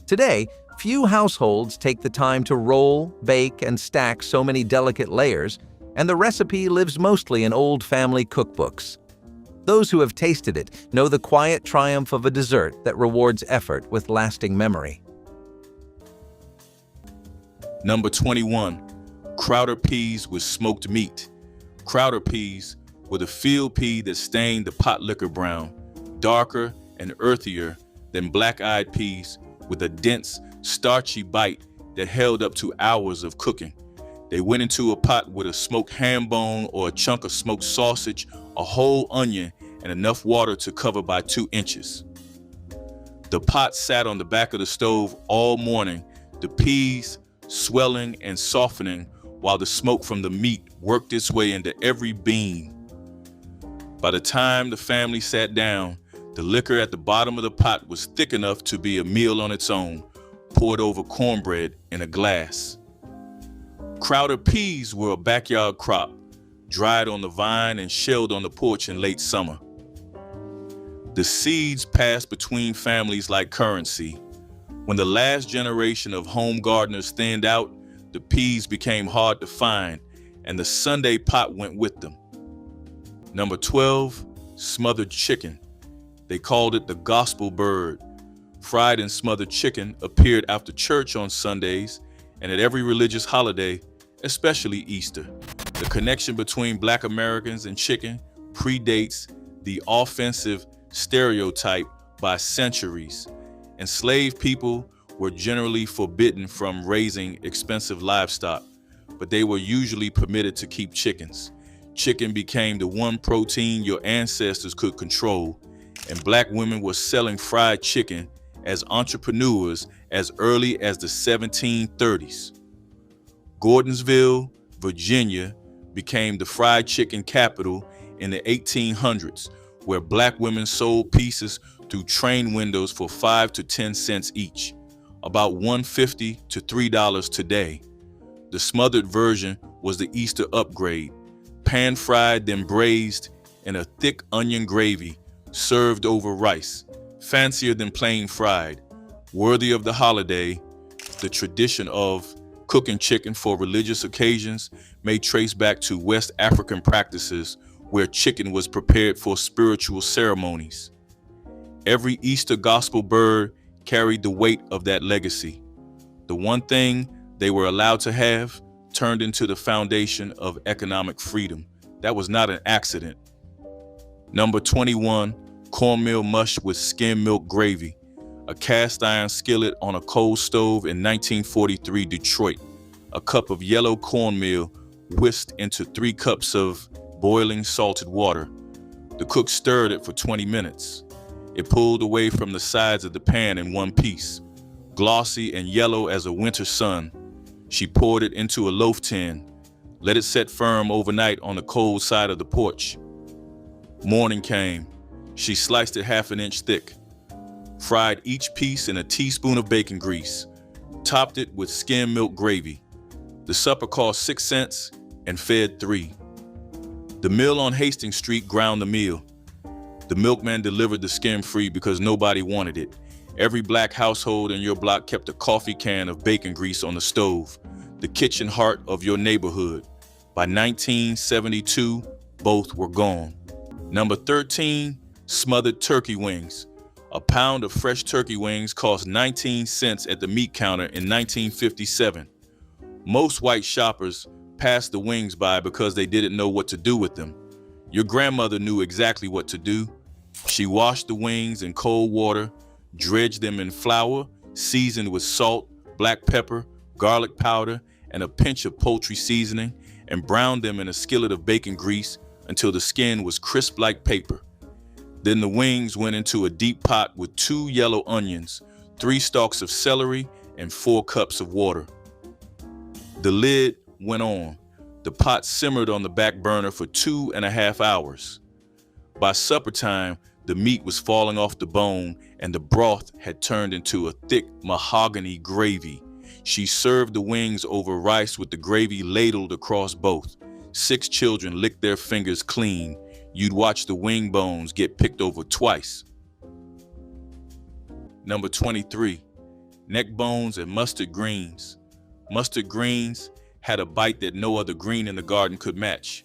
Today, few households take the time to roll, bake, and stack so many delicate layers, and the recipe lives mostly in old family cookbooks. Those who have tasted it know the quiet triumph of a dessert that rewards effort with lasting memory. Number 21. Crowder peas with smoked meat. Crowder peas were the field pea that stained the pot liquor brown, darker and earthier than black-eyed peas with a dense, starchy bite that held up to hours of cooking. They went into a pot with a smoked ham bone or a chunk of smoked sausage, a whole onion, and enough water to cover by 2 inches. The pot sat on the back of the stove all morning, the peas swelling and softening while the smoke from the meat worked its way into every bean. By the time the family sat down, the liquor at the bottom of the pot was thick enough to be a meal on its own, poured over cornbread in a glass. Crowder peas were a backyard crop, dried on the vine and shelled on the porch in late summer. The seeds passed between families like currency. When the last generation of home gardeners thinned out, the peas became hard to find, and the Sunday pot went with them. Number 12, smothered chicken. They called it the gospel bird. Fried and smothered chicken appeared after church on Sundays and at every religious holiday, especially Easter. The connection between Black Americans and chicken predates the offensive stereotype by centuries. Enslaved people were generally forbidden from raising expensive livestock, but they were usually permitted to keep chickens. Chicken became the one protein your ancestors could control, and Black women were selling fried chicken as entrepreneurs as early as the 1730s. Gordonsville, Virginia, became the fried chicken capital in the 1800s, where Black women sold pieces through train windows for 5 to 10 cents each, about $1.50 to $3 today. The smothered version was the Easter upgrade, pan-fried then braised in a thick onion gravy, served over rice, fancier than plain fried, worthy of the holiday. The tradition of cooking chicken for religious occasions may trace back to West African practices where chicken was prepared for spiritual ceremonies. Every Easter gospel bird carried the weight of that legacy. The one thing they were allowed to have turned into the foundation of economic freedom. That was not an accident. Number 21, cornmeal mush with skim milk gravy. A cast iron skillet on a coal stove in 1943 Detroit. A cup of yellow cornmeal whisked into 3 cups of boiling salted water. The cook stirred it for 20 minutes. It pulled away from the sides of the pan in one piece, glossy and yellow as a winter sun. She poured it into a loaf tin, let it set firm overnight on the cold side of the porch. Morning came. She sliced it 1/2 inch thick, fried each piece in a teaspoon of bacon grease, topped it with skim milk gravy. The supper cost 6 cents and fed 3. The mill on Hastings Street ground the meal. The milkman delivered the skim free because nobody wanted it. Every Black household in your block kept a coffee can of bacon grease on the stove, the kitchen heart of your neighborhood. By 1972, both were gone. Number 13, smothered turkey wings. A pound of fresh turkey wings cost 19 cents at the meat counter in 1957. Most white shoppers passed the wings by because they didn't know what to do with them. Your grandmother knew exactly what to do. She washed the wings in cold water, dredged them in flour, seasoned with salt, black pepper, garlic powder, and a pinch of poultry seasoning, and browned them in a skillet of bacon grease until the skin was crisp like paper. Then the wings went into a deep pot with 2 yellow onions, 3 stalks of celery, and 4 cups of water. The lid went on. The pot simmered on the back burner for 2.5 hours. By supper time, the meat was falling off the bone and the broth had turned into a thick mahogany gravy. She served the wings over rice with the gravy ladled across both. 6 children licked their fingers clean. You'd watch the wing bones get picked over twice. Number 23, neck bones and mustard greens. Mustard greens had a bite that no other green in the garden could match.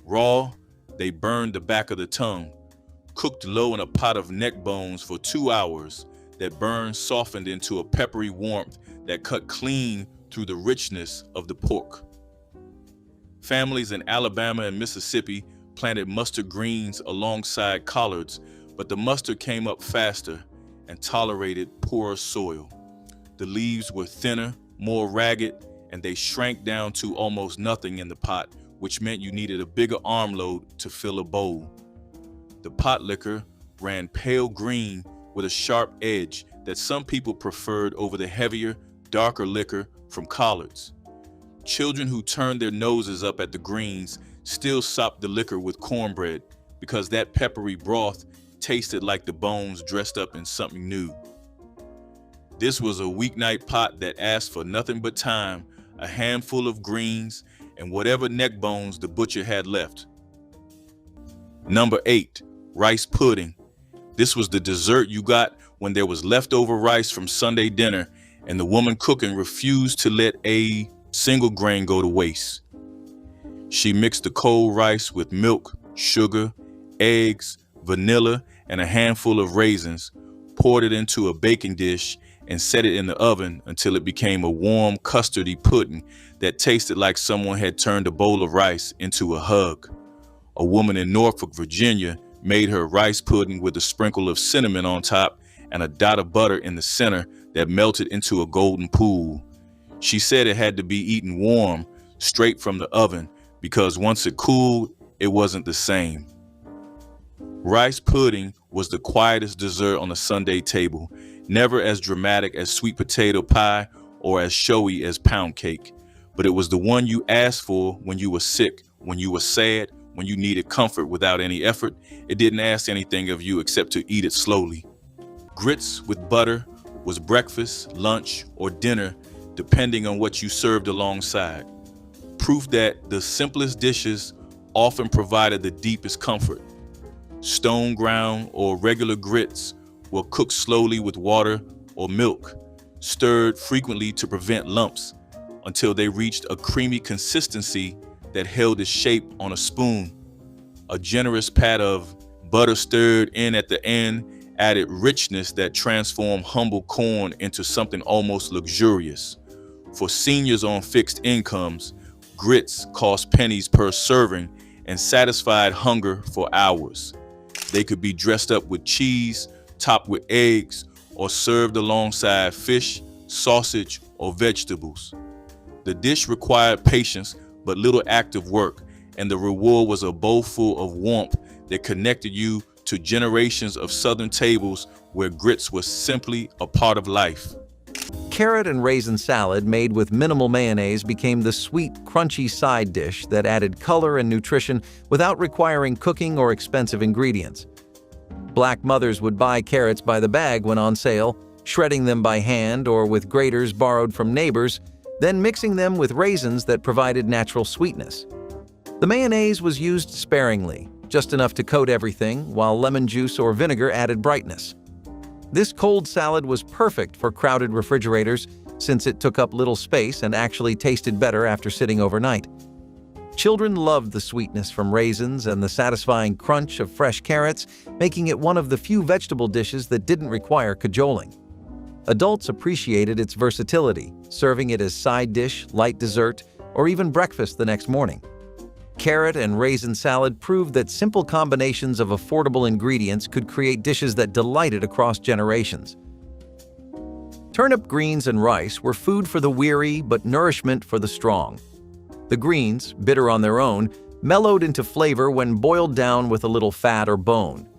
Raw, they burned the back of the tongue. Cooked low in a pot of neck bones for 2 hours, that burn softened into a peppery warmth that cut clean through the richness of the pork. Families in Alabama and Mississippi planted mustard greens alongside collards, but the mustard came up faster and tolerated poorer soil. The leaves were thinner, more ragged, and they shrank down to almost nothing in the pot, which meant you needed a bigger armload to fill a bowl. The pot liquor ran pale green with a sharp edge that some people preferred over the heavier, darker liquor from collards. Children who turned their noses up at the greens still sopped the liquor with cornbread because that peppery broth tasted like the bones dressed up in something new. This was a weeknight pot that asked for nothing but time, a handful of greens, and whatever neck bones the butcher had left. Number 8, rice pudding. This was the dessert you got when there was leftover rice from Sunday dinner and the woman cooking refused to let a single grain go to waste. She mixed the cold rice with milk, sugar, eggs, vanilla, and a handful of raisins, poured it into a baking dish, and set it in the oven until it became a warm, custardy pudding that tasted like someone had turned a bowl of rice into a hug. A woman in Norfolk, Virginia, made her rice pudding with a sprinkle of cinnamon on top and a dot of butter in the center that melted into a golden pool. She said it had to be eaten warm, straight from the oven, because once it cooled, it wasn't the same. Rice pudding was the quietest dessert on a Sunday table, never as dramatic as sweet potato pie or as showy as pound cake, but it was the one you asked for when you were sick, when you were sad, when you needed comfort without any effort. It didn't ask anything of you except to eat it slowly. Grits with butter was breakfast, lunch, or dinner, depending on what you served alongside. Proof that the simplest dishes often provided the deepest comfort. Stone ground or regular grits were cooked slowly with water or milk, stirred frequently to prevent lumps until they reached a creamy consistency that held its shape on a spoon. A generous pat of butter stirred in at the end added richness that transformed humble corn into something almost luxurious. For seniors on fixed incomes, grits cost pennies per serving and satisfied hunger for hours. They could be dressed up with cheese, topped with eggs, or served alongside fish, sausage, or vegetables. The dish required patience but little active work, and the reward was a bowl full of warmth that connected you to generations of Southern tables where grits was simply a part of life. Carrot and raisin salad made with minimal mayonnaise became the sweet, crunchy side dish that added color and nutrition without requiring cooking or expensive ingredients. Black mothers would buy carrots by the bag when on sale, shredding them by hand or with graters borrowed from neighbors, then mixing them with raisins that provided natural sweetness. The mayonnaise was used sparingly, just enough to coat everything, while lemon juice or vinegar added brightness. This cold salad was perfect for crowded refrigerators since it took up little space and actually tasted better after sitting overnight. Children loved the sweetness from raisins and the satisfying crunch of fresh carrots, making it one of the few vegetable dishes that didn't require cajoling. Adults appreciated its versatility, serving it as side dish, light dessert, or even breakfast the next morning. Carrot and raisin salad proved that simple combinations of affordable ingredients could create dishes that delighted across generations. Turnip greens and rice were food for the weary but nourishment for the strong. The greens, bitter on their own, mellowed into flavor when boiled down with a little fat or bone.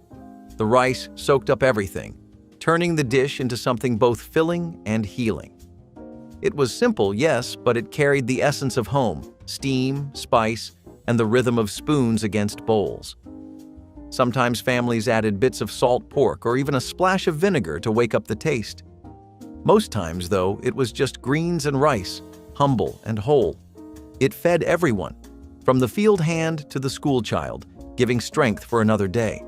The rice soaked up everything, turning the dish into something both filling and healing. It was simple, yes, but it carried the essence of home, steam, spice, and the rhythm of spoons against bowls. Sometimes families added bits of salt pork or even a splash of vinegar to wake up the taste. Most times, though, it was just greens and rice, humble and whole. It fed everyone, from the field hand to the school child, giving strength for another day.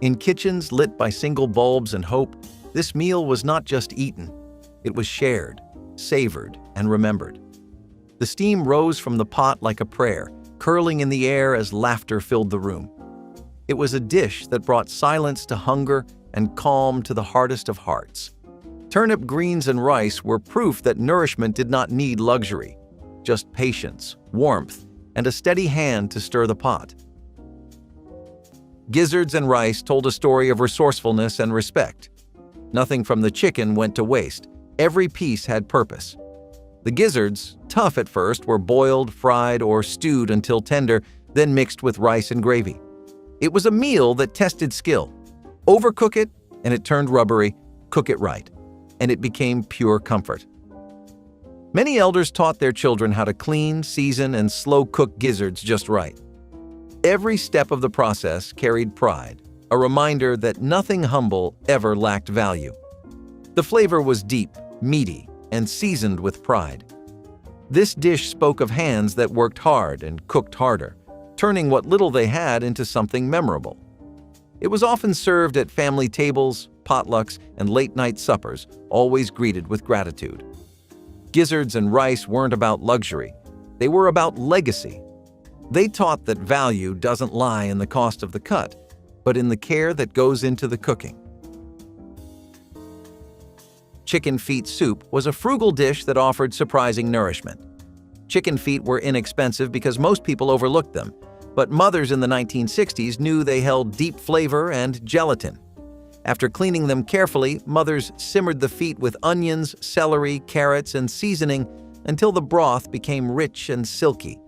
In kitchens lit by single bulbs and hope, this meal was not just eaten, it was shared, savored, and remembered. The steam rose from the pot like a prayer, curling in the air as laughter filled the room. It was a dish that brought silence to hunger and calm to the hardest of hearts. Turnip greens and rice were proof that nourishment did not need luxury, just patience, warmth, and a steady hand to stir the pot. Gizzards and rice told a story of resourcefulness and respect. Nothing from the chicken went to waste. Every piece had purpose. The gizzards, tough at first, were boiled, fried, or stewed until tender, then mixed with rice and gravy. It was a meal that tested skill. Overcook it, and it turned rubbery. Cook it right, and it became pure comfort. Many elders taught their children how to clean, season, and slow-cook gizzards just right. Every step of the process carried pride, a reminder that nothing humble ever lacked value. The flavor was deep, meaty, and seasoned with pride. This dish spoke of hands that worked hard and cooked harder, turning what little they had into something memorable. It was often served at family tables, potlucks, and late-night suppers, always greeted with gratitude. Gizzards and rice weren't about luxury. They were about legacy. They taught that value doesn't lie in the cost of the cut, but in the care that goes into the cooking. Chicken feet soup was a frugal dish that offered surprising nourishment. Chicken feet were inexpensive because most people overlooked them, but mothers in the 1960s knew they held deep flavor and gelatin. After cleaning them carefully, mothers simmered the feet with onions, celery, carrots, and seasoning until the broth became rich and silky.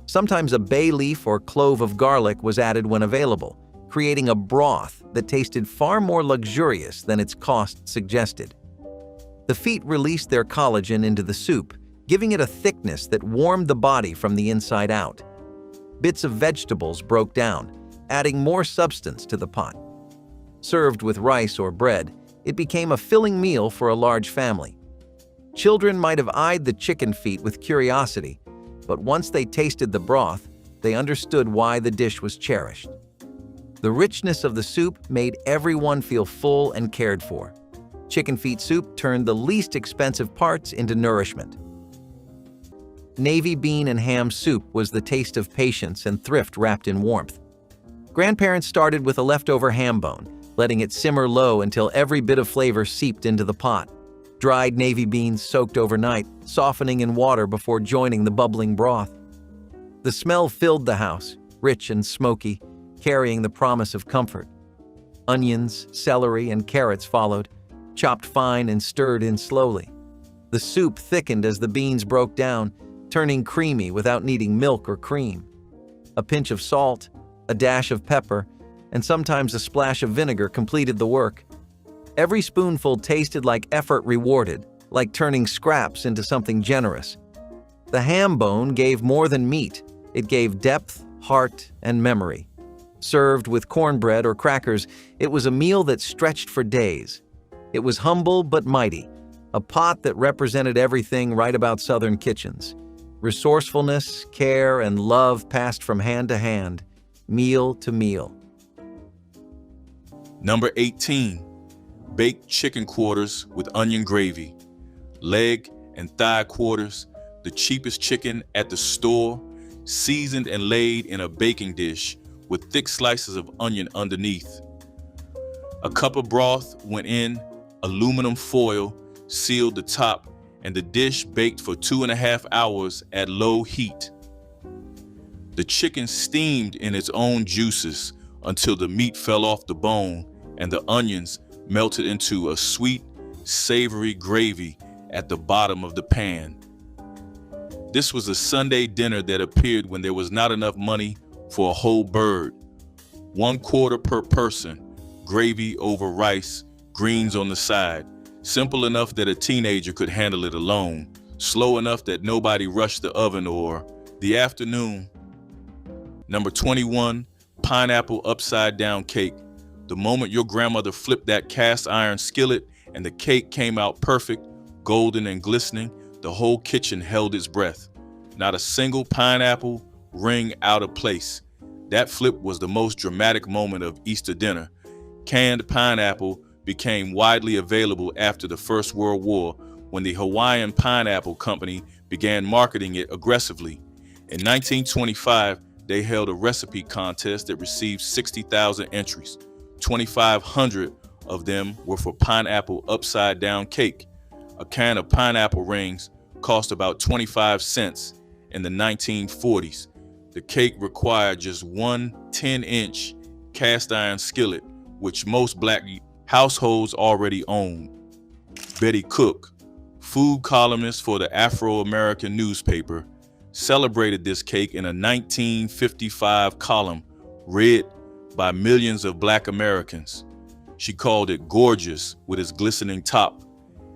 Sometimes a bay leaf or clove of garlic was added when available, creating a broth that tasted far more luxurious than its cost suggested. The feet released their collagen into the soup, giving it a thickness that warmed the body from the inside out. Bits of vegetables broke down, adding more substance to the pot. Served with rice or bread, it became a filling meal for a large family. Children might have eyed the chicken feet with curiosity, but once they tasted the broth, they understood why the dish was cherished. The richness of the soup made everyone feel full and cared for. Chicken feet soup turned the least expensive parts into nourishment. Navy bean and ham soup was the taste of patience and thrift wrapped in warmth. Grandparents started with a leftover ham bone, letting it simmer low until every bit of flavor seeped into the pot. Dried navy beans soaked overnight, softening in water before joining the bubbling broth. The smell filled the house, rich and smoky, carrying the promise of comfort. Onions, celery, and carrots followed, chopped fine and stirred in slowly. The soup thickened as the beans broke down, turning creamy without needing milk or cream. A pinch of salt, a dash of pepper, and sometimes a splash of vinegar completed the work. Every spoonful tasted like effort rewarded, like turning scraps into something generous. The ham bone gave more than meat. It gave depth, heart, and memory. Served with cornbread or crackers, it was a meal that stretched for days. It was humble but mighty, a pot that represented everything right about Southern kitchens. Resourcefulness, care, and love passed from hand to hand, meal to meal. Number 18, baked chicken quarters with onion gravy. Leg and thigh quarters, the cheapest chicken at the store, seasoned and laid in a baking dish with thick slices of onion underneath. A cup of broth went in, aluminum foil sealed the top, and the dish baked for 2.5 hours at low heat. The chicken steamed in its own juices until the meat fell off the bone and the onions melted into a sweet, savory gravy at the bottom of the pan. This was a Sunday dinner that appeared when there was not enough money for a whole bird. 1/4 per person, gravy over rice, greens on the side. Simple enough that a teenager could handle it alone, slow enough that nobody rushed the oven or the afternoon. Number 21, pineapple upside down cake. The moment your grandmother flipped that cast iron skillet and the cake came out perfect, golden and glistening, the whole kitchen held its breath. Not a single pineapple ring out of place. That flip was the most dramatic moment of Easter dinner. Canned pineapple became widely available after the First World War when the Hawaiian Pineapple Company began marketing it aggressively. In 1925, they held a recipe contest that received 60,000 entries. 2,500 of them were for pineapple upside down cake. A can of pineapple rings cost about 25 cents in the 1940s. The cake required just one 10-inch cast iron skillet, which most black households already owned. Betty Cook, food columnist for the Afro-American newspaper, celebrated this cake in a 1955 column read by millions of Black Americans. She called it gorgeous with its glistening top.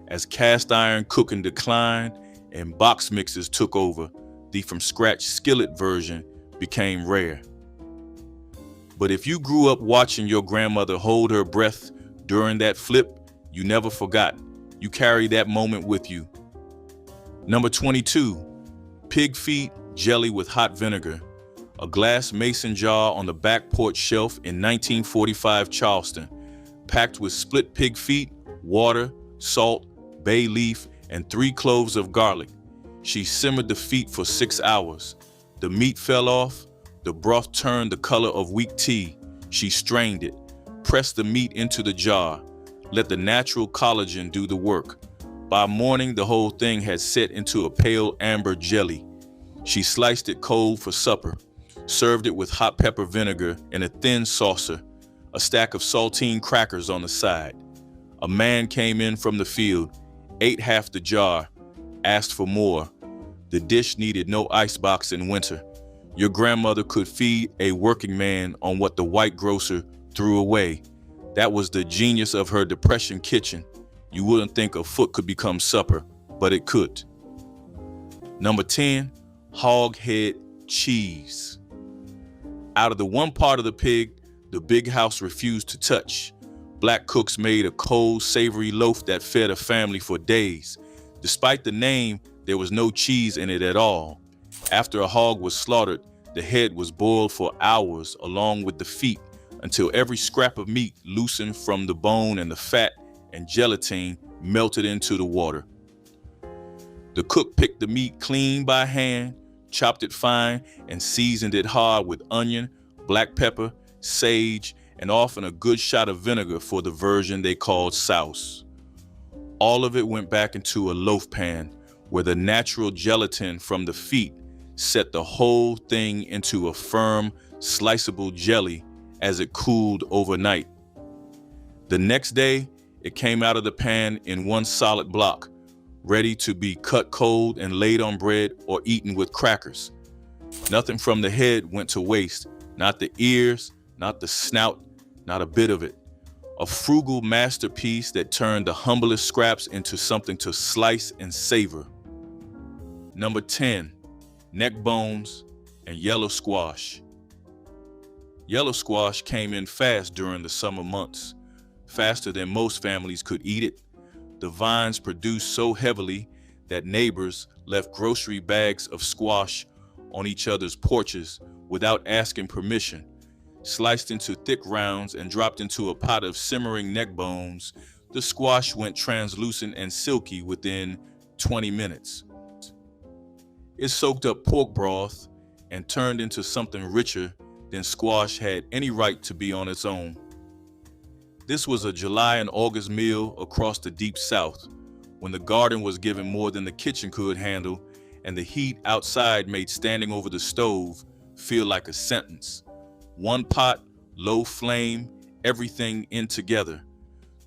As cast iron cooking declined and box mixes took over, the from-scratch skillet version became rare. But if you grew up watching your grandmother hold her breath during that flip, you never forgot. You carry that moment with you. Number 22, pig feet jelly with hot vinegar. A glass mason jar on the back porch shelf in 1945 Charleston, packed with split pig feet, water, salt, bay leaf, and 3 cloves of garlic. She simmered the feet for 6 hours. The meat fell off. The broth turned the color of weak tea. She strained it, pressed the meat into the jar, let the natural collagen do the work. By morning, the whole thing had set into a pale amber jelly. She sliced it cold for supper, served it with hot pepper vinegar in a thin saucer, a stack of saltine crackers on the side. A man came in from the field, ate half the jar, asked for more. The dish needed no icebox in winter. Your grandmother could feed a working man on what the white grocer threw away. That was the genius of her Depression kitchen. You wouldn't think a foot could become supper, but it could. Number 10, hog head cheese. Out of the one part of the pig the big house refused to touch, Black cooks made a cold, savory loaf that fed a family for days. Despite the name, there was no cheese in it at all. After a hog was slaughtered, the head was boiled for hours along with the feet until every scrap of meat loosened from the bone and the fat and gelatin melted into the water. The cook picked the meat clean by hand, chopped it fine, and seasoned it hard with onion, black pepper, sage, and often a good shot of vinegar for the version they called sauce. All of it went back into a loaf pan where the natural gelatin from the feet set the whole thing into a firm, sliceable jelly as it cooled overnight. The next day, it came out of the pan in one solid block, ready to be cut cold and laid on bread or eaten with crackers. Nothing from the head went to waste, not the ears, not the snout, not a bit of it. A frugal masterpiece that turned the humblest scraps into something to slice and savor. Number 10, neck bones and yellow squash. Yellow squash came in fast during the summer months, faster than most families could eat it. The vines produced so heavily that neighbors left grocery bags of squash on each other's porches without asking permission. Sliced into thick rounds and dropped into a pot of simmering neck bones, the squash went translucent and silky within 20 minutes. It soaked up pork broth and turned into something richer than squash had any right to be on its own. This was a July and August meal across the deep South, when the garden was given more than the kitchen could handle, and the heat outside made standing over the stove feel like a sentence. One pot, low flame, everything in together.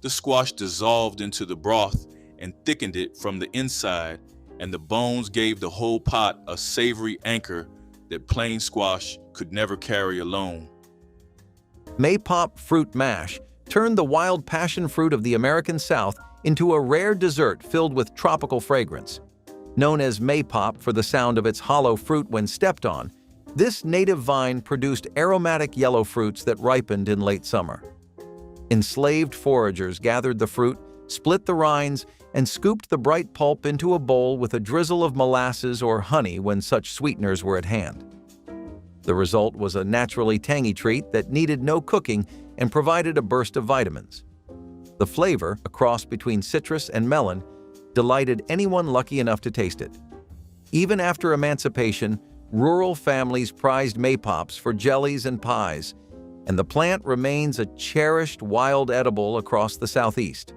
The squash dissolved into the broth and thickened it from the inside, and the bones gave the whole pot a savory anchor that plain squash could never carry alone. Maypop fruit mash turned the wild passion fruit of the American South into a rare dessert filled with tropical fragrance. Known as maypop for the sound of its hollow fruit when stepped on, this native vine produced aromatic yellow fruits that ripened in late summer. Enslaved foragers gathered the fruit, split the rinds, and scooped the bright pulp into a bowl with a drizzle of molasses or honey when such sweeteners were at hand. The result was a naturally tangy treat that needed no cooking and provided a burst of vitamins. The flavor, a cross between citrus and melon, delighted anyone lucky enough to taste it. Even after emancipation, rural families prized maypops for jellies and pies, and the plant remains a cherished wild edible across the Southeast.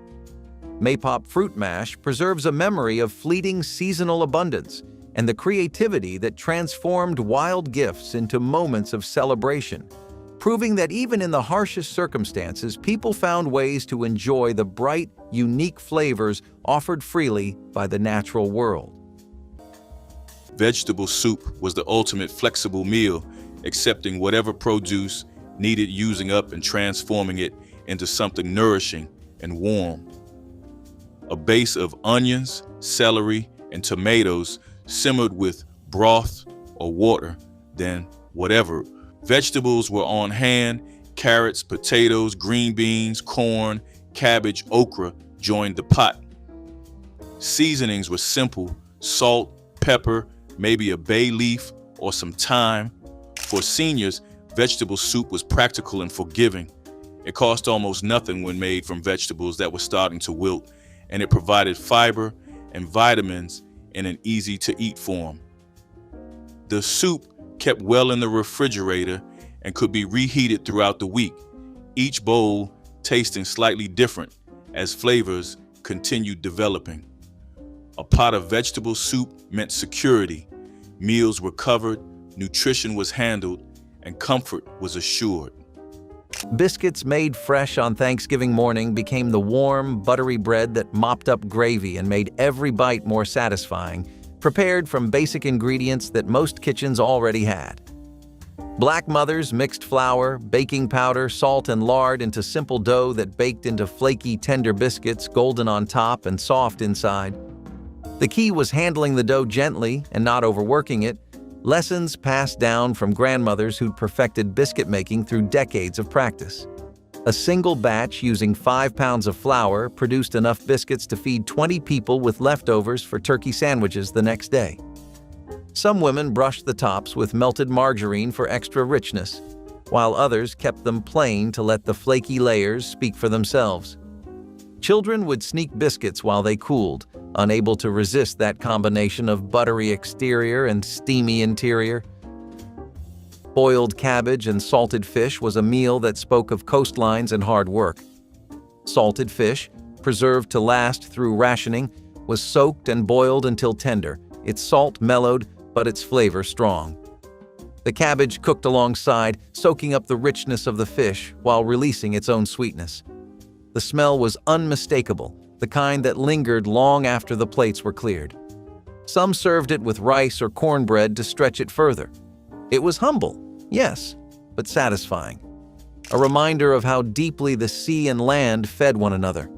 Maypop fruit mash preserves a memory of fleeting seasonal abundance and the creativity that transformed wild gifts into moments of celebration, proving that even in the harshest circumstances, people found ways to enjoy the bright, unique flavors offered freely by the natural world. Vegetable soup was the ultimate flexible meal, accepting whatever produce needed using up and transforming it into something nourishing and warm. A base of onions, celery, and tomatoes simmered with broth or water, then whatever. Vegetables were on hand: carrots, potatoes, green beans, corn, cabbage, okra joined the pot. Seasonings were simple: salt, pepper, maybe a bay leaf or some thyme. For seniors, vegetable soup was practical and forgiving. It cost almost nothing when made from vegetables that were starting to wilt, and it provided fiber and vitamins in an easy-to-eat form. The soup kept well in the refrigerator and could be reheated throughout the week, each bowl tasting slightly different as flavors continued developing. A pot of vegetable soup meant security. Meals were covered, nutrition was handled, and comfort was assured. Biscuits made fresh on Thanksgiving morning became the warm, buttery bread that mopped up gravy and made every bite more satisfying, prepared from basic ingredients that most kitchens already had. Black mothers mixed flour, baking powder, salt, and lard into simple dough that baked into flaky, tender biscuits, golden on top and soft inside. The key was handling the dough gently and not overworking it, lessons passed down from grandmothers who'd perfected biscuit making through decades of practice. A single batch using 5 pounds of flour produced enough biscuits to feed 20 people with leftovers for turkey sandwiches the next day. Some women brushed the tops with melted margarine for extra richness, while others kept them plain to let the flaky layers speak for themselves. Children would sneak biscuits while they cooled, unable to resist that combination of buttery exterior and steamy interior. Boiled cabbage and salted fish was a meal that spoke of coastlines and hard work. Salted fish, preserved to last through rationing, was soaked and boiled until tender, its salt mellowed but its flavor strong. The cabbage cooked alongside, soaking up the richness of the fish while releasing its own sweetness. The smell was unmistakable, the kind that lingered long after the plates were cleared. Some served it with rice or cornbread to stretch it further. It was humble, yes, but satisfying. A reminder of how deeply the sea and land fed one another.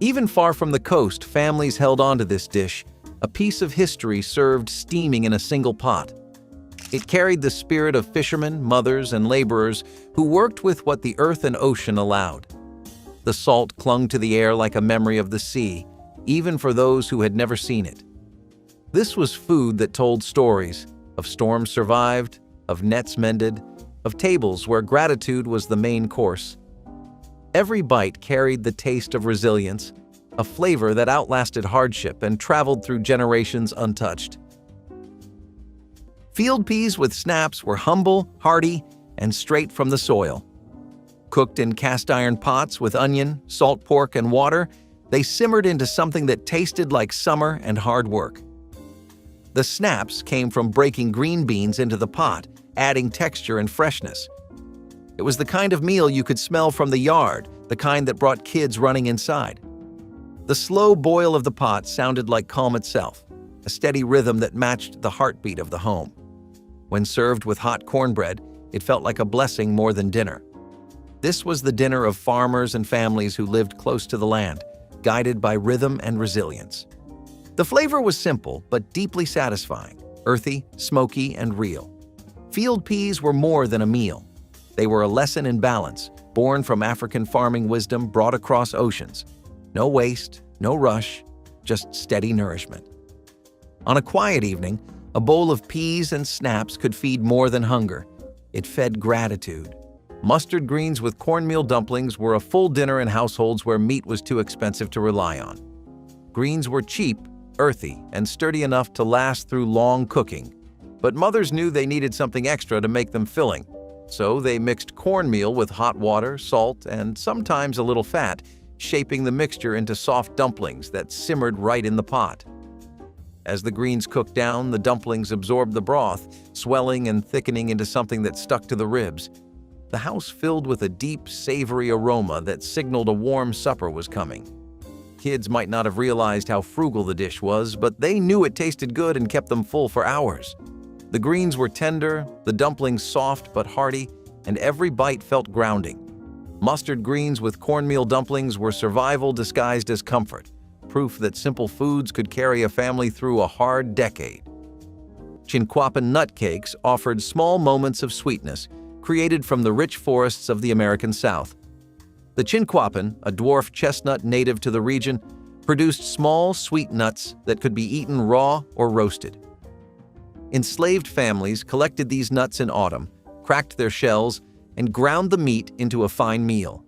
Even far from the coast, families held on to this dish, a piece of history served steaming in a single pot. It carried the spirit of fishermen, mothers, and laborers who worked with what the earth and ocean allowed. The salt clung to the air like a memory of the sea, even for those who had never seen it. This was food that told stories of storms survived, of nets mended, of tables where gratitude was the main course. Every bite carried the taste of resilience, a flavor that outlasted hardship and traveled through generations untouched. Field peas with snaps were humble, hearty, and straight from the soil. Cooked in cast-iron pots with onion, salt pork, and water, they simmered into something that tasted like summer and hard work. The snaps came from breaking green beans into the pot, adding texture and freshness. It was the kind of meal you could smell from the yard, the kind that brought kids running inside. The slow boil of the pot sounded like calm itself, a steady rhythm that matched the heartbeat of the home. When served with hot cornbread, it felt like a blessing more than dinner. This was the dinner of farmers and families who lived close to the land, guided by rhythm and resilience. The flavor was simple but deeply satisfying, earthy, smoky, and real. Field peas were more than a meal. They were a lesson in balance, born from African farming wisdom brought across oceans. No waste, no rush, just steady nourishment. On a quiet evening, a bowl of peas and snaps could feed more than hunger. It fed gratitude. Mustard greens with cornmeal dumplings were a full dinner in households where meat was too expensive to rely on. Greens were cheap, earthy, and sturdy enough to last through long cooking. But mothers knew they needed something extra to make them filling. So they mixed cornmeal with hot water, salt, and sometimes a little fat, shaping the mixture into soft dumplings that simmered right in the pot. As the greens cooked down, the dumplings absorbed the broth, swelling and thickening into something that stuck to the ribs. the house filled with a deep, savory aroma that signaled a warm supper was coming. Kids might not have realized how frugal the dish was, but they knew it tasted good and kept them full for hours. The greens were tender, the dumplings soft but hearty, and every bite felt grounding. Mustard greens with cornmeal dumplings were survival disguised as comfort, proof that simple foods could carry a family through a hard decade. Chinquapin nut cakes offered small moments of sweetness, created from the rich forests of the American South. The chinquapin, a dwarf chestnut native to the region, produced small, sweet nuts that could be eaten raw or roasted. Enslaved families collected these nuts in autumn, cracked their shells, and ground the meat into a fine meal.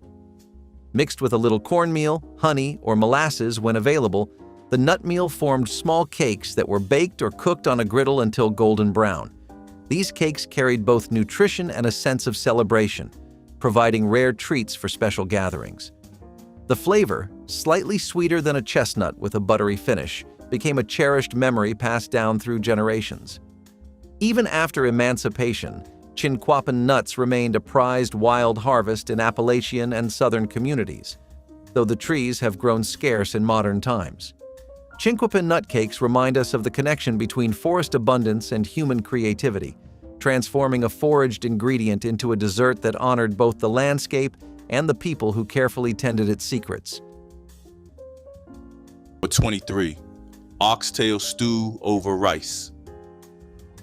Mixed with a little cornmeal, honey, or molasses when available, the nut meal formed small cakes that were baked or cooked on a griddle until golden brown. These cakes carried both nutrition and a sense of celebration, providing rare treats for special gatherings. The flavor, slightly sweeter than a chestnut with a buttery finish, became a cherished memory passed down through generations. Even after emancipation, chinquapin nuts remained a prized wild harvest in Appalachian and southern communities, though the trees have grown scarce in modern times. Chinquapin nut cakes remind us of the connection between forest abundance and human creativity, transforming a foraged ingredient into a dessert that honored both the landscape and the people who carefully tended its secrets. 23. Oxtail stew over rice.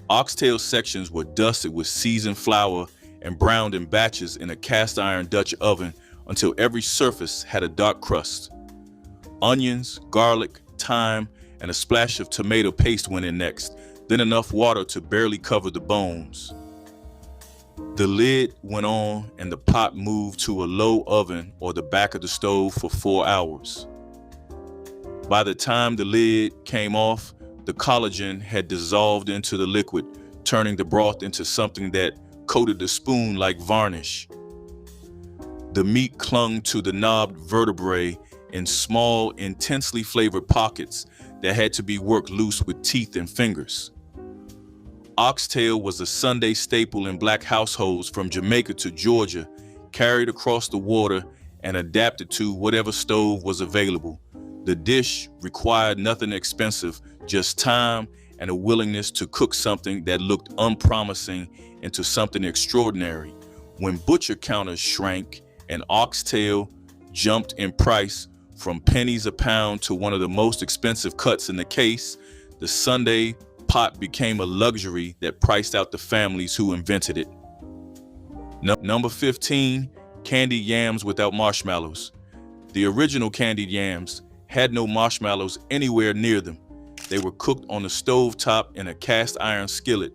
Oxtail sections were dusted with seasoned flour and browned in batches in a cast iron Dutch oven until every surface had a dark crust. Onions, garlic, thyme, and a splash of tomato paste went in next, then enough water to barely cover the bones. The lid went on and the pot moved to a low oven or the back of the stove for 4 hours. By the time the lid came off, the collagen had dissolved into the liquid, turning the broth into something that coated the spoon like varnish. The meat clung to the knobbed vertebrae in small, intensely flavored pockets that had to be worked loose with teeth and fingers. Oxtail was a Sunday staple in Black households from Jamaica to Georgia, carried across the water and adapted to whatever stove was available. The dish required nothing expensive, just time and a willingness to cook something that looked unpromising into something extraordinary. When butcher counters shrank and oxtail jumped in price from pennies a pound to one of the most expensive cuts in the case, the Sunday pot became a luxury that priced out the families who invented it. Number 15, candied yams without marshmallows. The original candied yams had no marshmallows anywhere near them. They were cooked on the stove top in a cast iron skillet.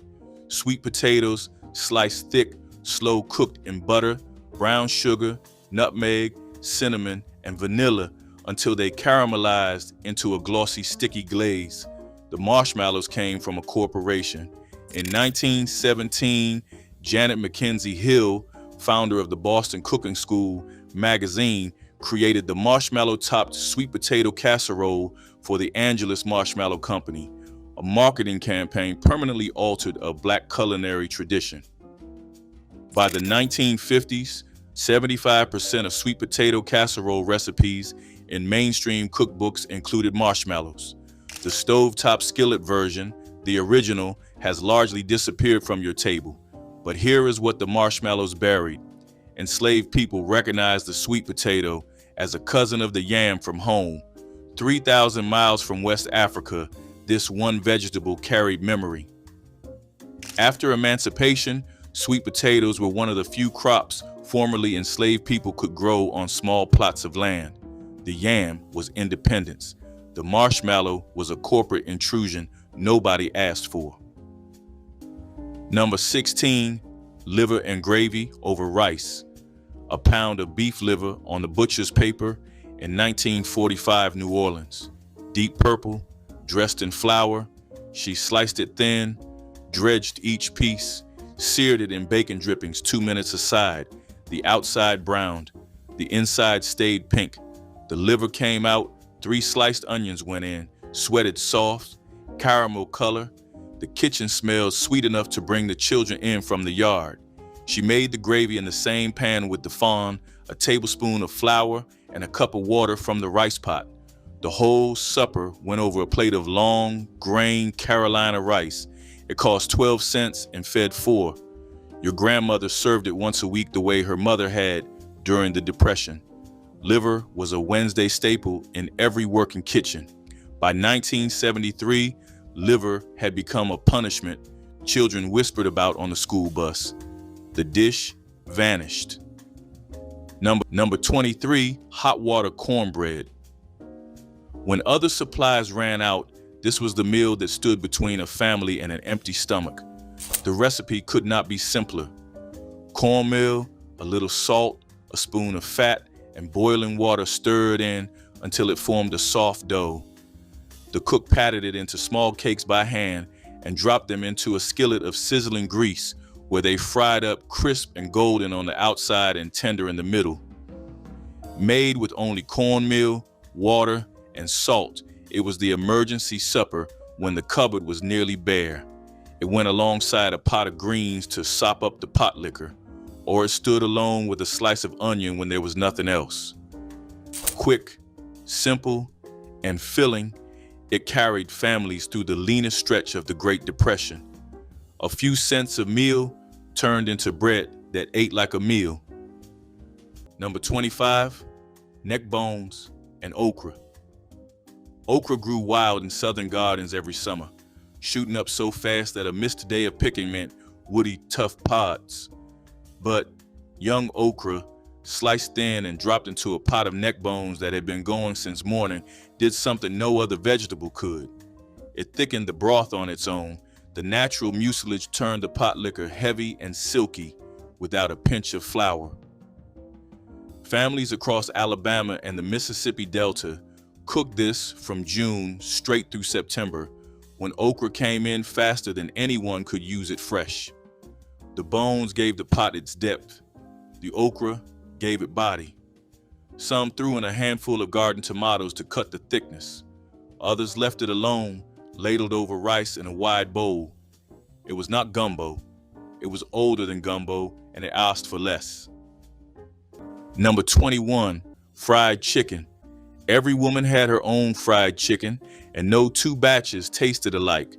Sweet potatoes, sliced thick, slow cooked in butter, brown sugar, nutmeg, cinnamon, and vanilla until they caramelized into a glossy, sticky glaze. The marshmallows came from a corporation. In 1917, Janet Mackenzie Hill, founder of the Boston Cooking School magazine, created the marshmallow-topped sweet potato casserole for the Angelus Marshmallow Company. A marketing campaign permanently altered a Black culinary tradition. By the 1950s, 75% of sweet potato casserole recipes in mainstream cookbooks included marshmallows. The stovetop skillet version, the original, has largely disappeared from your table. But here is what the marshmallows buried. Enslaved people recognized the sweet potato as a cousin of the yam from home. 3,000 miles from West Africa, this one vegetable carried memory. After emancipation, sweet potatoes were one of the few crops formerly enslaved people could grow on small plots of land. The yam was independence. The marshmallow was a corporate intrusion nobody asked for. Number 16, liver and gravy over rice. A pound of beef liver on the butcher's paper in 1945 New Orleans. Deep purple, dressed in flour. She sliced it thin, dredged each piece, seared it in bacon drippings 2 minutes aside. The outside browned, the inside stayed pink. The liver came out, 3 sliced onions went in, sweated soft, caramel color. The kitchen smelled sweet enough to bring the children in from the yard. She made the gravy in the same pan with the fawn, a tablespoon of flour, and a cup of water from the rice pot. The whole supper went over a plate of long, grain Carolina rice. It cost 12 cents and fed 4. Your grandmother served it once a week the way her mother had during the Depression. Liver was a Wednesday staple in every working kitchen. By 1973, liver had become a punishment children whispered about on the school bus. The dish vanished. Number 23, hot water cornbread. When other supplies ran out, this was the meal that stood between a family and an empty stomach. The recipe could not be simpler. Cornmeal, a little salt, a spoon of fat, and boiling water stirred in until it formed a soft dough. The cook patted it into small cakes by hand and dropped them into a skillet of sizzling grease where they fried up crisp and golden on the outside and tender in the middle. Made with only cornmeal, water, and salt, it was the emergency supper when the cupboard was nearly bare. It went alongside a pot of greens to sop up the pot liquor, or it stood alone with a slice of onion when there was nothing else. Quick, simple, and filling, it carried families through the leanest stretch of the Great Depression. A few cents a meal turned into bread that ate like a meal. Number 25, neck bones and okra. Okra grew wild in southern gardens every summer, shooting up so fast that a missed day of picking meant woody, tough pods. But young okra, sliced thin and dropped into a pot of neck bones that had been going since morning, did something no other vegetable could. It thickened the broth on its own. The natural mucilage turned the pot liquor heavy and silky without a pinch of flour. Families across Alabama and the Mississippi Delta cooked this from June straight through September, when okra came in faster than anyone could use it fresh. The bones gave the pot its depth. The okra gave it body. Some threw in a handful of garden tomatoes to cut the thickness. Others left it alone, ladled over rice in a wide bowl. It was not gumbo. It was older than gumbo, and it asked for less. Number 21, fried chicken. Every woman had her own fried chicken, and no two batches tasted alike.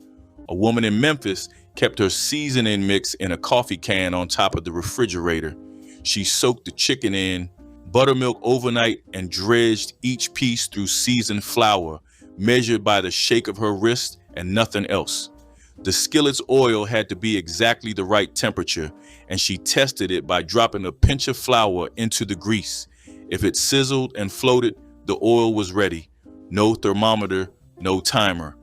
A woman in Memphis kept her seasoning mix in a coffee can on top of the refrigerator. She soaked the chicken in buttermilk overnight and dredged each piece through seasoned flour, measured by the shake of her wrist and nothing else. The skillet's oil had to be exactly the right temperature, and she tested it by dropping a pinch of flour into the grease. If it sizzled and floated, the oil was ready. No thermometer, no timer.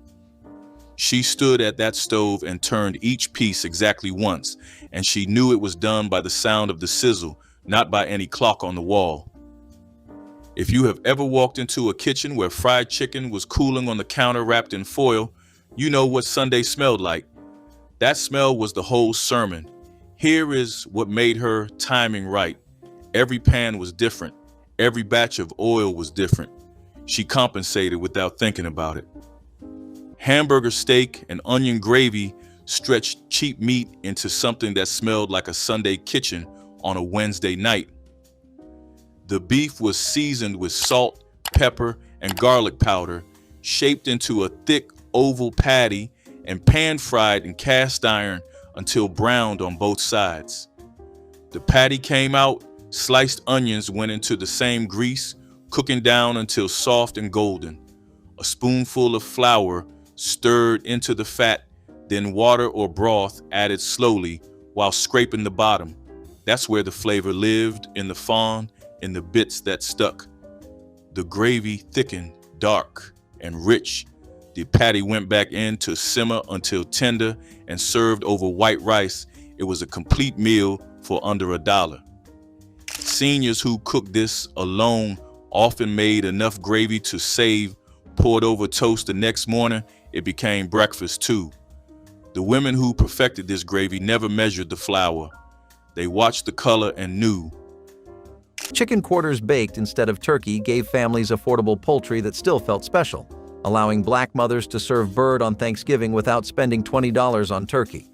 She stood at that stove and turned each piece exactly once, and she knew it was done by the sound of the sizzle, not by any clock on the wall. If you have ever walked into a kitchen where fried chicken was cooling on the counter wrapped in foil, you know what Sunday smelled like. That smell was the whole sermon. Here is what made her timing right. Every pan was different. Every batch of oil was different. She compensated without thinking about it. Hamburger steak and onion gravy stretched cheap meat into something that smelled like a Sunday kitchen on a Wednesday night. The beef was seasoned with salt, pepper, and garlic powder, shaped into a thick oval patty, and pan-fried in cast iron until browned on both sides. The patty came out, sliced onions went into the same grease, cooking down until soft and golden. A spoonful of flour stirred into the fat, then water or broth added slowly while scraping the bottom. That's where the flavor lived, in the fawn, in the bits that stuck. The gravy thickened, dark and rich. The patty went back in to simmer until tender and served over white rice. It was a complete meal for under $1. Seniors who cooked this alone often made enough gravy to save, poured over toast the next morning. It became breakfast too. The women who perfected this gravy never measured the flour. They watched the color and knew. Chicken quarters baked instead of turkey gave families affordable poultry that still felt special, allowing Black mothers to serve bird on Thanksgiving without spending $20 on turkey.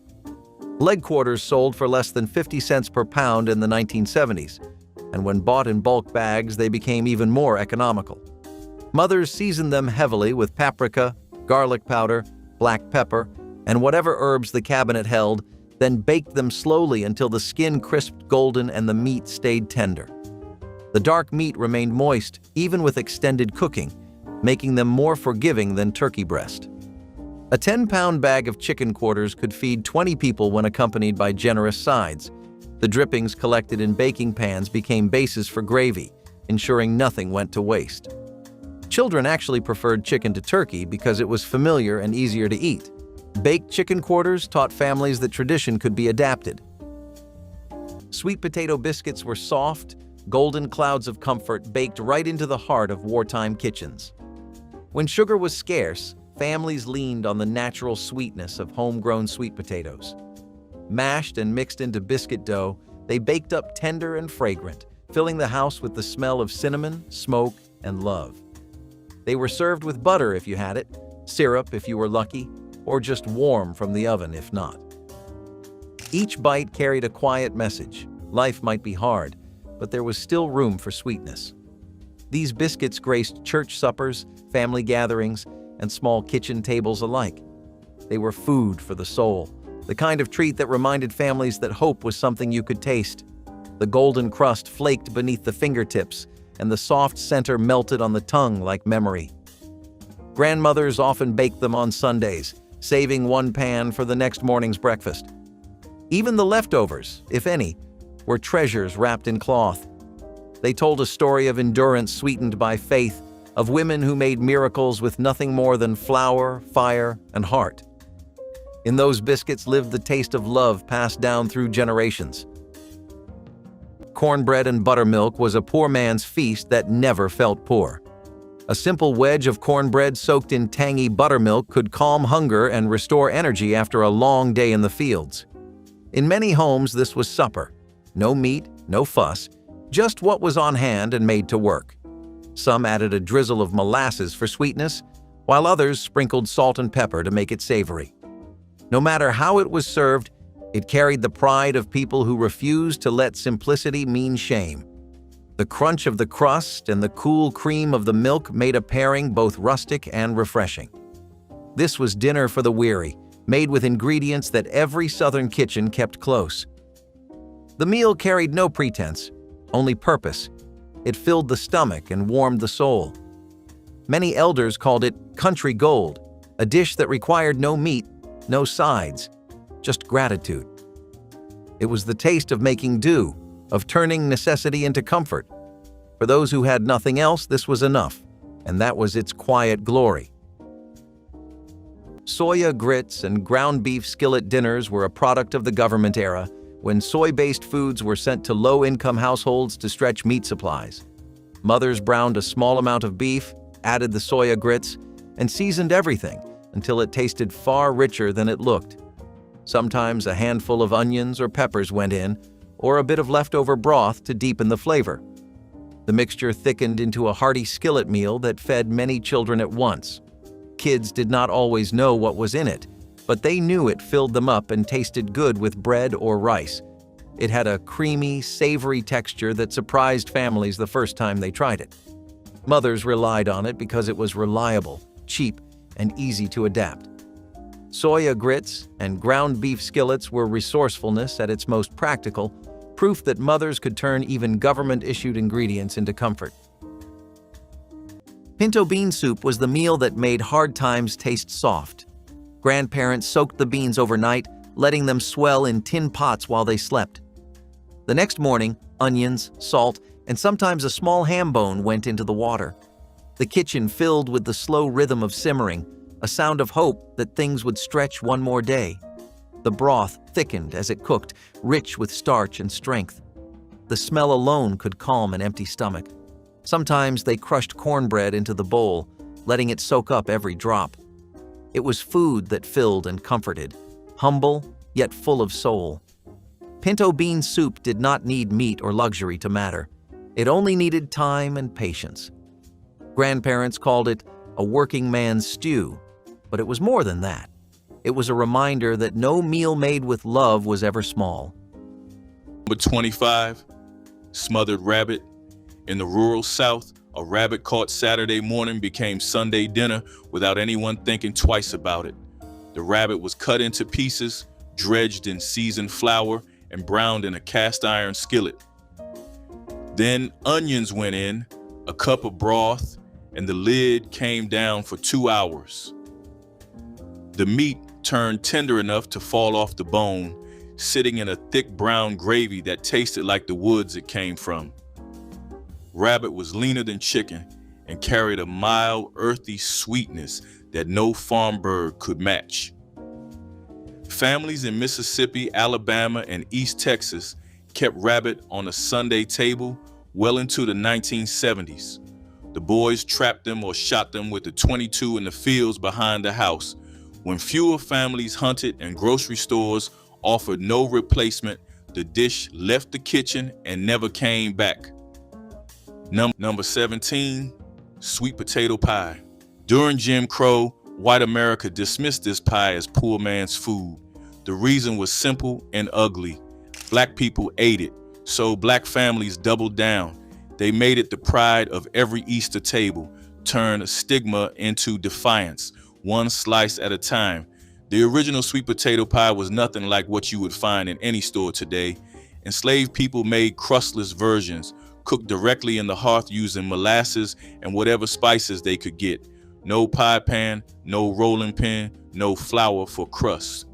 Leg quarters sold for less than 50 cents per pound in the 1970s, and when bought in bulk bags, they became even more economical. Mothers seasoned them heavily with paprika, garlic powder, black pepper, and whatever herbs the cabinet held, then baked them slowly until the skin crisped golden and the meat stayed tender. The dark meat remained moist, even with extended cooking, making them more forgiving than turkey breast. A 10-pound bag of chicken quarters could feed 20 people when accompanied by generous sides. The drippings collected in baking pans became bases for gravy, ensuring nothing went to waste. Children actually preferred chicken to turkey because it was familiar and easier to eat. Baked chicken quarters taught families that tradition could be adapted. Sweet potato biscuits were soft, golden clouds of comfort baked right into the heart of wartime kitchens. When sugar was scarce, families leaned on the natural sweetness of homegrown sweet potatoes. Mashed and mixed into biscuit dough, they baked up tender and fragrant, filling the house with the smell of cinnamon, smoke, and love. They were served with butter if you had it, syrup if you were lucky, or just warm from the oven if not. Each bite carried a quiet message. Life might be hard, but there was still room for sweetness. These biscuits graced church suppers, family gatherings, and small kitchen tables alike. They were food for the soul, the kind of treat that reminded families that hope was something you could taste. The golden crust flaked beneath the fingertips, and the soft center melted on the tongue like memory. Grandmothers often baked them on Sundays, saving one pan for the next morning's breakfast. Even the leftovers, if any, were treasures wrapped in cloth. They told a story of endurance sweetened by faith, of women who made miracles with nothing more than flour, fire, and heart. In those biscuits lived the taste of love passed down through generations. Cornbread and buttermilk was a poor man's feast that never felt poor. A simple wedge of cornbread soaked in tangy buttermilk could calm hunger and restore energy after a long day in the fields. In many homes, this was supper. No meat, no fuss, just what was on hand and made to work. Some added a drizzle of molasses for sweetness, while others sprinkled salt and pepper to make it savory. No matter how it was served, it carried the pride of people who refused to let simplicity mean shame. The crunch of the crust and the cool cream of the milk made a pairing both rustic and refreshing. This was dinner for the weary, made with ingredients that every Southern kitchen kept close. The meal carried no pretense, only purpose. It filled the stomach and warmed the soul. Many elders called it country gold, a dish that required no meat, no sides, just gratitude. It was the taste of making do, of turning necessity into comfort. For those who had nothing else, this was enough, and that was its quiet glory. Soya grits and ground beef skillet dinners were a product of the government era, when soy-based foods were sent to low-income households to stretch meat supplies. Mothers browned a small amount of beef, added the soya grits, and seasoned everything until it tasted far richer than it looked. Sometimes a handful of onions or peppers went in, or a bit of leftover broth to deepen the flavor. The mixture thickened into a hearty skillet meal that fed many children at once. Kids did not always know what was in it, but they knew it filled them up and tasted good with bread or rice. It had a creamy, savory texture that surprised families the first time they tried it. Mothers relied on it because it was reliable, cheap, and easy to adapt. Soya grits and ground beef skillets were resourcefulness at its most practical, proof that mothers could turn even government-issued ingredients into comfort. Pinto bean soup was the meal that made hard times taste soft. Grandparents soaked the beans overnight, letting them swell in tin pots while they slept. The next morning, onions, salt, and sometimes a small ham bone went into the water. The kitchen filled with the slow rhythm of simmering, a sound of hope that things would stretch one more day. The broth thickened as it cooked, rich with starch and strength. The smell alone could calm an empty stomach. Sometimes they crushed cornbread into the bowl, letting it soak up every drop. It was food that filled and comforted, humble yet full of soul. Pinto bean soup did not need meat or luxury to matter. It only needed time and patience. Grandparents called it a working man's stew, but it was more than that. It was a reminder that no meal made with love was ever small. Number 25, smothered rabbit. In the rural South, a rabbit caught Saturday morning became Sunday dinner without anyone thinking twice about it. The rabbit was cut into pieces, dredged in seasoned flour, and browned in a cast iron skillet. Then onions went in, a cup of broth, and the lid came down for 2 hours. The meat turned tender enough to fall off the bone, sitting in a thick brown gravy that tasted like the woods it came from. Rabbit was leaner than chicken and carried a mild, earthy sweetness that no farm bird could match. Families in Mississippi, Alabama, and East Texas kept rabbit on a Sunday table well into the 1970s. The boys trapped them or shot them with a .22 in the fields behind the house. When fewer families hunted and grocery stores offered no replacement, the dish left the kitchen and never came back. Number 17, sweet potato pie. During Jim Crow, white America dismissed this pie as poor man's food. The reason was simple and ugly. Black people ate it, so black families doubled down. They made it the pride of every Easter table, turned stigma into defiance, one slice at a time. The original sweet potato pie was nothing like what you would find in any store today. Enslaved people made crustless versions, cooked directly in the hearth using molasses and whatever spices they could get. No pie pan, no rolling pin, no flour for crust.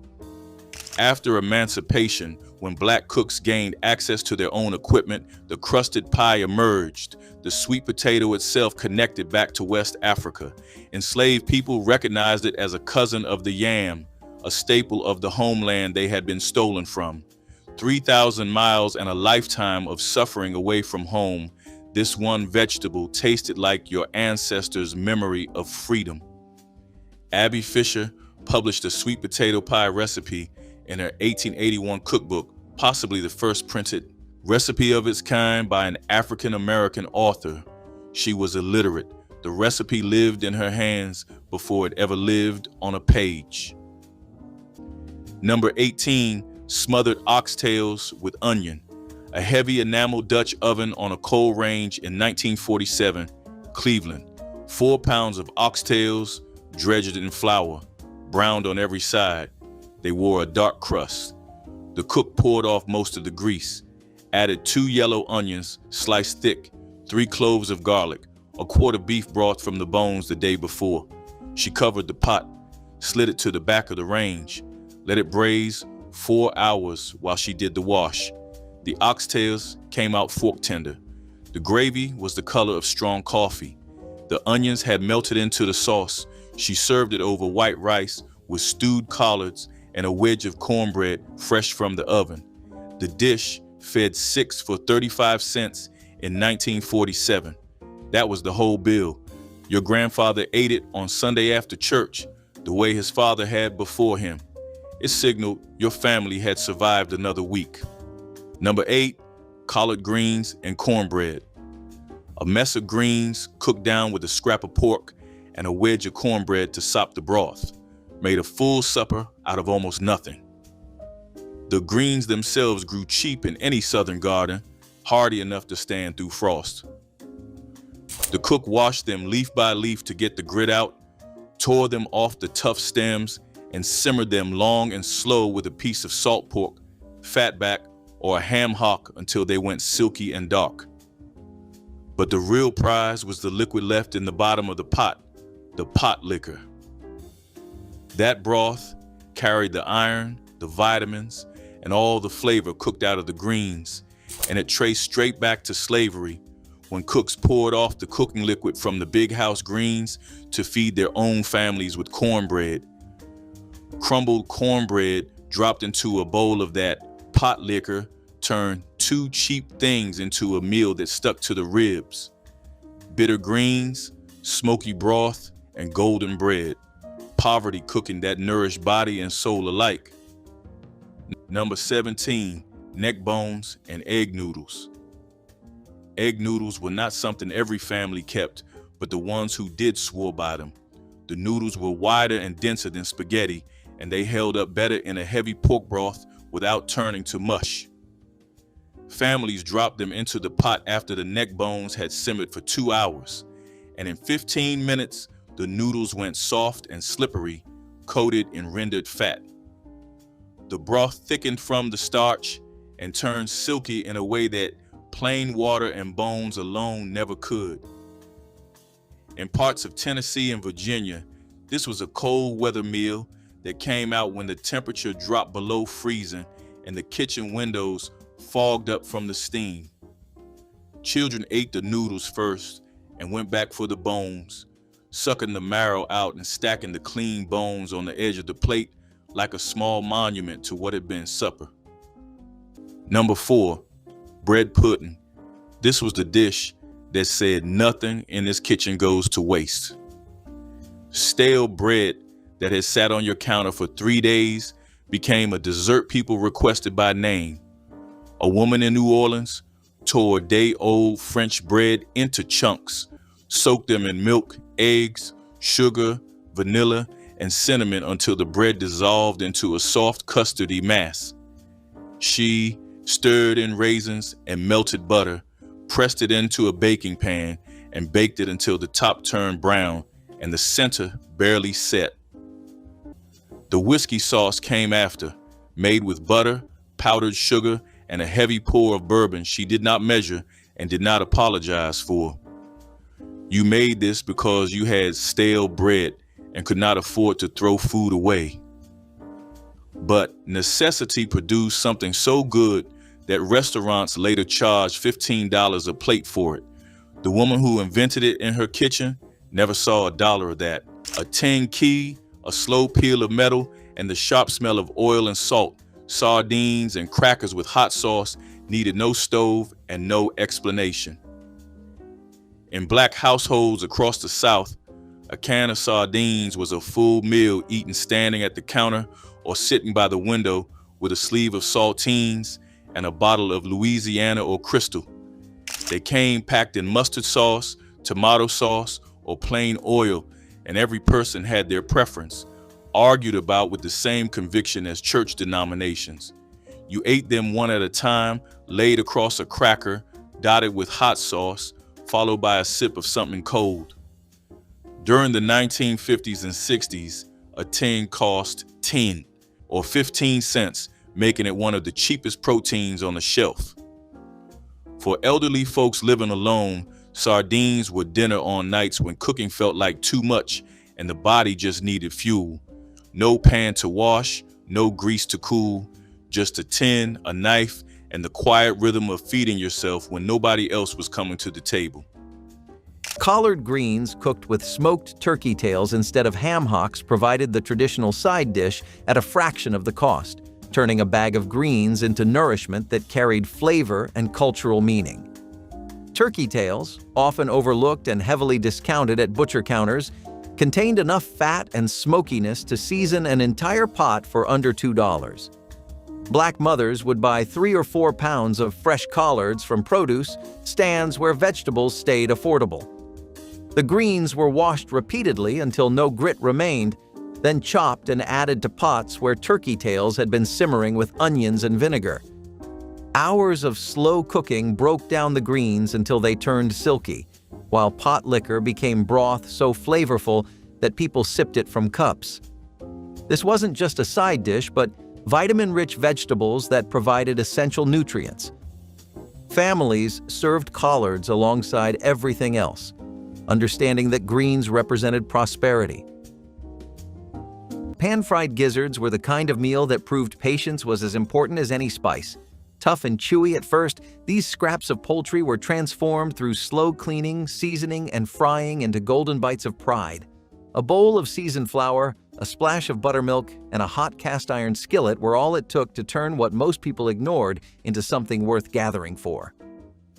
After emancipation, when black cooks gained access to their own equipment, the crusted pie emerged. The sweet potato itself connected back to West Africa. Enslaved people recognized it as a cousin of the yam, a staple of the homeland they had been stolen from. 3,000 miles and a lifetime of suffering away from home, this one vegetable tasted like your ancestors' memory of freedom. Abby Fisher published a sweet potato pie recipe in her 1881 cookbook, possibly the first printed recipe of its kind by an African-American author. She was illiterate. The recipe lived in her hands before it ever lived on a page. Number 18, smothered oxtails with onion. A heavy enamel Dutch oven on a coal range in 1947, Cleveland. 4 pounds of oxtails, dredged in flour, browned on every side. They wore a dark crust. The cook poured off most of the grease, added 2 yellow onions sliced thick, 3 cloves of garlic, a quart of beef broth from the bones the day before. She covered the pot, slid it to the back of the range, let it braise 4 hours while she did the wash. The oxtails came out fork tender. The gravy was the color of strong coffee. The onions had melted into the sauce. She served it over white rice with stewed collards and a wedge of cornbread fresh from the oven. The dish fed 6 for 35 cents in 1947. That was the whole bill. Your grandfather ate it on Sunday after church, the way his father had before him. It signaled your family had survived another week. Number 8, collard greens and cornbread. A mess of greens cooked down with a scrap of pork and a wedge of cornbread to sop the broth. Made a full supper out of almost nothing. The greens themselves grew cheap in any southern garden, hardy enough to stand through frost. The cook washed them leaf by leaf to get the grit out, tore them off the tough stems, and simmered them long and slow with a piece of salt pork, fatback, or a ham hock until they went silky and dark. But the real prize was the liquid left in the bottom of the pot liquor. That broth carried the iron, the vitamins, and all the flavor cooked out of the greens, and it traced straight back to slavery when cooks poured off the cooking liquid from the big house greens to feed their own families with cornbread. Crumbled cornbread dropped into a bowl of that pot liquor turned 2 cheap things into a meal that stuck to the ribs. Bitter greens, smoky broth, and golden bread. Poverty cooking that nourished body and soul alike. Number 17, neck bones and egg noodles. Egg noodles were not something every family kept, but the ones who did swore by them. The noodles were wider and denser than spaghetti and they held up better in a heavy pork broth without turning to mush. Families dropped them into the pot after the neck bones had simmered for 2 hours, and in 15 minutes, the noodles went soft and slippery, coated in rendered fat. The broth thickened from the starch and turned silky in a way that plain water and bones alone never could. In parts of Tennessee and Virginia, this was a cold weather meal that came out when the temperature dropped below freezing and the kitchen windows fogged up from the steam. Children ate the noodles first and went back for the bones, sucking the marrow out and stacking the clean bones on the edge of the plate like a small monument to what had been supper. Number 4, bread pudding. This was the dish that said nothing in this kitchen goes to waste. Stale bread that had sat on your counter for 3 days became a dessert people requested by name. A woman in New Orleans tore day-old French bread into chunks, soaked them in milk, eggs, sugar, vanilla, and cinnamon until the bread dissolved into a soft custardy mass. She stirred in raisins and melted butter, pressed it into a baking pan, and baked it until the top turned brown and the center barely set. The whiskey sauce came after, made with butter, powdered sugar, and a heavy pour of bourbon she did not measure and did not apologize for. You made this because you had stale bread and could not afford to throw food away. But necessity produced something so good that restaurants later charged $15 a plate for it. The woman who invented it in her kitchen never saw $1 of that. A tin key, a slow peel of metal, and the sharp smell of oil and salt, sardines and crackers with hot sauce needed no stove and no explanation. In black households across the South, a can of sardines was a full meal eaten standing at the counter or sitting by the window with a sleeve of saltines and a bottle of Louisiana or Crystal. They came packed in mustard sauce, tomato sauce, or plain oil, and every person had their preference, argued about with the same conviction as church denominations. You ate them one at a time, laid across a cracker, dotted with hot sauce, followed by a sip of something cold. During the 1950s and 60s, a tin cost 10 or 15 cents, making it one of the cheapest proteins on the shelf. For elderly folks living alone, sardines were dinner on nights when cooking felt like too much and the body just needed fuel. No pan to wash, no grease to cool, just a tin, a knife, and the quiet rhythm of feeding yourself when nobody else was coming to the table. Collard greens cooked with smoked turkey tails instead of ham hocks provided the traditional side dish at a fraction of the cost, turning a bag of greens into nourishment that carried flavor and cultural meaning. Turkey tails, often overlooked and heavily discounted at butcher counters, contained enough fat and smokiness to season an entire pot for under $2. Black mothers would buy 3 or 4 pounds of fresh collards from produce stands where vegetables stayed affordable. The greens were washed repeatedly until no grit remained, then chopped and added to pots where turkey tails had been simmering with onions and vinegar. Hours of slow cooking broke down the greens until they turned silky, while pot liquor became broth so flavorful that people sipped it from cups. This wasn't just a side dish, but vitamin-rich vegetables that provided essential nutrients. Families served collards alongside everything else, understanding that greens represented prosperity. Pan-fried gizzards were the kind of meal that proved patience was as important as any spice. Tough and chewy at first, these scraps of poultry were transformed through slow cleaning, seasoning, and frying into golden bites of pride. A bowl of seasoned flour, a splash of buttermilk, and a hot cast-iron skillet were all it took to turn what most people ignored into something worth gathering for.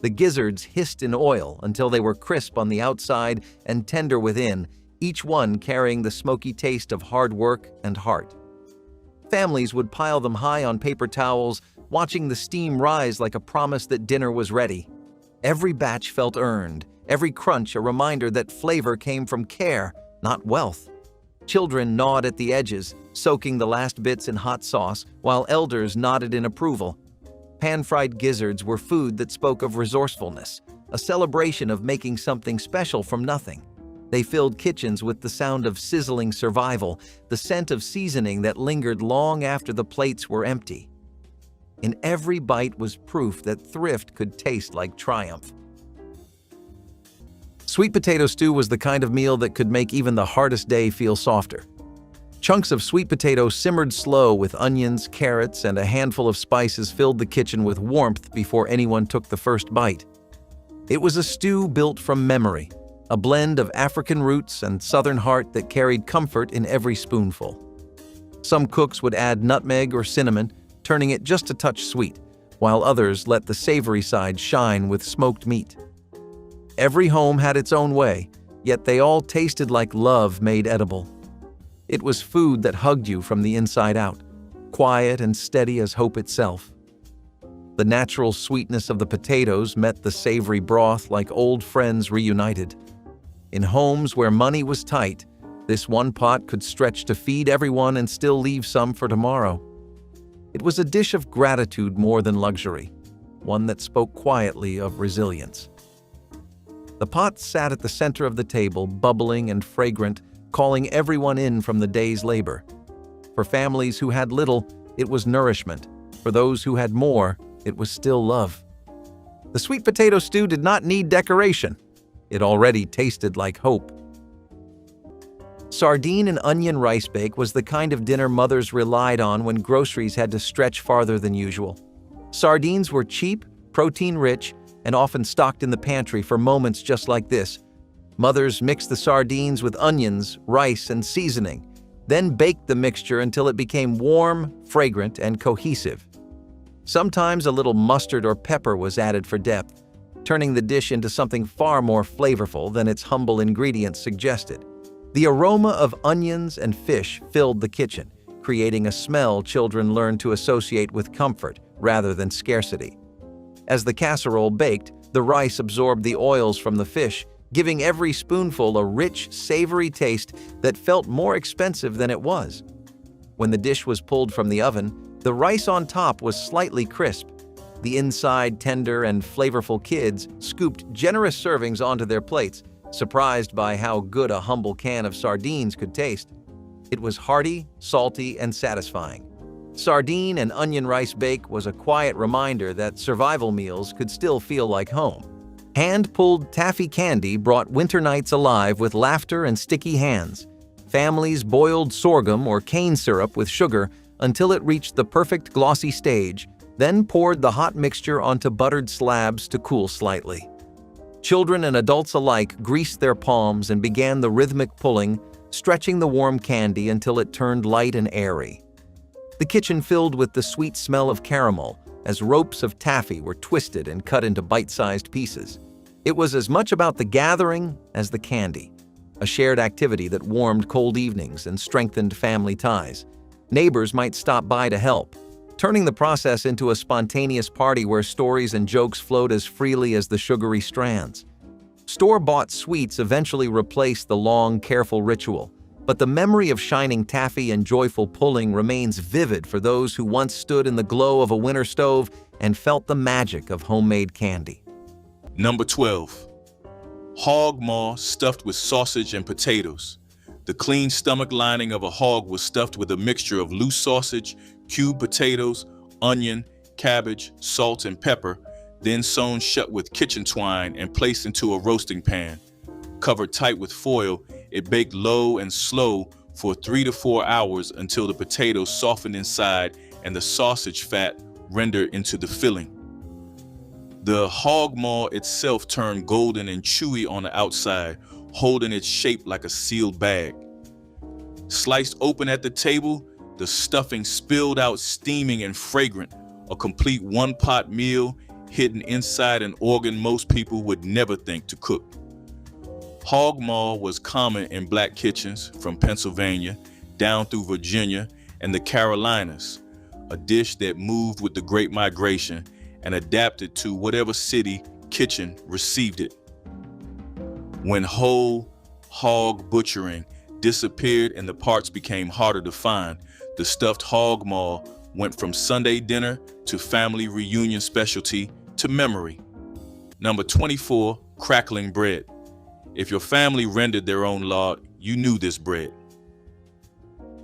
The gizzards hissed in oil until they were crisp on the outside and tender within, each one carrying the smoky taste of hard work and heart. Families would pile them high on paper towels, watching the steam rise like a promise that dinner was ready. Every batch felt earned, every crunch a reminder that flavor came from care, not wealth. Children gnawed at the edges, soaking the last bits in hot sauce, while elders nodded in approval. Pan-fried gizzards were food that spoke of resourcefulness, a celebration of making something special from nothing. They filled kitchens with the sound of sizzling survival, the scent of seasoning that lingered long after the plates were empty. In every bite was proof that thrift could taste like triumph. Sweet potato stew was the kind of meal that could make even the hardest day feel softer. Chunks of sweet potato simmered slow with onions, carrots, and a handful of spices filled the kitchen with warmth before anyone took the first bite. It was a stew built from memory, a blend of African roots and Southern heart that carried comfort in every spoonful. Some cooks would add nutmeg or cinnamon, turning it just a touch sweet, while others let the savory side shine with smoked meat. Every home had its own way, yet they all tasted like love made edible. It was food that hugged you from the inside out, quiet and steady as hope itself. The natural sweetness of the potatoes met the savory broth like old friends reunited. In homes where money was tight, this one pot could stretch to feed everyone and still leave some for tomorrow. It was a dish of gratitude more than luxury, one that spoke quietly of resilience. The pot sat at the center of the table, bubbling and fragrant, calling everyone in from the day's labor. For families who had little, it was nourishment. For those who had more, it was still love. The sweet potato stew did not need decoration. It already tasted like hope. Sardine and onion rice bake was the kind of dinner mothers relied on when groceries had to stretch farther than usual. Sardines were cheap, protein-rich, and often stocked in the pantry for moments just like this. Mothers mixed the sardines with onions, rice, and seasoning, then baked the mixture until it became warm, fragrant, and cohesive. Sometimes a little mustard or pepper was added for depth, turning the dish into something far more flavorful than its humble ingredients suggested. The aroma of onions and fish filled the kitchen, creating a smell children learned to associate with comfort rather than scarcity. As the casserole baked, the rice absorbed the oils from the fish, giving every spoonful a rich, savory taste that felt more expensive than it was. When the dish was pulled from the oven, the rice on top was slightly crisp. The inside tender and flavorful kids scooped generous servings onto their plates, surprised by how good a humble can of sardines could taste. It was hearty, salty, and satisfying. Sardine and onion rice bake was a quiet reminder that survival meals could still feel like home. Hand-pulled taffy candy brought winter nights alive with laughter and sticky hands. Families boiled sorghum or cane syrup with sugar until it reached the perfect glossy stage, then poured the hot mixture onto buttered slabs to cool slightly. Children and adults alike greased their palms and began the rhythmic pulling, stretching the warm candy until it turned light and airy. The kitchen filled with the sweet smell of caramel as ropes of taffy were twisted and cut into bite-sized pieces. It was as much about the gathering as the candy, a shared activity that warmed cold evenings and strengthened family ties. Neighbors might stop by to help, turning the process into a spontaneous party where stories and jokes flowed as freely as the sugary strands. Store-bought sweets eventually replaced the long, careful ritual, but the memory of shining taffy and joyful pulling remains vivid for those who once stood in the glow of a winter stove and felt the magic of homemade candy. Number 12. Hog maw stuffed with sausage and potatoes. The clean stomach lining of a hog was stuffed with a mixture of loose sausage, cubed potatoes, onion, cabbage, salt, and pepper, then sewn shut with kitchen twine and placed into a roasting pan. Covered tight with foil, it baked low and slow for 3 to 4 hours until the potatoes softened inside and the sausage fat rendered into the filling. The hog maw itself turned golden and chewy on the outside, holding its shape like a sealed bag. Sliced open at the table, the stuffing spilled out steaming and fragrant, a complete one-pot meal hidden inside an organ most people would never think to cook. Hog maw was common in black kitchens from Pennsylvania down through Virginia and the Carolinas, a dish that moved with the Great Migration and adapted to whatever city kitchen received it. When whole hog butchering disappeared and the parts became harder to find, the stuffed hog maw went from Sunday dinner to family reunion specialty to memory. Number 24, crackling bread. If your family rendered their own lard, you knew this bread.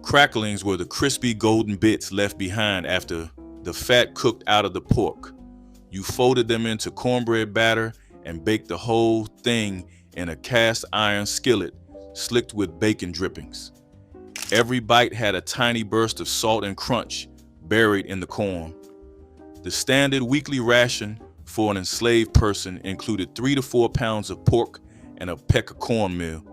Cracklings were the crispy golden bits left behind after the fat cooked out of the pork. You folded them into cornbread batter and baked the whole thing in a cast iron skillet slicked with bacon drippings. Every bite had a tiny burst of salt and crunch buried in the corn. The standard weekly ration for an enslaved person included 3 to 4 pounds of pork and a peck of cornmeal.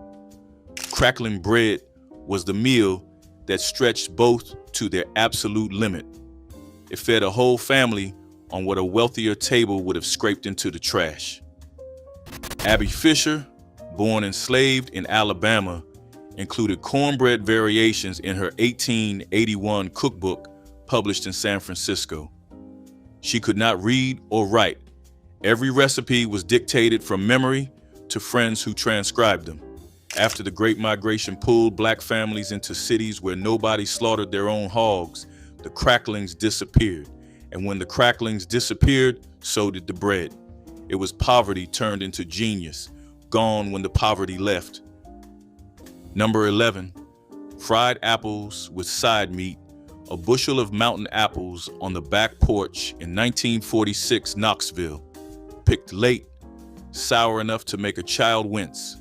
Crackling bread was the meal that stretched both to their absolute limit. It fed a whole family on what a wealthier table would have scraped into the trash. Abby Fisher, born enslaved in Alabama, included cornbread variations in her 1881 cookbook published in San Francisco. She could not read or write. Every recipe was dictated from memory to friends who transcribed them. After the Great Migration pulled black families into cities where nobody slaughtered their own hogs, the cracklings disappeared. And when the cracklings disappeared, so did the bread. It was poverty turned into genius, gone when the poverty left. Number 11, fried apples with side meat, a bushel of mountain apples on the back porch in 1946 Knoxville. Picked late, sour enough to make a child wince.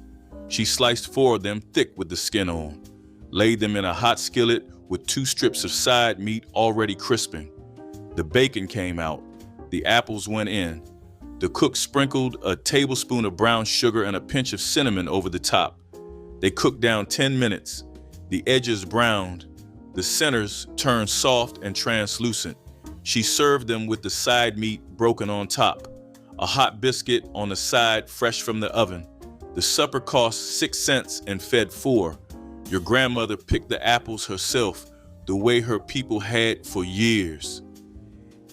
She sliced 4 of them thick with the skin on, laid them in a hot skillet with 2 strips of side meat already crisping. The bacon came out, the apples went in. The cook sprinkled a tablespoon of brown sugar and a pinch of cinnamon over the top. They cooked down 10 minutes. The edges browned, the centers turned soft and translucent. She served them with the side meat broken on top, a hot biscuit on the side fresh from the oven. The supper cost 6 cents and fed 4. Your grandmother picked the apples herself, the way her people had for years.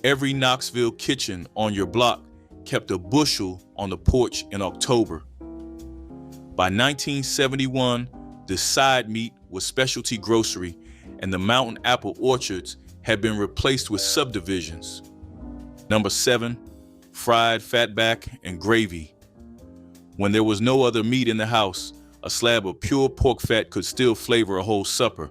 Every Knoxville kitchen on your block kept a bushel on the porch in October. By 1971, the side meat was specialty grocery, and the mountain apple orchards had been replaced with subdivisions. Number 7, fried fatback and gravy. When there was no other meat in the house, a slab of pure pork fat could still flavor a whole supper.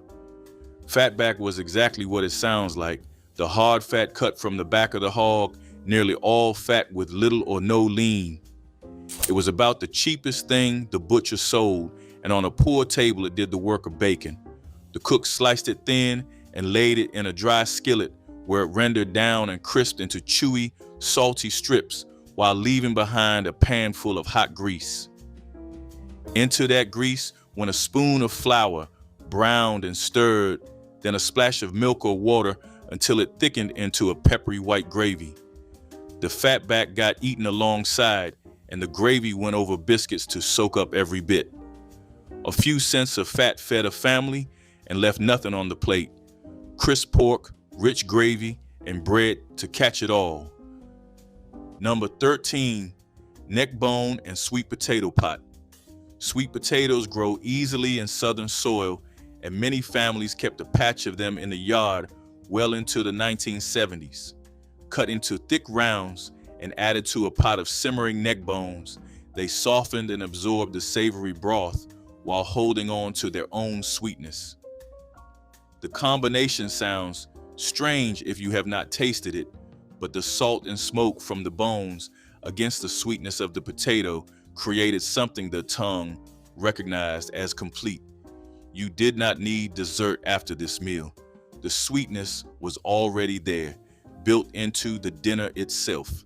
Fatback was exactly what it sounds like, the hard fat cut from the back of the hog, nearly all fat with little or no lean. It was about the cheapest thing the butcher sold, and on a poor table it did the work of bacon. The cook sliced it thin and laid it in a dry skillet where it rendered down and crisped into chewy, salty strips while leaving behind a pan full of hot grease. Into that grease went a spoon of flour, browned and stirred, then a splash of milk or water until it thickened into a peppery white gravy. The fatback got eaten alongside, and the gravy went over biscuits to soak up every bit. A few cents of fat fed a family and left nothing on the plate. Crisp pork, rich gravy, and bread to catch it all. Number 13, neck bone and sweet potato pot. Sweet potatoes grow easily in southern soil, and many families kept a patch of them in the yard well into the 1970s. Cut into thick rounds and added to a pot of simmering neck bones, they softened and absorbed the savory broth while holding on to their own sweetness. The combination sounds strange if you have not tasted it, but the salt and smoke from the bones against the sweetness of the potato created something the tongue recognized as complete. You did not need dessert after this meal. The sweetness was already there, built into the dinner itself.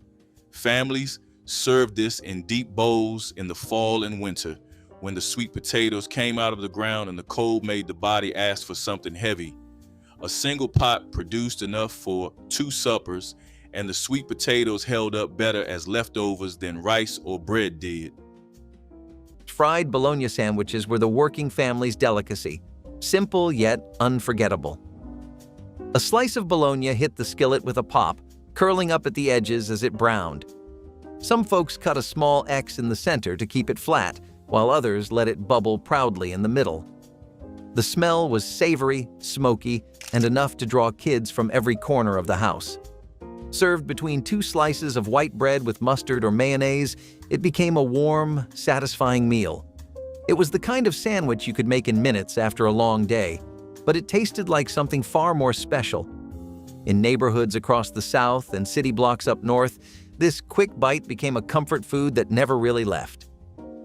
Families served this in deep bowls in the fall and winter, when the sweet potatoes came out of the ground and the cold made the body ask for something heavy. A single pot produced enough for 2 suppers, and the sweet potatoes held up better as leftovers than rice or bread did. Fried bologna sandwiches were the working family's delicacy, simple yet unforgettable. A slice of bologna hit the skillet with a pop, curling up at the edges as it browned. Some folks cut a small X in the center to keep it flat, while others let it bubble proudly in the middle. The smell was savory, smoky, and enough to draw kids from every corner of the house. Served between two slices of white bread with mustard or mayonnaise, it became a warm, satisfying meal. It was the kind of sandwich you could make in minutes after a long day, but it tasted like something far more special. In neighborhoods across the South and city blocks up north, this quick bite became a comfort food that never really left.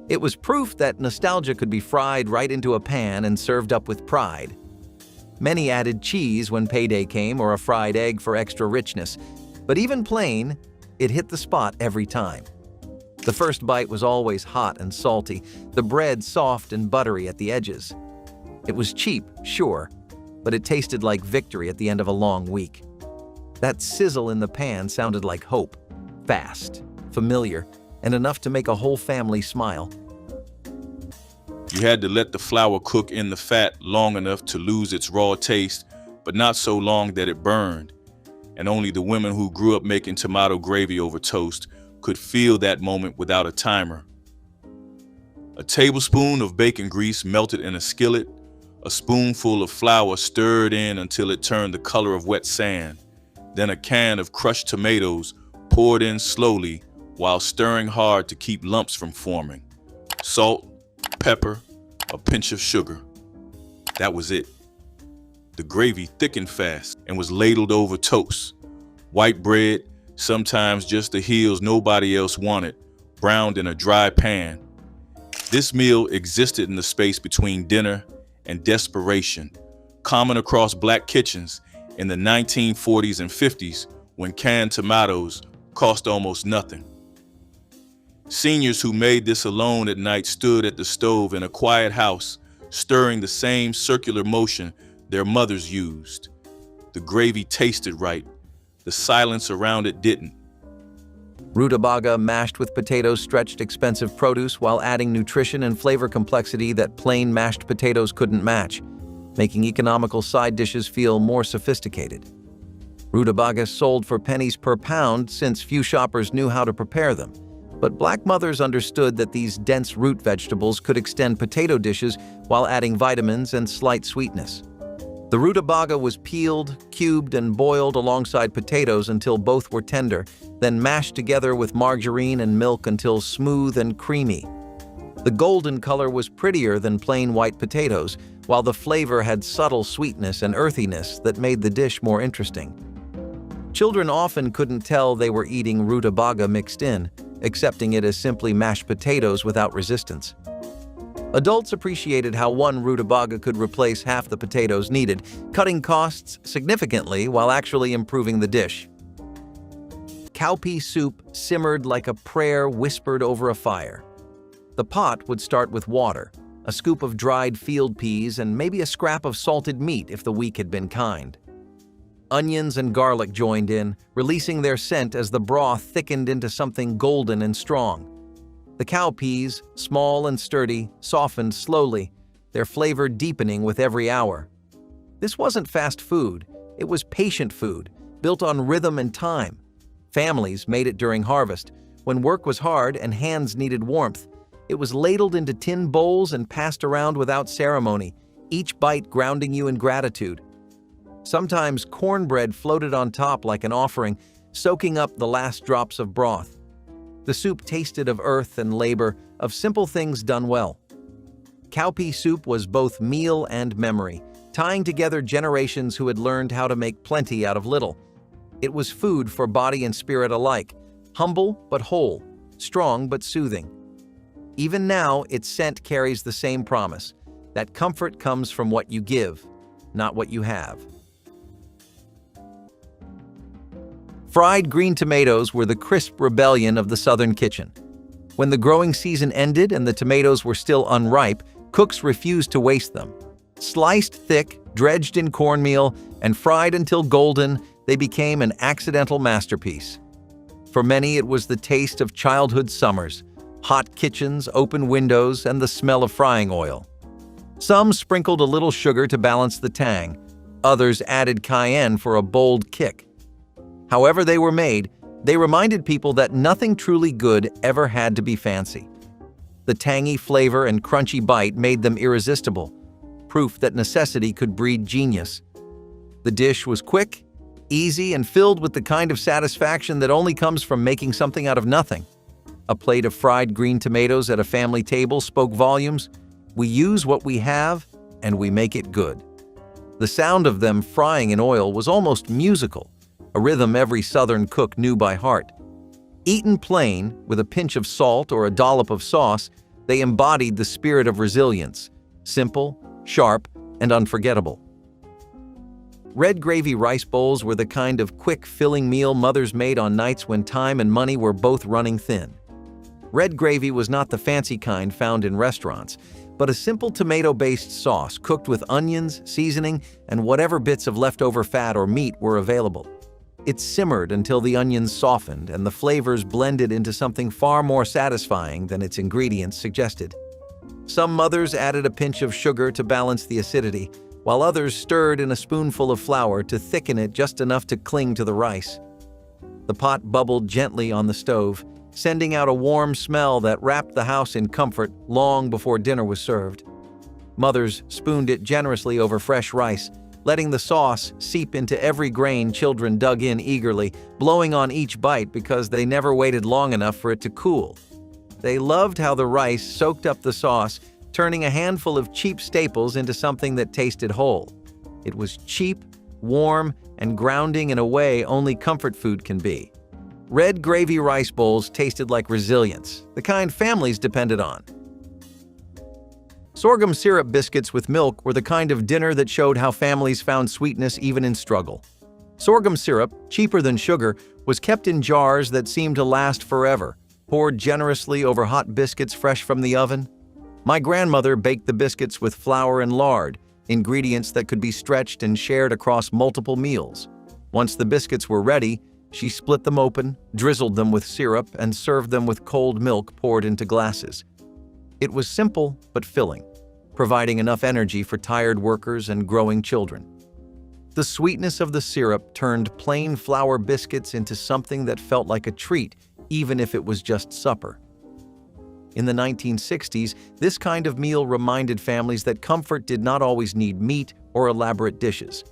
It was proof that nostalgia could be fried right into a pan and served up with pride. Many added cheese when payday came or a fried egg for extra richness, but even plain, it hit the spot every time. The first bite was always hot and salty, the bread soft and buttery at the edges. It was cheap, sure, but it tasted like victory at the end of a long week. That sizzle in the pan sounded like hope, fast, familiar, and enough to make a whole family smile. You had to let the flour cook in the fat long enough to lose its raw taste, but not so long that it burned. And only the women who grew up making tomato gravy over toast could feel that moment without a timer. A tablespoon of bacon grease melted in a skillet, a spoonful of flour stirred in until it turned the color of wet sand, then a can of crushed tomatoes poured in slowly while stirring hard to keep lumps from forming. Salt, pepper, a pinch of sugar. That was it. The gravy thickened fast and was ladled over toast. White bread, sometimes just the hills nobody else wanted, browned in a dry pan. This meal existed in the space between dinner and desperation, common across black kitchens in the 1940s and 50s when canned tomatoes cost almost nothing. Seniors who made this alone at night stood at the stove in a quiet house, stirring the same circular motion their mothers used. The gravy tasted right. The silence around it didn't. Rutabaga mashed with potatoes stretched expensive produce while adding nutrition and flavor complexity that plain mashed potatoes couldn't match, making economical side dishes feel more sophisticated. Rutabaga sold for pennies per pound since few shoppers knew how to prepare them, but black mothers understood that these dense root vegetables could extend potato dishes while adding vitamins and slight sweetness. The rutabaga was peeled, cubed, and boiled alongside potatoes until both were tender, then mashed together with margarine and milk until smooth and creamy. The golden color was prettier than plain white potatoes, while the flavor had subtle sweetness and earthiness that made the dish more interesting. Children often couldn't tell they were eating rutabaga mixed in, accepting it as simply mashed potatoes without resistance. Adults appreciated how one rutabaga could replace half the potatoes needed, cutting costs significantly while actually improving the dish. Cowpea soup simmered like a prayer whispered over a fire. The pot would start with water, a scoop of dried field peas, and maybe a scrap of salted meat if the week had been kind. Onions and garlic joined in, releasing their scent as the broth thickened into something golden and strong. The cowpeas, small and sturdy, softened slowly, their flavor deepening with every hour. This wasn't fast food, it was patient food, built on rhythm and time. Families made it during harvest, when work was hard and hands needed warmth. It was ladled into tin bowls and passed around without ceremony, each bite grounding you in gratitude. Sometimes cornbread floated on top like an offering, soaking up the last drops of broth. The soup tasted of earth and labor, of simple things done well. Cowpea soup was both meal and memory, tying together generations who had learned how to make plenty out of little. It was food for body and spirit alike, humble but whole, strong but soothing. Even now, its scent carries the same promise, that comfort comes from what you give, not what you have. Fried green tomatoes were the crisp rebellion of the Southern kitchen. When the growing season ended and the tomatoes were still unripe, cooks refused to waste them. Sliced thick, dredged in cornmeal, and fried until golden, they became an accidental masterpiece. For many, it was the taste of childhood summers, hot kitchens, open windows, and the smell of frying oil. Some sprinkled a little sugar to balance the tang. Others added cayenne for a bold kick. However they were made, they reminded people that nothing truly good ever had to be fancy. The tangy flavor and crunchy bite made them irresistible, proof that necessity could breed genius. The dish was quick, easy, and filled with the kind of satisfaction that only comes from making something out of nothing. A plate of fried green tomatoes at a family table spoke volumes. We use what we have, and we make it good. The sound of them frying in oil was almost musical, a rhythm every Southern cook knew by heart. Eaten plain, with a pinch of salt or a dollop of sauce, they embodied the spirit of resilience, simple, sharp, and unforgettable. Red gravy rice bowls were the kind of quick, filling meal mothers made on nights when time and money were both running thin. Red gravy was not the fancy kind found in restaurants, but a simple tomato-based sauce cooked with onions, seasoning, and whatever bits of leftover fat or meat were available. It simmered until the onions softened and the flavors blended into something far more satisfying than its ingredients suggested. Some mothers added a pinch of sugar to balance the acidity, while others stirred in a spoonful of flour to thicken it just enough to cling to the rice. The pot bubbled gently on the stove, sending out a warm smell that wrapped the house in comfort long before dinner was served. Mothers spooned it generously over fresh rice, letting the sauce seep into every grain. Children dug in eagerly, blowing on each bite because they never waited long enough for it to cool. They loved how the rice soaked up the sauce, turning a handful of cheap staples into something that tasted whole. It was cheap, warm, and grounding in a way only comfort food can be. Red gravy rice bowls tasted like resilience, the kind families depended on. Sorghum syrup biscuits with milk were the kind of dinner that showed how families found sweetness even in struggle. Sorghum syrup, cheaper than sugar, was kept in jars that seemed to last forever, poured generously over hot biscuits fresh from the oven. My grandmother baked the biscuits with flour and lard, ingredients that could be stretched and shared across multiple meals. Once the biscuits were ready, she split them open, drizzled them with syrup, and served them with cold milk poured into glasses. It was simple but filling, providing enough energy for tired workers and growing children. The sweetness of the syrup turned plain flour biscuits into something that felt like a treat, even if it was just supper. In the 1960s, this kind of meal reminded families that comfort did not always need meat or elaborate dishes.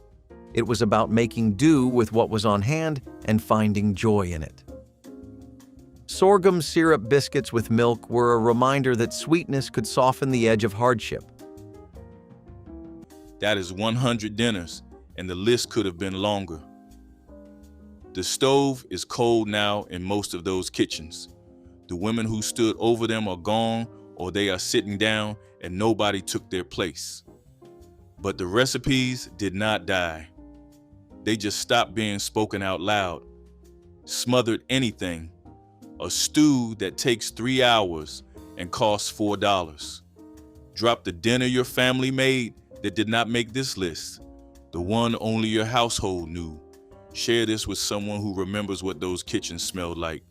It was about making do with what was on hand and finding joy in it. Sorghum syrup biscuits with milk were a reminder that sweetness could soften the edge of hardship. That is 100 dinners, and the list could have been longer. The stove is cold now in most of those kitchens. The women who stood over them are gone, or they are sitting down and nobody took their place. But the recipes did not die. They just stopped being spoken out loud. Smothered anything. A stew that takes 3 hours and costs $4. Drop the dinner your family made that did not make this list. The one only your household knew. Share this with someone who remembers what those kitchens smelled like.